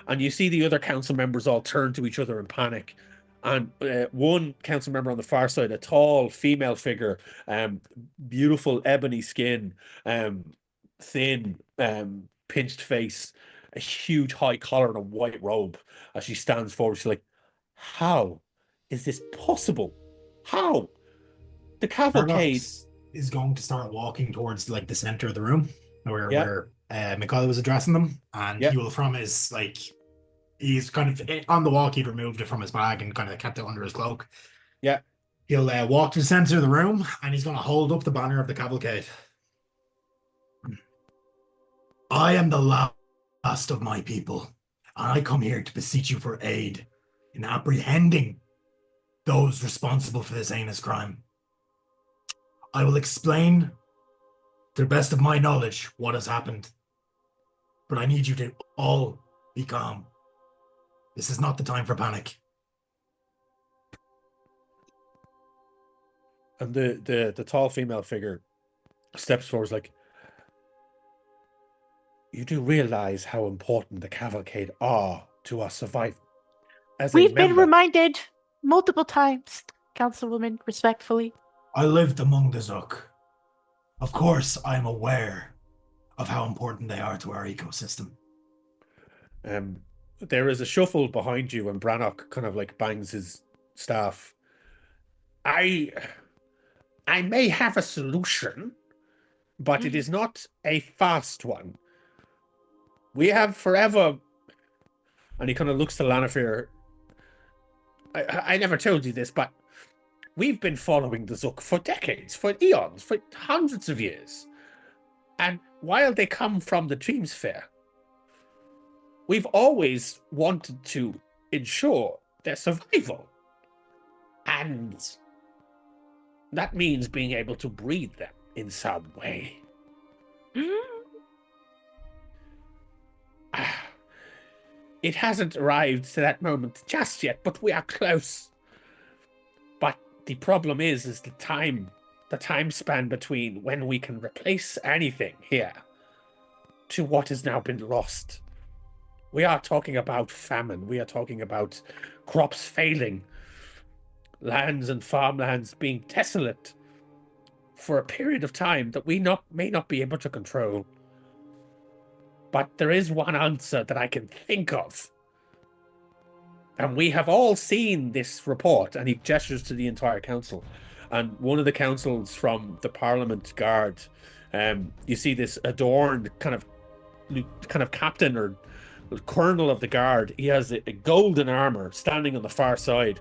and you see the other council members all turn to each other in panic. And one council member on the far side, a tall female figure, beautiful ebony skin, thin, pinched face, a huge high collar and a white robe. As she stands forward, she's like, "How is this possible? How? The cavalcade." Paradox is going to start walking towards like the center of the room where Mikhail was addressing them, and he will, from his like, he's kind of on the walk. He'd removed it from his bag and kind of kept it under his cloak. Yeah. He'll walk to the center of the room, and he's going to hold up the banner of the cavalcade. I am the last of my people, and I come here to beseech you for aid in apprehending those responsible for this heinous crime. I will explain to the best of my knowledge what has happened, but I need you to all be calm. This is not the time for panic. And the tall female figure steps forward, like, "You do realize how important the cavalcade are to our survival. As We've a been member, reminded multiple times, Councilwoman, respectfully. I lived among the Zook. Of course, I am aware of how important they are to our ecosystem. There is a shuffle behind you, and Brannock kind of like bangs his staff. I may have a solution, but it is not a fast one. We have forever," and he kind of looks to Lanafir. I never told you this, but we've been following the Zook for decades, for eons, for hundreds of years. And while they come from the Dream Sphere, we've always wanted to ensure their survival. And that means being able to breed them in some way. It hasn't arrived to that moment just yet, but we are close. But the problem is the time span between when we can replace anything here to what has now been lost. We are talking about famine. We are talking about crops failing, lands and farmlands being desolate for a period of time that we may not be able to control. But there is one answer that I can think of. And we have all seen this report, and he gestures to the entire council. And one of the councils from the Parliament Guard, you see this adorned kind of captain or colonel of the guard. He has a golden armor standing on the far side,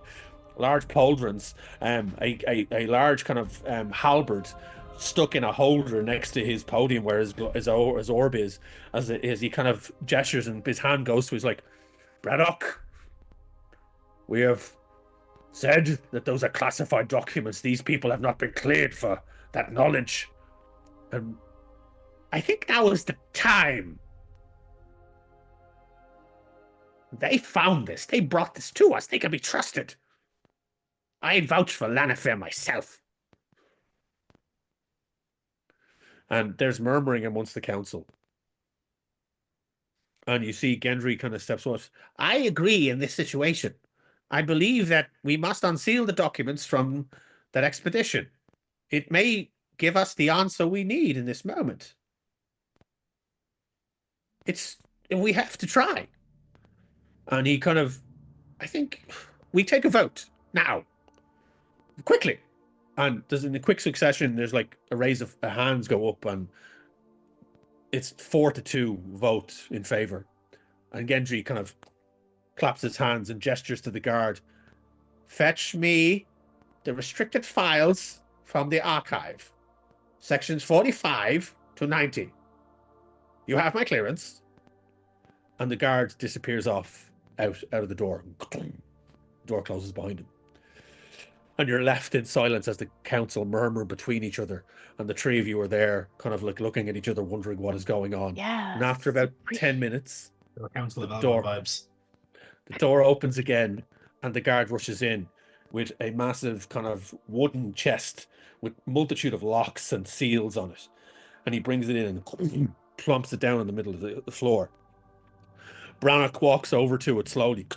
large pauldrons, a large kind of halberd stuck in a holder next to his podium where his orb is, as he kind of gestures and his hand goes to his like, Braddock, we have said that those are classified documents. These people have not been cleared for that knowledge. And I think now is the time. They found this. They brought this to us. They can be trusted. I vouch for Lanifair myself. And there's murmuring amongst the council. And you see Gendry kind of steps forward. I agree in this situation. I believe that we must unseal the documents from that expedition. It may give us the answer we need in this moment. We have to try. And he kind of, I think we take a vote now. Quickly. And there's in a quick succession, there's like a raise of hands go up, and it's 4-2 vote in favor. And Gendry kind of claps his hands and gestures to the guard. Fetch me the restricted files from the archive. Sections 45 to 90. You have my clearance. And the guard disappears off out of the door. Door closes behind him. And you're left in silence as the council murmur between each other. And the three of you are there, kind of like looking at each other, wondering what is going on. Yeah. And after about 10 minutes, Council of door vibes. the door opens again, and the guard rushes in with a massive kind of wooden chest with multitude of locks and seals on it. And he brings it in and plumps it down in the middle of the floor. Brannock walks over to it slowly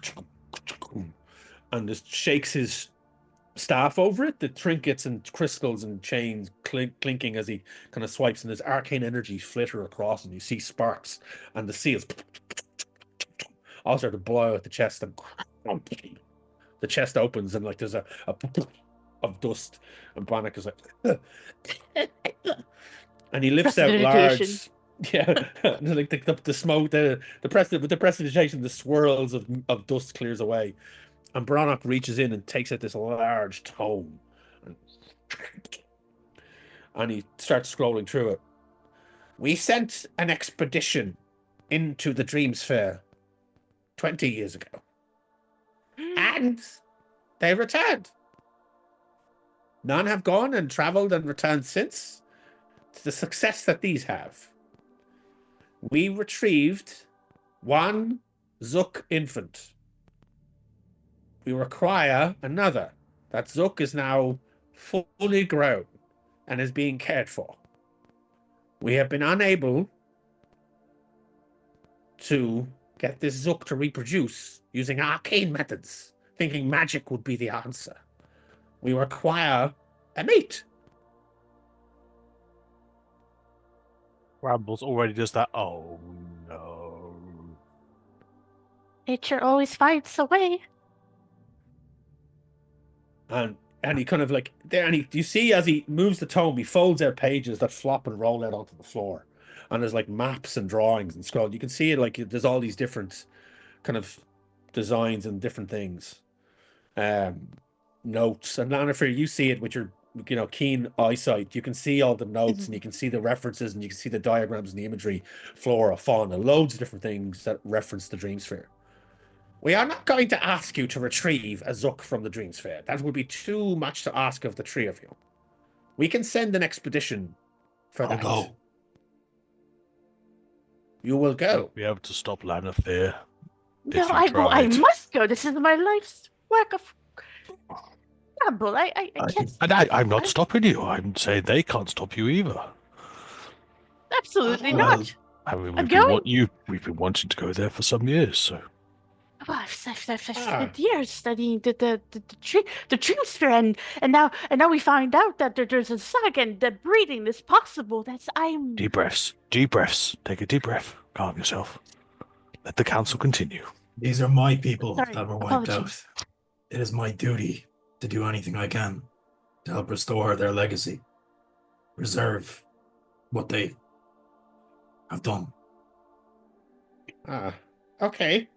and just shakes his staff over it. The trinkets and crystals and chains clinking as he kind of swipes, and his arcane energy flitter across, and you see sparks, and the seals all start to blow out the chest, and the chest opens, and like there's a of dust, and Brannock is like and he lifts out large, yeah, like the smoke, the prestidigitation, the swirls of dust clears away, and Brannock reaches in and takes out this large tome, and he starts scrolling through it. We sent an expedition into the Dream Sphere 20 years ago, and they returned. None have gone and traveled and returned since. To the success that these have, we retrieved one Zook infant. We require another. That Zook is now fully grown and is being cared for. We have been unable to get this Zook to reproduce using arcane methods, thinking magic would be the answer. We require a mate. Rambles already does that. Oh no. Nature always finds a way. And he kind of like there, and you see as he moves the tome, he folds out pages that flop and roll out onto the floor, and there's like maps and drawings and scroll. You can see it like there's all these different kind of designs and different things. notes. And Lannifer, you see it with your keen eyesight. You can see all the notes and you can see the references and you can see the diagrams and the imagery, flora, fauna, loads of different things that reference the Dreamsphere. We are not going to ask you to retrieve a Zook from the Dreamsphere. That would be too much to ask of the three of you. We can send an expedition for I'll that. go. You will go. Be able to stop Lannifer. No, If you I go. I tried. must go. This is my life's work of gamble. I can't. And I'm not stopping you. I'm saying they can't stop you either. Absolutely Well, not. I mean, I'm we've been wanting to go there for some years, so. Well, I've spent years studying the Dreamsphere, and now we find out that there's a Zug and that breeding is possible. I'm. Deep breaths. Deep breaths. Take a deep breath. Calm yourself. Let the council continue. These are my people Sorry, that were wiped apologies. out. It is my duty to do anything I can to help restore their legacy, preserve what they have done. Okay.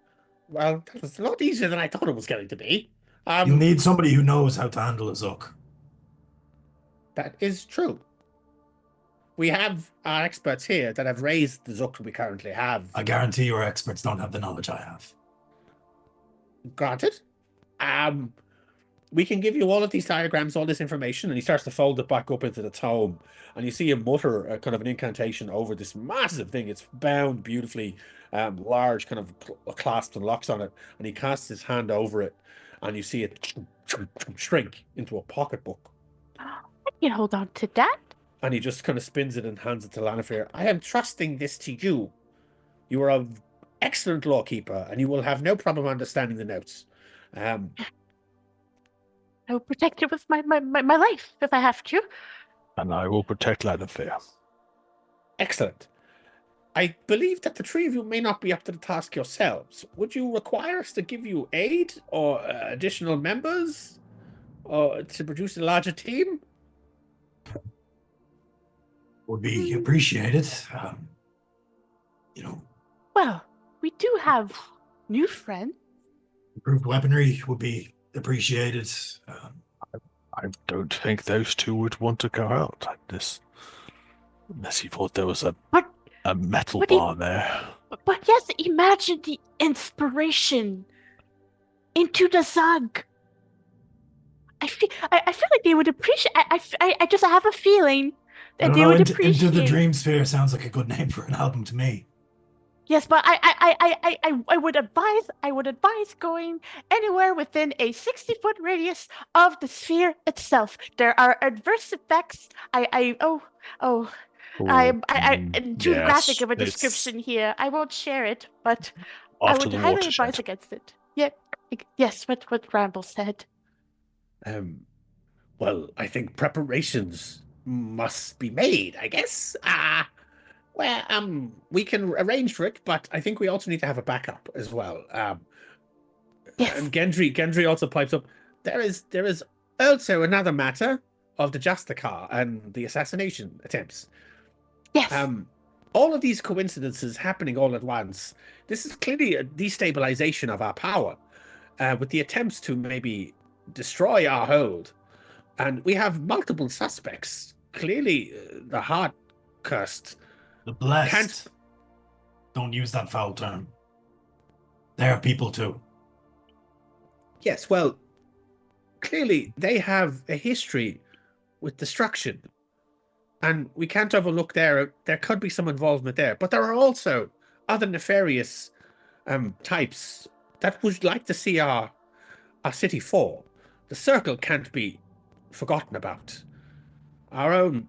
Well, that was a lot easier than I thought it was going to be. You need somebody who knows how to handle a Zook. That is true. We have our experts here that have raised the Zook we currently have. I guarantee your experts don't have the knowledge I have. Granted. We can give you all of these diagrams, all this information, and he starts to fold it back up into the tome. And you see him mutter a kind of an incantation over this massive thing. It's bound beautifully, large, kind of clasped and locks on it. And he casts his hand over it, and you see it shrink into a pocketbook. I can hold on to that. And he just kind of spins it and hands it to Lannifer. I am trusting this to you. You are an excellent lawkeeper, and you will have no problem understanding the notes. I will protect it with my life if I have to. And I will protect Lannifer. Excellent. I believe that the three of you may not be up to the task yourselves. Would you require us to give you aid or additional members or to produce a larger team? Would be appreciated. Well, we do have new friends. Improved weaponry would be appreciated. I don't think those two would want to go out like this. Unless you thought there was a metal bar there. But yes, imagine the inspiration into the Zug. I feel like they would appreciate. I just have a feeling that they would appreciate. Into the Dreamsphere sounds like a good name for an album to me. Yes, but I would advise going anywhere within a 60-foot radius of the sphere itself. There are adverse effects. I'm too graphic of a description here. I won't share it, but I would highly advise against it. Yeah, yes, what Ramble said. Well, I think preparations must be made, I guess. We can arrange for it, but I think we also need to have a backup as well. Yes. And Gendry also pipes up. There is also another matter of the Justicar and the assassination attempts. Yes. All of these coincidences happening all at once. This is clearly a destabilization of our power, with the attempts to maybe destroy our hold. And we have multiple suspects. Clearly, the heart cursed. The blessed. Don't use that foul term. They are people too. Yes, well, clearly they have a history with destruction. And we can't overlook there could be some involvement there. But there are also other nefarious types that would like to see our city fall. The circle can't be forgotten about. Our own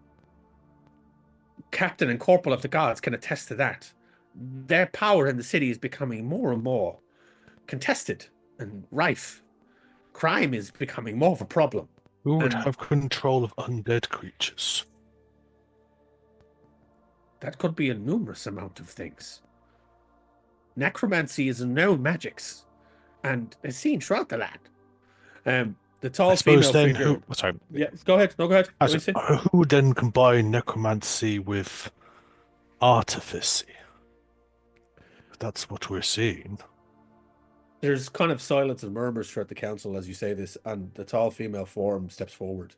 captain and corporal of the guards can attest to that. Their power in the city is becoming more and more contested and rife. Crime is becoming more of a problem. Who would have control of undead creatures? That could be a numerous amount of things. Necromancy is a known magics, and is seen throughout the land. The tall female figure. Sorry. Yeah, go ahead. No, go ahead. Who would then combine necromancy with artificy? That's what we're seeing. There's kind of silence and murmurs throughout the council as you say this, and the tall female form steps forward.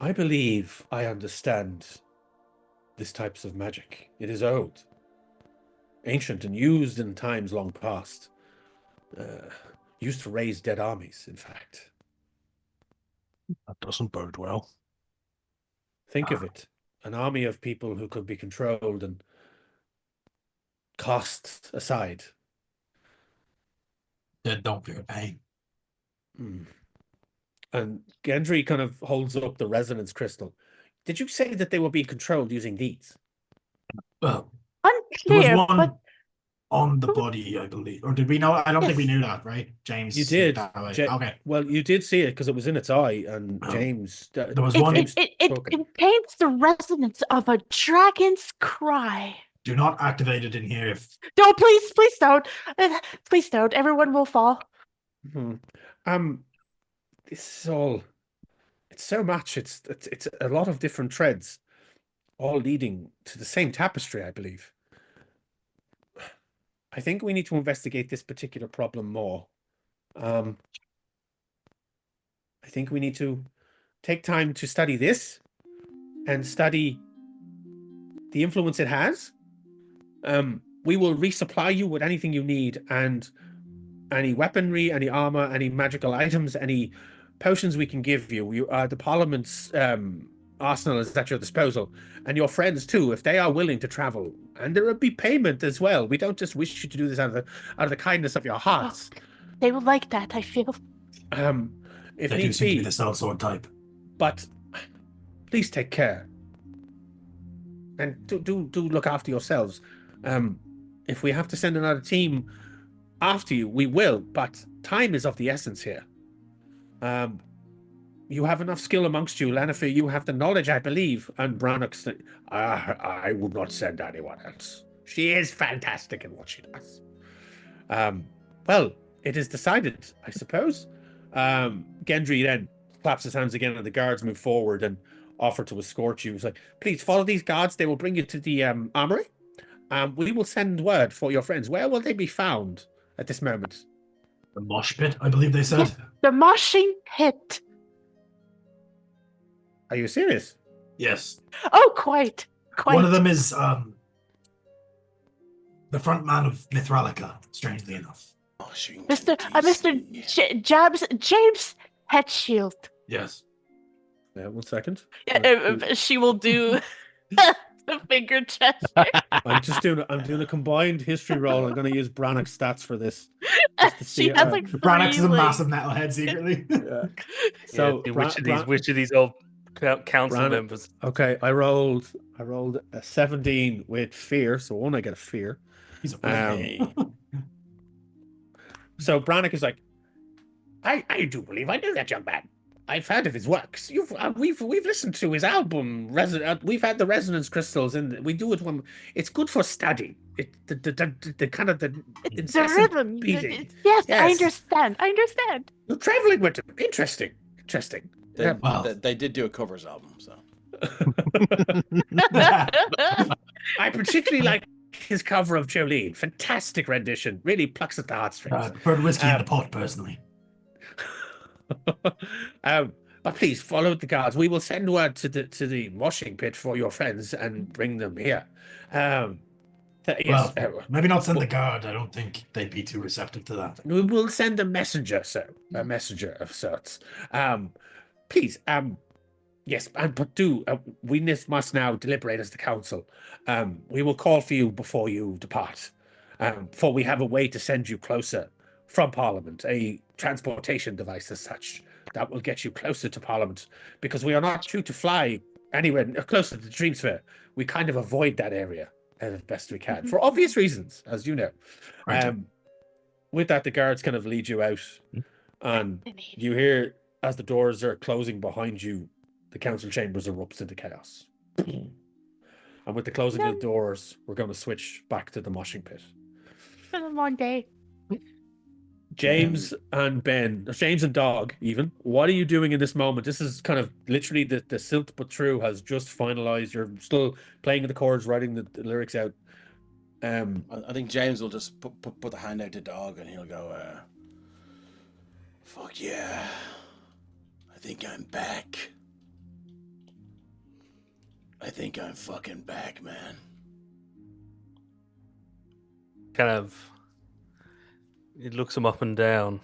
I believe I understand this types of magic. It is old, ancient, and used in times long past. Used to raise dead armies, in fact. That doesn't bode well. Think of it. An army of people who could be controlled and cost aside. Dead don't fear pain. And Gendry kind of holds up the resonance crystal. Did you say that they were being controlled using these? Well, there was Unclear, one but on the body, I believe. Or did we know? I don't think we Yes. knew that, right? James. You did. Okay. Well, you did see it because it was in its eye, and Oh. James. There was it, one. it, it, it took it. contains the resonance of a dragon's cry. Do not activate it in here. If No, please don't. Please don't. Everyone will fall. This is all. It's so much. It's a lot of different threads, all leading to the same tapestry, I believe. I think we need to investigate this particular problem more. I think we need to take time to study this and study the influence it has. We will resupply you with anything you need, and any weaponry, any armor, any magical items, any potions we can give you. The Parliament's arsenal is at your disposal, and your friends too, if they are willing to travel. And there will be payment as well. We don't just wish you to do this out of the kindness of your hearts. They will like that, I feel. If they do need seem to be be, the sellsword type. but please take care. And do look after yourselves. If we have to send another team after you, we will, but time is of the essence here. You have enough skill amongst you, Lennifer. You have the knowledge, I believe. And Brannock said, I would not send anyone else. She is fantastic in what she does. Well, it is decided, I suppose. Gendry then claps his hands again, and the guards move forward and offer to escort you. He's like, please follow these guards. They will bring you to the armory. We will send word for your friends. Where will they be found at this moment? The mosh pit, I believe they said. Yes. The moshing pit. Are you serious? Yes. Oh, quite. One of them is the front man of Mithralica, strangely enough. Mr. James Headshield. Yes. Yeah, 1 second. She will do the finger gesture. I'm doing a combined history roll. I'm going to use Brannock's stats for this. Just to see She it. has like Brannock is a three, massive metalhead secretly. Yeah. So which of these old council Brannock- members? Okay, I rolled a 17 with fear, so one I get a fear. He's a So Brannock is like, I do believe I know that young man. I've heard of his works. We've listened to his album. We've had the resonance crystals, and we do it when it's good for study. The kind of the rhythm. beating. Yes, Yes. I understand. You're traveling with him. Interesting. They did do a covers album, so. I particularly like his cover of Jolene. Fantastic rendition. Really plucks at the heartstrings. I prefer whiskey in the pot, personally. But please follow the guards. We will send word to the washing pit for your friends and bring them here. Yes, Maybe not send the guard. I don't think they'd be too receptive to that. we will send a messenger, sir. A messenger of sorts. Please, yes, but we must now deliberate as the council. We will call for you before you depart. For we have a way to send you closer from Parliament, a transportation device as such that will get you closer to Parliament, because we are not due to fly anywhere closer to the Dreamsphere. We kind of avoid that area as best we can for obvious reasons, as you know. Right. With that, the guards kind of lead you out, and you hear as the doors are closing behind you, the council chambers erupts into chaos. And with the closing of the doors, we're going to switch back to the moshing pit. For the long day. James and Dog, even. What are you doing in this moment? This is kind of literally the Silt But True has just finalized. You're still playing the chords, writing the lyrics out. I think James will just put the hand out to Dog, and he'll go, "Fuck yeah, I think I'm back. I think I'm fucking back, man." Kind of, it looks him up and down.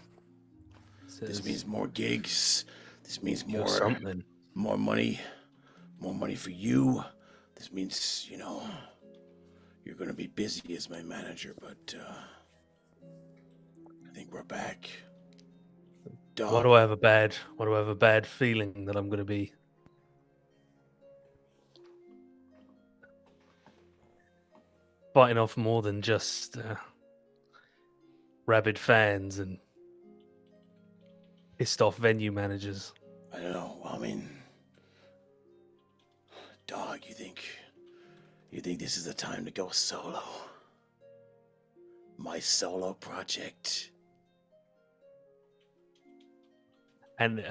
Says, This means more gigs. This means "You're more something." more money for you. This means, you're gonna be busy as my manager, but I think we're back. Dog. Why do I have a bad feeling that I'm going to be biting off more than just rabid fans and pissed off venue managers? I don't know. I mean, Dog, you think this is the time to go solo? My solo project. And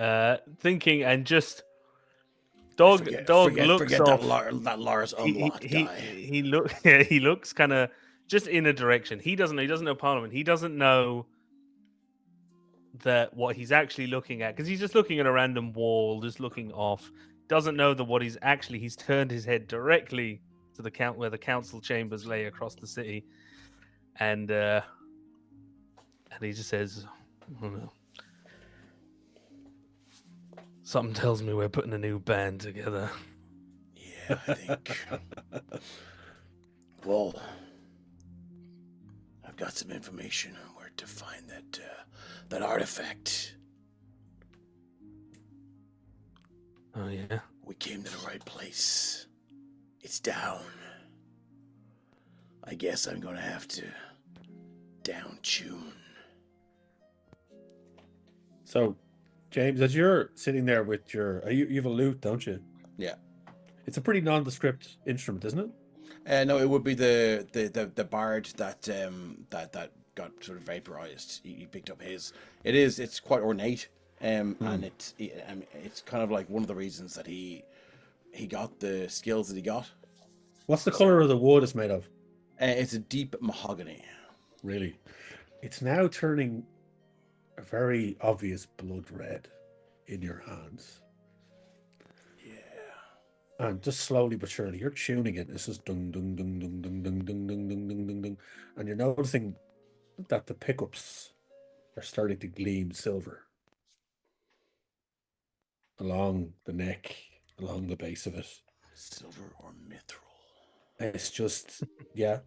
thinking, and just dog looks off. That Lars Unlocked guy. He looks kind of just in a direction. He doesn't know Parliament. He doesn't know that what he's actually looking at, because he's just looking at a random wall, just looking off. Doesn't know that what he's turned his head directly to the where the council chambers lay across the city, and he just says, "Oh, no. Something tells me we're putting a new band together." Yeah, I think. Well, I've got some information on where to find that artifact. Oh yeah. We came to the right place. It's down. I guess I'm gonna have to down tune. So, James, as you're sitting there with you have a lute, don't you? Yeah. It's a pretty nondescript instrument, isn't it? No, it would be the bard that got sort of vaporized. He picked up his. It's quite ornate, and it's kind of like one of the reasons that he got the skills that he got. What's the color of the wood it's made of? It's a deep mahogany. Really, it's now turning a very obvious blood red in your hands. Yeah. And just slowly but surely, you're tuning it. This is dung dung dung dung dung dung dung dung dung dung dung dung, and you're noticing that the pickups are starting to gleam silver along the neck, along the base of it. Silver or mithril? It's just, yeah,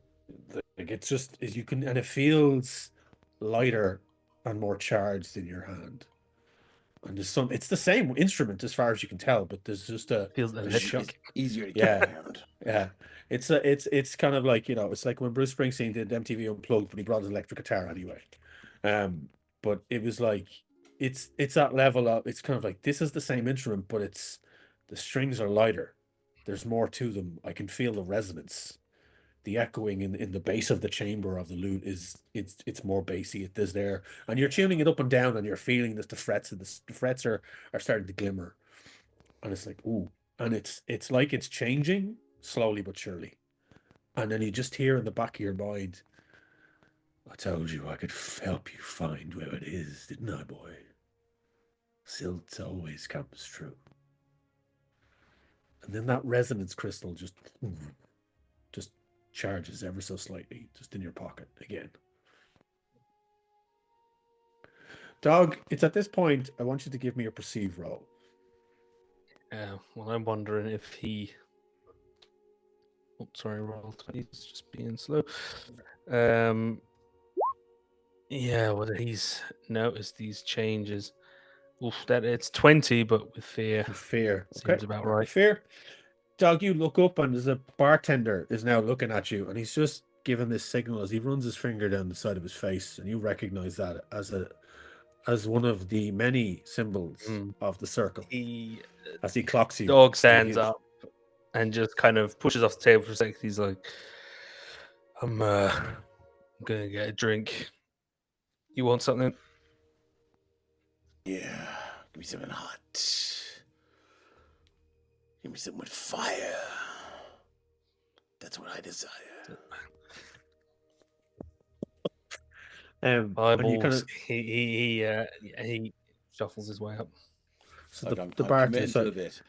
like it's just as you can, and it feels lighter and more charged in your hand. And there's some, it's the same instrument as far as you can tell, but there's just Feels a electric. shock. Easier to Yeah. get around. Yeah, it's kind of like, it's like when Bruce Springsteen did MTV Unplugged, but he brought his electric guitar anyway. But it was like it's that level of, it's kind of like, this is the same instrument, but the strings are lighter. There's more to them. I can feel the resonance, the echoing in the base of the chamber of the lute it's more bassy. There's there, and you're tuning it up and down, and you're feeling that the frets are starting to glimmer, and it's like, ooh, and it's like it's changing slowly but surely, and then you just hear in the back of your mind, I told you I could help you find where it is, didn't I, boy? Silt always comes true. And then that resonance crystal just charges ever so slightly, just in your pocket again. Dog, it's at this point I want you to give me a perceive roll. Well, I'm wondering if he. Oh, sorry, roll 20. He's just being slow. Yeah, whether he's noticed these changes. Oof, that it's 20, but with fear. Fear. Seems about right. Fear. Dog, you look up and there's a bartender is now looking at you, and he's just giving this signal as he runs his finger down the side of his face, and you recognize that as one of the many symbols of the circle. As he clocks you. Dog stands up and just kind of pushes off the table for a second. He's like, I'm gonna get a drink. You want something? Yeah, give me something hot. Give me something with fire. That's what I desire. And you Eyeballs. kind of He shuffles his way up. so Like, I'm the committing bartender's to the like, bit.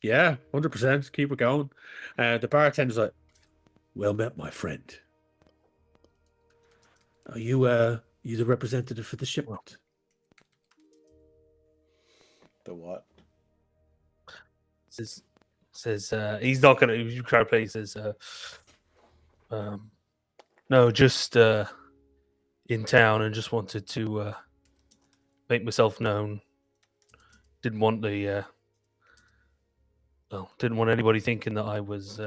yeah, 100%. Keep it going. The bartender's like, well met, my friend. Are you the representative for the shipment? The what? Says he's not gonna try to play. He says, no, just in town and just wanted to make myself known. Didn't want didn't want anybody thinking that I was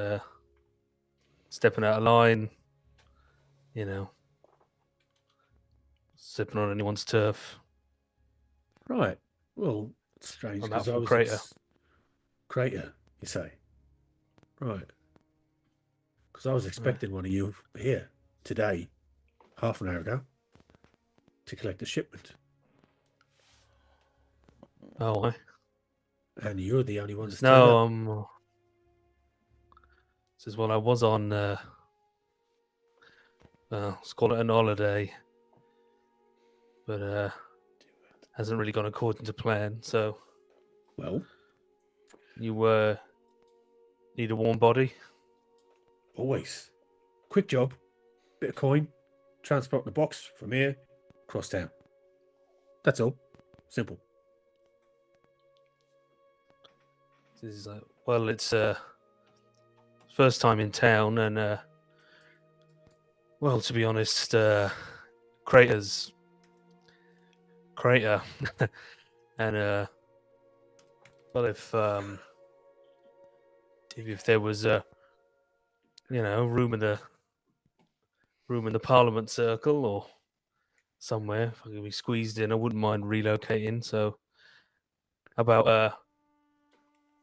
stepping out of line. You know, sipping on anyone's turf. Right. Well, it's strange I'm out because I from was Crater. Crater, you say? Right. Because I was expecting one of you here today, half an hour ago, to collect the shipment. Oh, I And you're the only one that's turned up. no. Says, well, I was on. Let's call it an holiday, but hasn't really gone according to plan. So Well, you need a warm body. always. Quick job. Bit of coin. Transport the box from here across town. That's all. Simple. He's like, well, it's first time in town, and well, to be honest, Crater, and well, if there was room in the Parliament Circle or somewhere, if I could be squeezed in, I wouldn't mind relocating. So, how about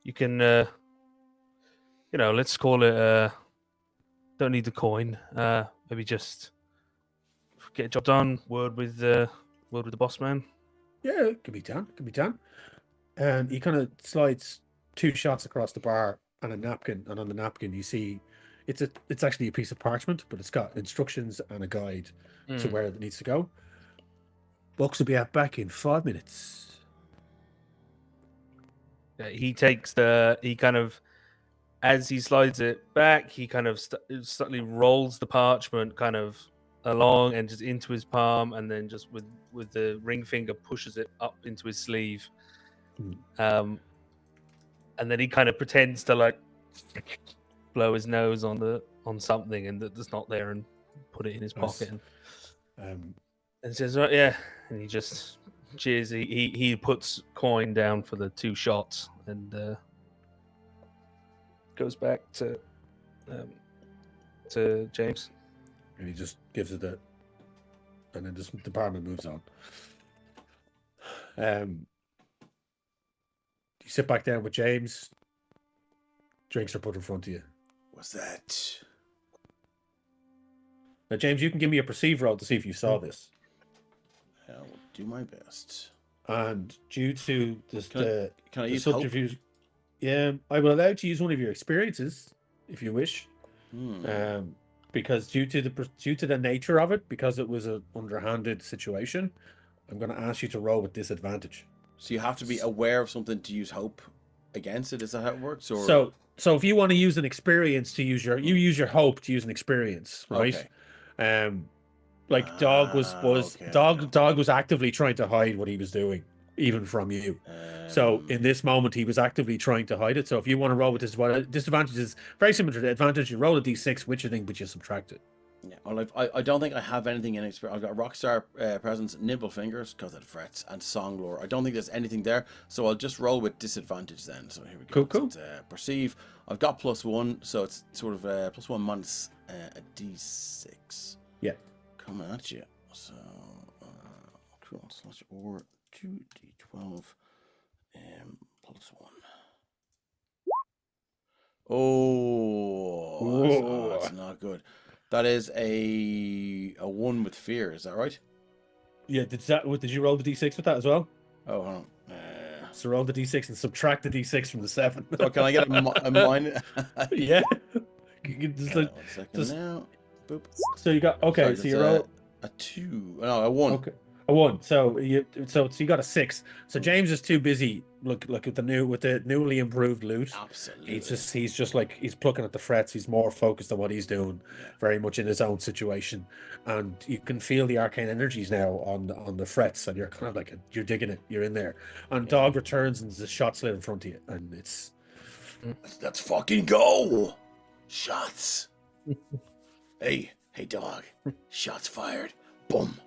you can let's call it don't need the coin. Maybe just get a job done. Word with the boss man. Yeah, it can be done. It can be done. And he kind of slides 2 shots across the bar and a napkin, and on the napkin you see it's actually a piece of parchment, but it's got instructions and a guide to where it needs to go. Box will be out back in 5 minutes. Yeah, he kind of, as he slides it back, he kind of slightly rolls the parchment kind of along and just into his palm, and then just with the ring finger pushes it up into his sleeve. And then he kind of pretends to like blow his nose on something and that's not there, and put it in his pocket. And says, right, yeah, and he just cheers. He puts coin down for the 2 shots and goes back to James. And he just gives it and then the department moves on. You sit back down with James. Drinks are put in front of you. What's that? Now, James, you can give me a perceive roll to see if you saw this. I'll do my best. And due to Can I use subterfuge, yeah, I will allow you to use one of your experiences if you wish. Because due to the nature of it, because it was an underhanded situation, I'm going to ask you to roll with disadvantage. So you have to be aware of something to use hope against it. Is that how it works? Or so if you want to use an experience to use you use your hope to use an experience, right? Okay. Like Dog was actively trying to hide what he was doing, even from you. So in this moment, he was actively trying to hide it. So if you want to roll with disadvantage is very similar to the advantage. You roll a d6, which you think, but you subtract it. Yeah, well, I don't think I have anything in experience. I've got Rockstar presence, Nimble Fingers, because it frets, and Song Lore. I don't think there's anything there, so I'll just roll with disadvantage then. So here we go. Cool. So it's, perceive. I've got +1, so it's sort of +1 minus a d6. Yeah. Coming at you. So, cool. Or 2d12 +1. Oh, that's not good. That is a 1 with fear. Is that right? Yeah. Did you roll the d6 with that as well? Oh, hold on. So roll the d6 and subtract the d6 from the 7. So can I get a minus? Yeah. One second now. Boop. So you got Sorry, so you roll. A 2. No, a 1. Okay, a 1. So you got a 6. So James is too busy. Look at the newly improved loot. Absolutely. He's just like he's plucking at the frets. He's more focused on what he's doing, Yeah. very much in his own situation. And you can feel the arcane energies now on the frets, and you're kind of like you're digging it. You're in there. And Dog returns, and there's a shot slid in front of you, and it's Let's fucking go! Shots. hey, dog. Shots fired. Boom.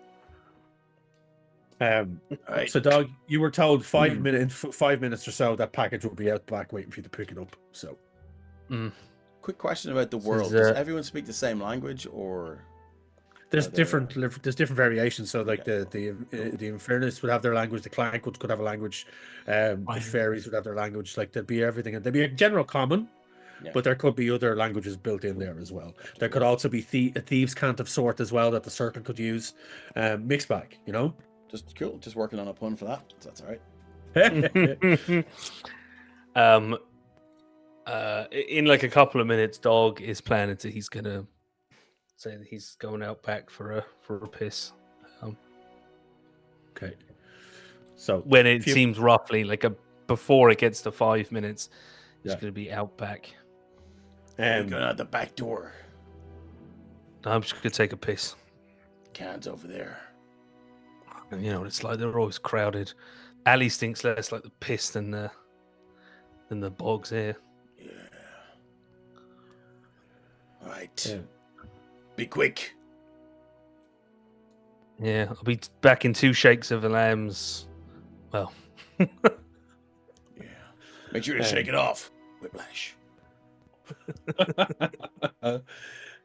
All right. So Dog, you were told 5 minutes or so that package will be out back waiting for you to pick it up. So Quick question about the world. is, Does everyone speak the same language, or there's Are there- different variations. So like the Infernus would have their language, the Clankwood could have a language, the fairies would have their language. Like there'd be everything, and there'd be a general common, Yeah. but there could be other languages built in there as well. There could also be a thieves' cant of sort as well that the circle could use. Mixed bag, you know. just cool? Just working on a pun for that. So that's all right. In like a couple of minutes, Dog is planning to. He's gonna say that he's going out back for a piss. Okay. So When it few- seems roughly like before it gets to 5 minutes, it's Yeah. gonna be out back. We're going out the back door. I'm just gonna take a piss. Cans over there. And you know, it's like they're always crowded. Alley stinks less like the piss than the bogs here. Yeah. All right. Yeah. Be quick. Yeah, I'll be back in 2 shakes of the lambs. Well, Yeah. Make sure to shake it off. Whiplash.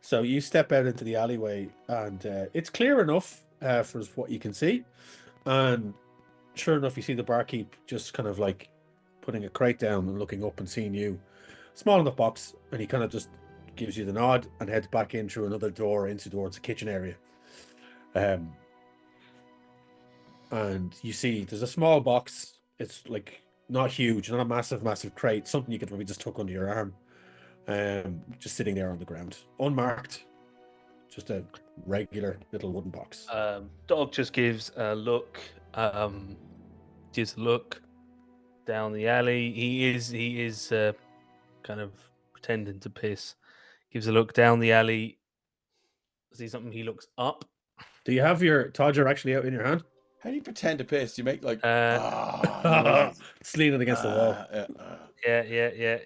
So you step out into the alleyway, and it's clear enough for what you can see. And sure enough, you see the barkeep just kind of like putting a crate down and looking up and seeing you. Small enough box, and he kind of just gives you the nod and heads back in through another door towards the kitchen area. And you see there's a small box. It's like not huge, not a massive crate, something you could probably just tuck under your arm. Just sitting there on the ground, unmarked, just a regular little wooden box. Dog just gives a look. Gives a look down the alley. He is kind of pretending to piss. Gives a look down the alley. See something? He looks up. Do you have your Todger actually out in your hand? How do you pretend to piss? Do you make like It's leaning against the wall. Yeah.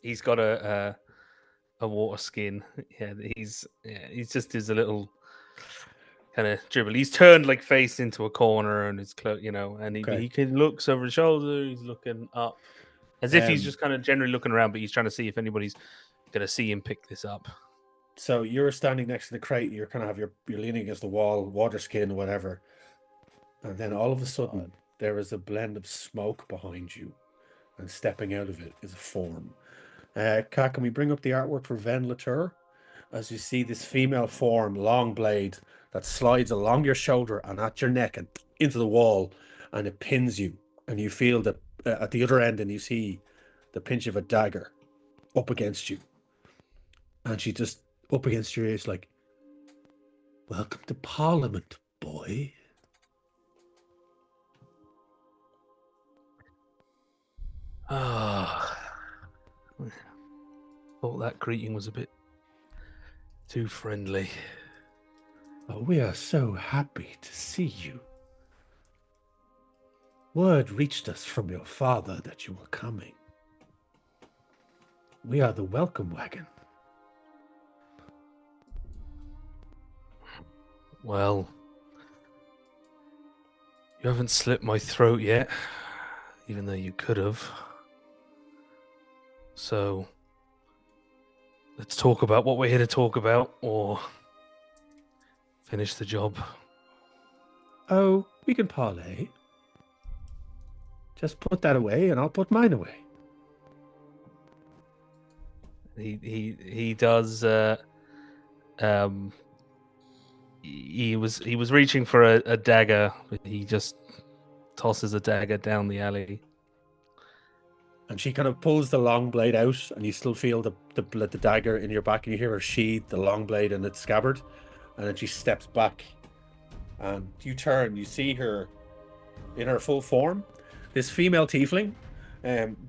He's got a water skin. Yeah, he's just his a little kind of dribble. He's turned like face into a corner, and it's and he looks over his shoulder. He's looking up, as if he's just kind of generally looking around, but he's trying to see if anybody's gonna see him pick this up. So you're standing next to the crate. You're kind of you're leaning against the wall, water skin or whatever, and then all of a sudden there is a blend of smoke behind you, and stepping out of it is a form. Kat, can we bring up the artwork for Ven Latour? As you see this female form, long blade, that slides along your shoulder and at your neck and into the wall, and it pins you. And you feel that at the other end, and you see the pinch of a dagger up against you. And she just up against your ears like, "Welcome to Parliament, boy." Thought that greeting was a bit too friendly. Oh, we are so happy to see you. Word reached us from your father that you were coming. We are the welcome wagon. Well, you haven't slit my throat yet, even though you could have. So, let's talk about what we're here to talk about, or finish the job. Oh, we can parley. Just put that away and I'll put mine away. He does. He was reaching for a dagger, but he just tosses a dagger down the alley. And she kind of pulls the long blade out, and you still feel the dagger in your back, and you hear her sheathe the long blade in its scabbard. And then she steps back And you turn, you see her in her full form. This female tiefling,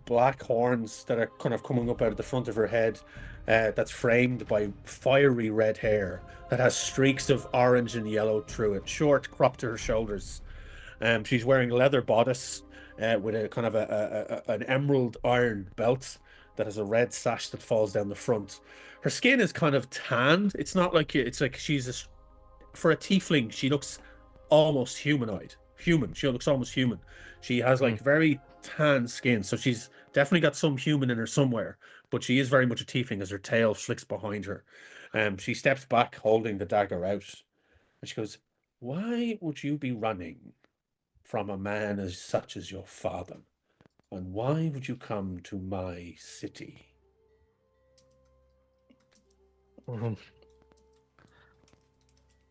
black horns that are kind of coming up out of the front of her head, that's framed by fiery red hair that has streaks of orange and yellow through it, short, cropped to her shoulders. She's wearing a leather bodice with a kind of an emerald iron belt that has a red sash that falls down the front. Her skin is kind of tanned. It's not like it's like for a tiefling, she looks almost humanoid. Human. She looks almost human. She has like very tan skin, so she's definitely got some human in her somewhere. But she is very much a tiefling as her tail flicks behind her. She steps back, holding the dagger out, and she goes, "Why would you be running from a man as such as your father? And why would you come to my city?"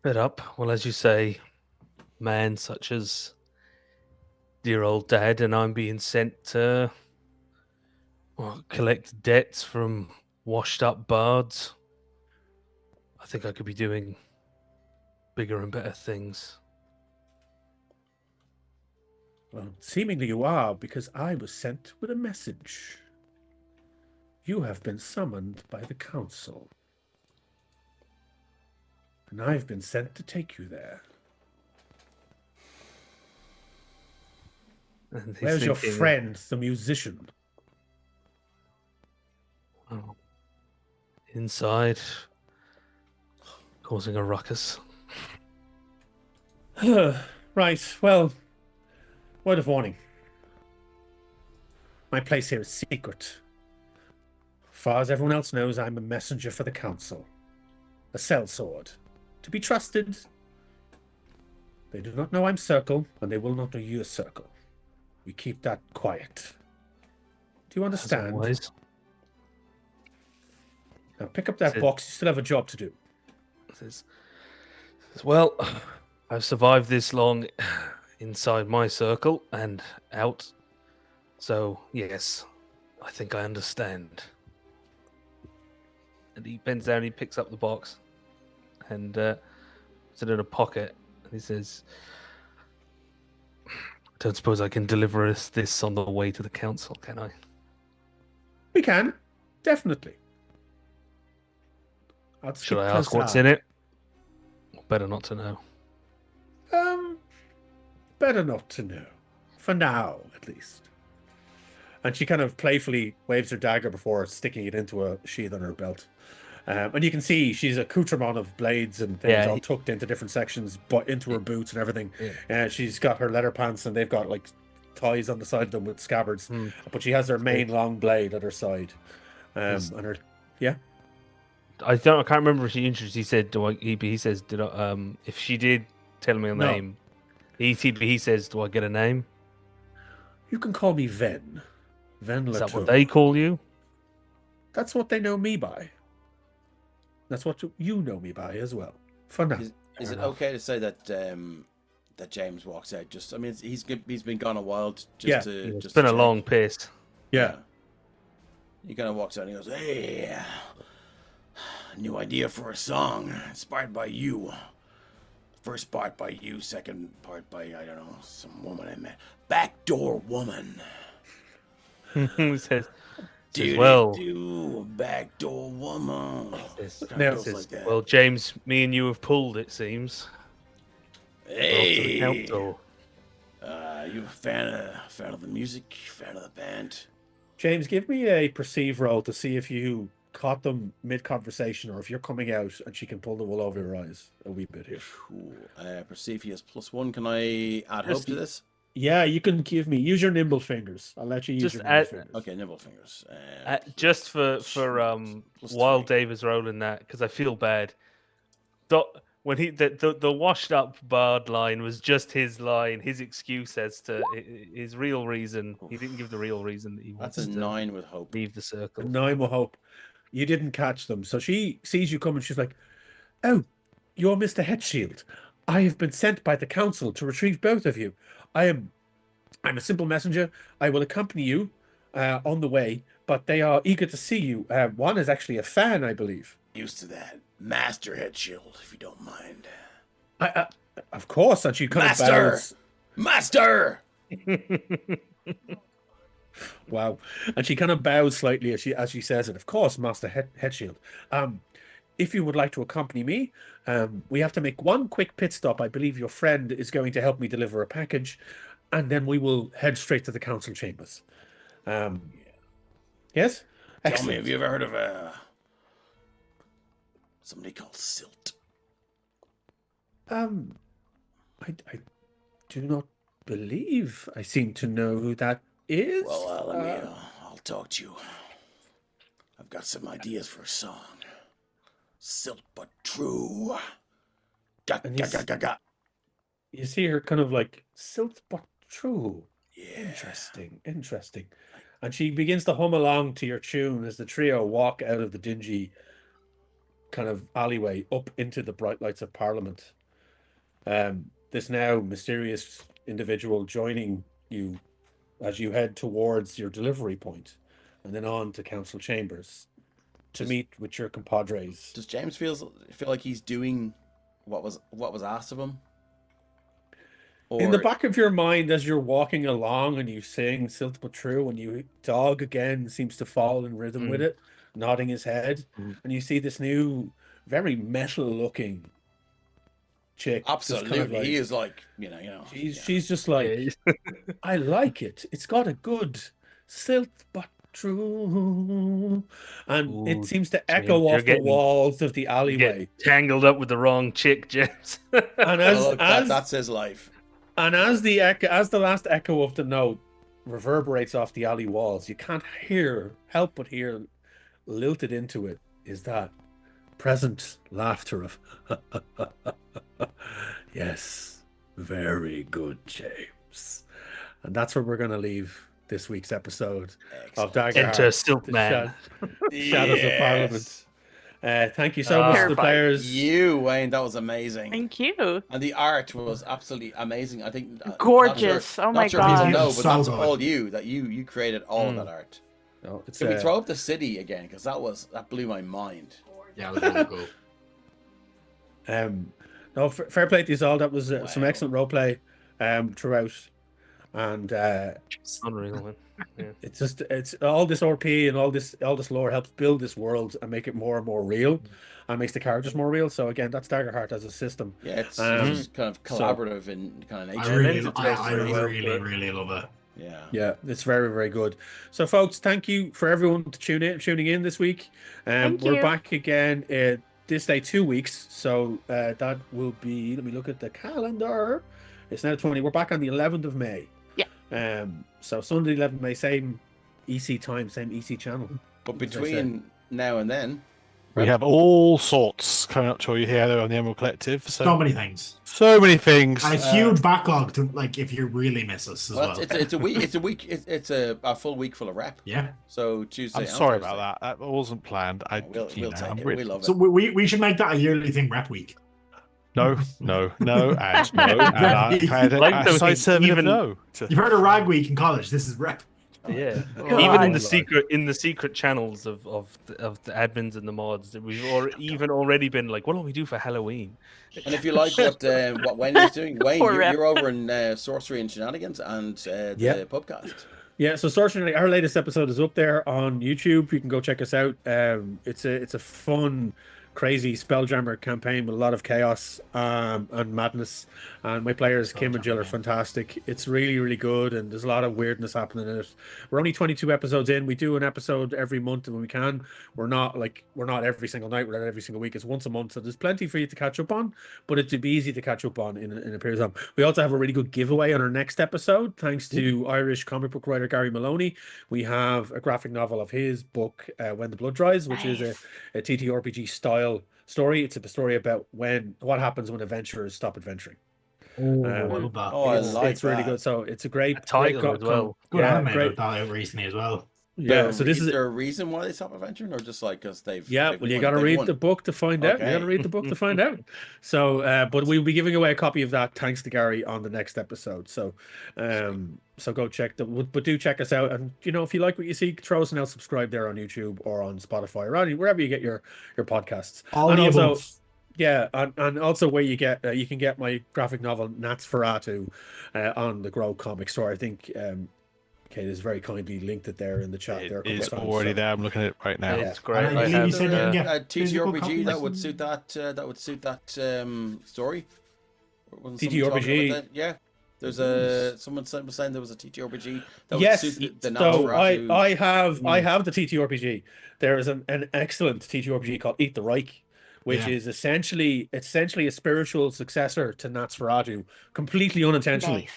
Fed up. Well, as you say, man such as dear old dad, and I'm being sent to collect debts from washed up bards. I think I could be doing bigger and better things. Well, seemingly you are, because I was sent with a message. You have been summoned by the council. And I've been sent to take you there. And he's Where's your thinking, friend, the musician? oh, inside, causing a ruckus. Right, well, word of warning. My place here is secret. As far as everyone else knows, I'm a messenger for the council. A sellsword. To be trusted. They do not know I'm Circle, and they will not know you are Circle. We keep that quiet. Do you understand? Now pick up that box. You still have a job to do. Says, well, I've survived this long inside my circle and out. So, yes, I think I understand. And he bends down, he picks up the box and puts it in a pocket. And he says, I don't suppose I can deliver this on the way to the council, can I? We can. Definitely. Should I ask what's in it? Better not to know. Better not to know. For now, at least. And she kind of playfully waves her dagger before sticking it into a sheath on her belt. And you can see she's accoutrement of blades and things all tucked into different sections, but into her boots and everything. She's got her leather pants, and they've got like ties on the side of them with scabbards. But she has her main long blade at her side. And her, I can't remember if she introduced. He said, he says, if she did tell me a name, he says, do I get a name? You can call me Ven. Ven Is Latour. that what they call you? That's what they know me by. That's what you know me by as well. For now. Is it okay to say that that James walks out? Just, I mean, he's been gone a while. It's been a long piss. Yeah. He kind of walks out and he goes, "Hey, new idea for a song, inspired by you. First part by you, second part by, I don't know, some woman I met. Backdoor woman." He says, backdoor woman. Well, James, me and you have pulled, it seems. Hey, you a fan of the music, fan of the band? James, give me a perceive roll to see if you caught them mid-conversation or if you're coming out and she can pull the wool over your eyes a wee bit here. Cool. Perceive he has +1. Can I add hope to this? Yeah, you can use your nimble fingers. I'll let you use your nimble fingers. Okay, nimble fingers. Just for while Dave is rolling that, because I feel bad. When the washed up bard line was just his line, his excuse as to his real reason. He didn't give the real reason that he wants. That's a 9 with hope. Leave the circle. A 9 with hope. You didn't catch them, so she sees you coming. She's like, "Oh, you're Mr. Headshield. I have been sent by the council to retrieve both of you. I'm a simple messenger. I will accompany you on the way, but they are eager to see you. One is actually a fan, I believe." Used to that. Master Headshield, if you don't mind. Of course, and she kind of Master! bows. Master! Wow, and she kind of bows slightly as she says it. Of course, Master Headshield. If you would like to accompany me, we have to make one quick pit stop. I believe your friend is going to help me deliver a package, and then we will head straight to the council chambers. Yes? Tell me, Excellent. have you ever heard of somebody called Silt? I do not believe I seem to know who that is. Well, I'll talk to you. I've got some ideas for a song. Silt but true. Ga, And ga, he's- ga, ga, ga. You see her kind of like silt but true. Yeah. Interesting. And she begins to hum along to your tune as the trio walk out of the dingy kind of alleyway up into the bright lights of Parliament. This now mysterious individual joining you as you head towards your delivery point and then on to council chambers to meet with your compadres. Does James feel like he's doing what was asked of him? In the Or- back of your mind, as you're walking along and you sing Silt But True, and you dog again seems to fall in rhythm with it, nodding his head, and you see this new, very metal-looking chick. just kind of Absolutely, like- he is like you know. She's just like, I like it. It's got a good silt but true, and it Ooh, seems to James, echo you're off the getting- walls of the You alleyway. get tangled up with the wrong chick, James. And Well, as look, that's his life. And as the last echo of the note reverberates off the alley walls, you can't help but hear lilted into it is that present laughter of yes, very good, James. And that's where we're going to leave this week's episode of Daggerheart. Enter Silk the Man. Shadows of Parliament. Thank you so much to the Terrifying. players. You, Wayne, that was amazing. Thank you. And the art was absolutely amazing. I think Gorgeous. Not sure, Oh my not sure people God. know, but So that's good. all you. That you created all of that art. No, it's Can we throw up the city again? Because that blew my mind. Yeah, it was really cool. No, fair play to you all. That was some Wow. excellent role play throughout, and It's unreal, man. Yeah. it's all this RP and all this lore helps build this world and make it more and more real, and makes the characters more real. So again, that's Daggerheart as a system. Yeah, it's Um, just kind of collaborative in kind of I nature. really, lends I, itself I very well really, to it. really love it. Yeah. Yeah, it's very, very good. So, folks, thank you for everyone tuning in this week. Thank We're you. back again this day 2 weeks. So that will be. Let me look at the calendar. It's now 20. We're back on the 11th of May. Yeah. So Sunday 11th of May, same EC time, same EC channel. But As I between now and then, We have all sorts coming up to you here on the Emerald Collective. So many things. So many things. And a huge backlog to like if you really miss us as well. it's a week. It's a full week full of rep. Yeah. So Tuesday. I'm and sorry Thursday. about that. That wasn't planned. We'll you know, take I'm it. really- We love it. So we should make that a yearly thing, rep week. No, and no, and I Like those side things, serving of even- no. You've heard of rag week in college. This is rep. Yeah, God. even in God. the secret channels of the admins and the mods, we've even already been like, what do we do for Halloween? And if you like what Wayne is doing, Wayne, Poor you're, rep. you're over in Sorcery and Shenanigans and the Yeah. podcast. Yeah, so Sorcery, our latest episode is up there on YouTube. You can go check us out. It's a fun, crazy Spelljammer campaign with a lot of chaos and madness. And my players, Kim and Jill, are fantastic. It's really, really good, and there's a lot of weirdness happening in it. We're only 22 episodes in. We do an episode every month when we can. We're not every single night. We're not every single week. It's once a month, so there's plenty for you to catch up on. But it'd be easy to catch up on in a period of time. We also have a really good giveaway on our next episode, thanks to Irish comic book writer Gary Maloney. We have a graphic novel of his book, When the Blood Dries, which is Nice. a TTRPG style story. It's a story about what happens when adventurers stop adventuring. I love that. Oh, I it's, like it's really that. good. So it's a great title great as well. Good yeah, anime great. about that out recently as well. Yeah, so this is there a reason why they stop adventuring, or just like because they've yeah. they've Well, you won- got to they've read won? the book to find out. You got to Okay. read the book to find out. So, but we'll be giving away a copy of that thanks to Gary on the next episode. So, so go check but do check us out. And if you like what you see, throw us an L subscribe there on YouTube or on Spotify or wherever you get your podcasts. All And the also, above. Yeah, and also where you can get my graphic novel Nosferatu on the Grow comic store. I think Kate has very kindly linked it there in the chat there. It A couple is of times, already so- there. I'm looking at it right now. It's And great. I I believe you have, said you can get physical TTRPG that copies. would suit that. That would suit that story. Wasn't someone TTRPG? talking about that? Yeah. There's someone was saying there was a TTRPG that Yes, would suit the so Nosferatu. I have the TTRPG. There is an excellent TTRPG called Eat the Reich, which Yeah. is essentially a spiritual successor to Nosferatu, completely unintentionally.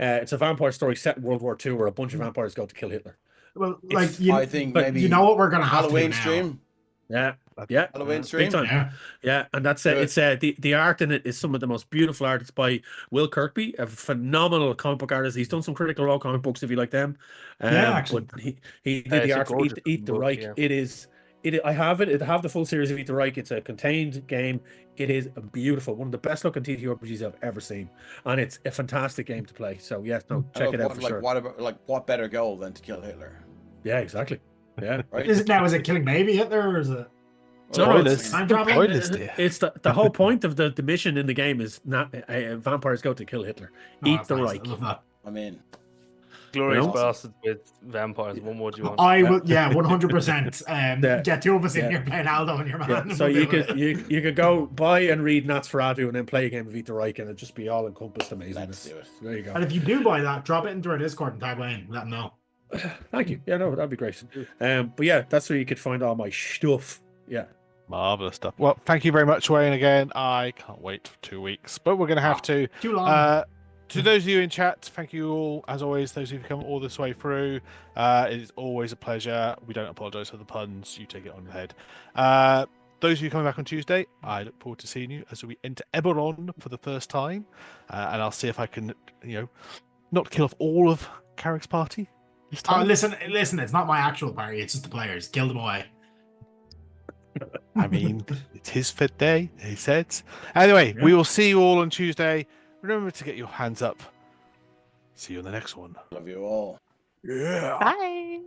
Nice. It's a vampire story set in World War II where a bunch of vampires go to kill Hitler. Well, It's- like I think but maybe you know what we're gonna have Halloween to do now. stream. Yeah, yeah, Halloween big stream. time. Yeah. Yeah, and that's Do it. it's the art in it is some of the most beautiful art. It's by Will Kirkby, a phenomenal comic book artist. He's done some Critical Role comic books if you like them. Yeah, actually. But he did It's the a art for gorgeous Eat the book, Reich. yeah. I have it. I have the full series of Eat the Reich. It's a contained game. It is a beautiful, one of the best looking TTRPGs I've ever seen, and it's a fantastic game to play. So yes, no, check it out for sure. What better goal than to kill Hitler? Yeah, exactly. Yeah. Right? Is it killing baby Hitler or is it No, Spoilers. time traveling? Spoilers, dear. It's the whole point of the mission in the game is not vampires go to kill Hitler. Oh, Eat that's the nice. Reich. I love that. I'm in. Glorious You know? Bastards with vampires. What more do you want? I will, yeah, 100%. Get two of us in Yeah. here playing Aldo and your man. Yeah, and so we'll you do it. could you could go buy and read Nosferatu and then play a game of Eat the Reich and it'd just be all encompassed Let's amazingness. do it. There you go. And if you do buy that, drop it into our Discord and tag Wayne. Let him know. Thank you. Yeah, no, that'd be great. But yeah, that's where you could find all my stuff. Yeah. Marvelous stuff. Well, thank you very much, Wayne. Again, I can't wait for 2 weeks, but we're going to have to. Too long. To those of you in chat, thank you all, as always, those of you who come all this way through. It is always a pleasure. We don't apologise for the puns. You take it on the head. Those of you coming back on Tuesday, I look forward to seeing you as we enter Eberron for the first time. And I'll see if I can, not kill off all of Carrick's party this time. Listen, it's not my actual party. It's just the players. Kill them away. I mean, it's his fifth day, he said. Anyway, we will see you all on Tuesday. Remember to get your hands up. See you on the next one. Love you all. Yeah. Bye.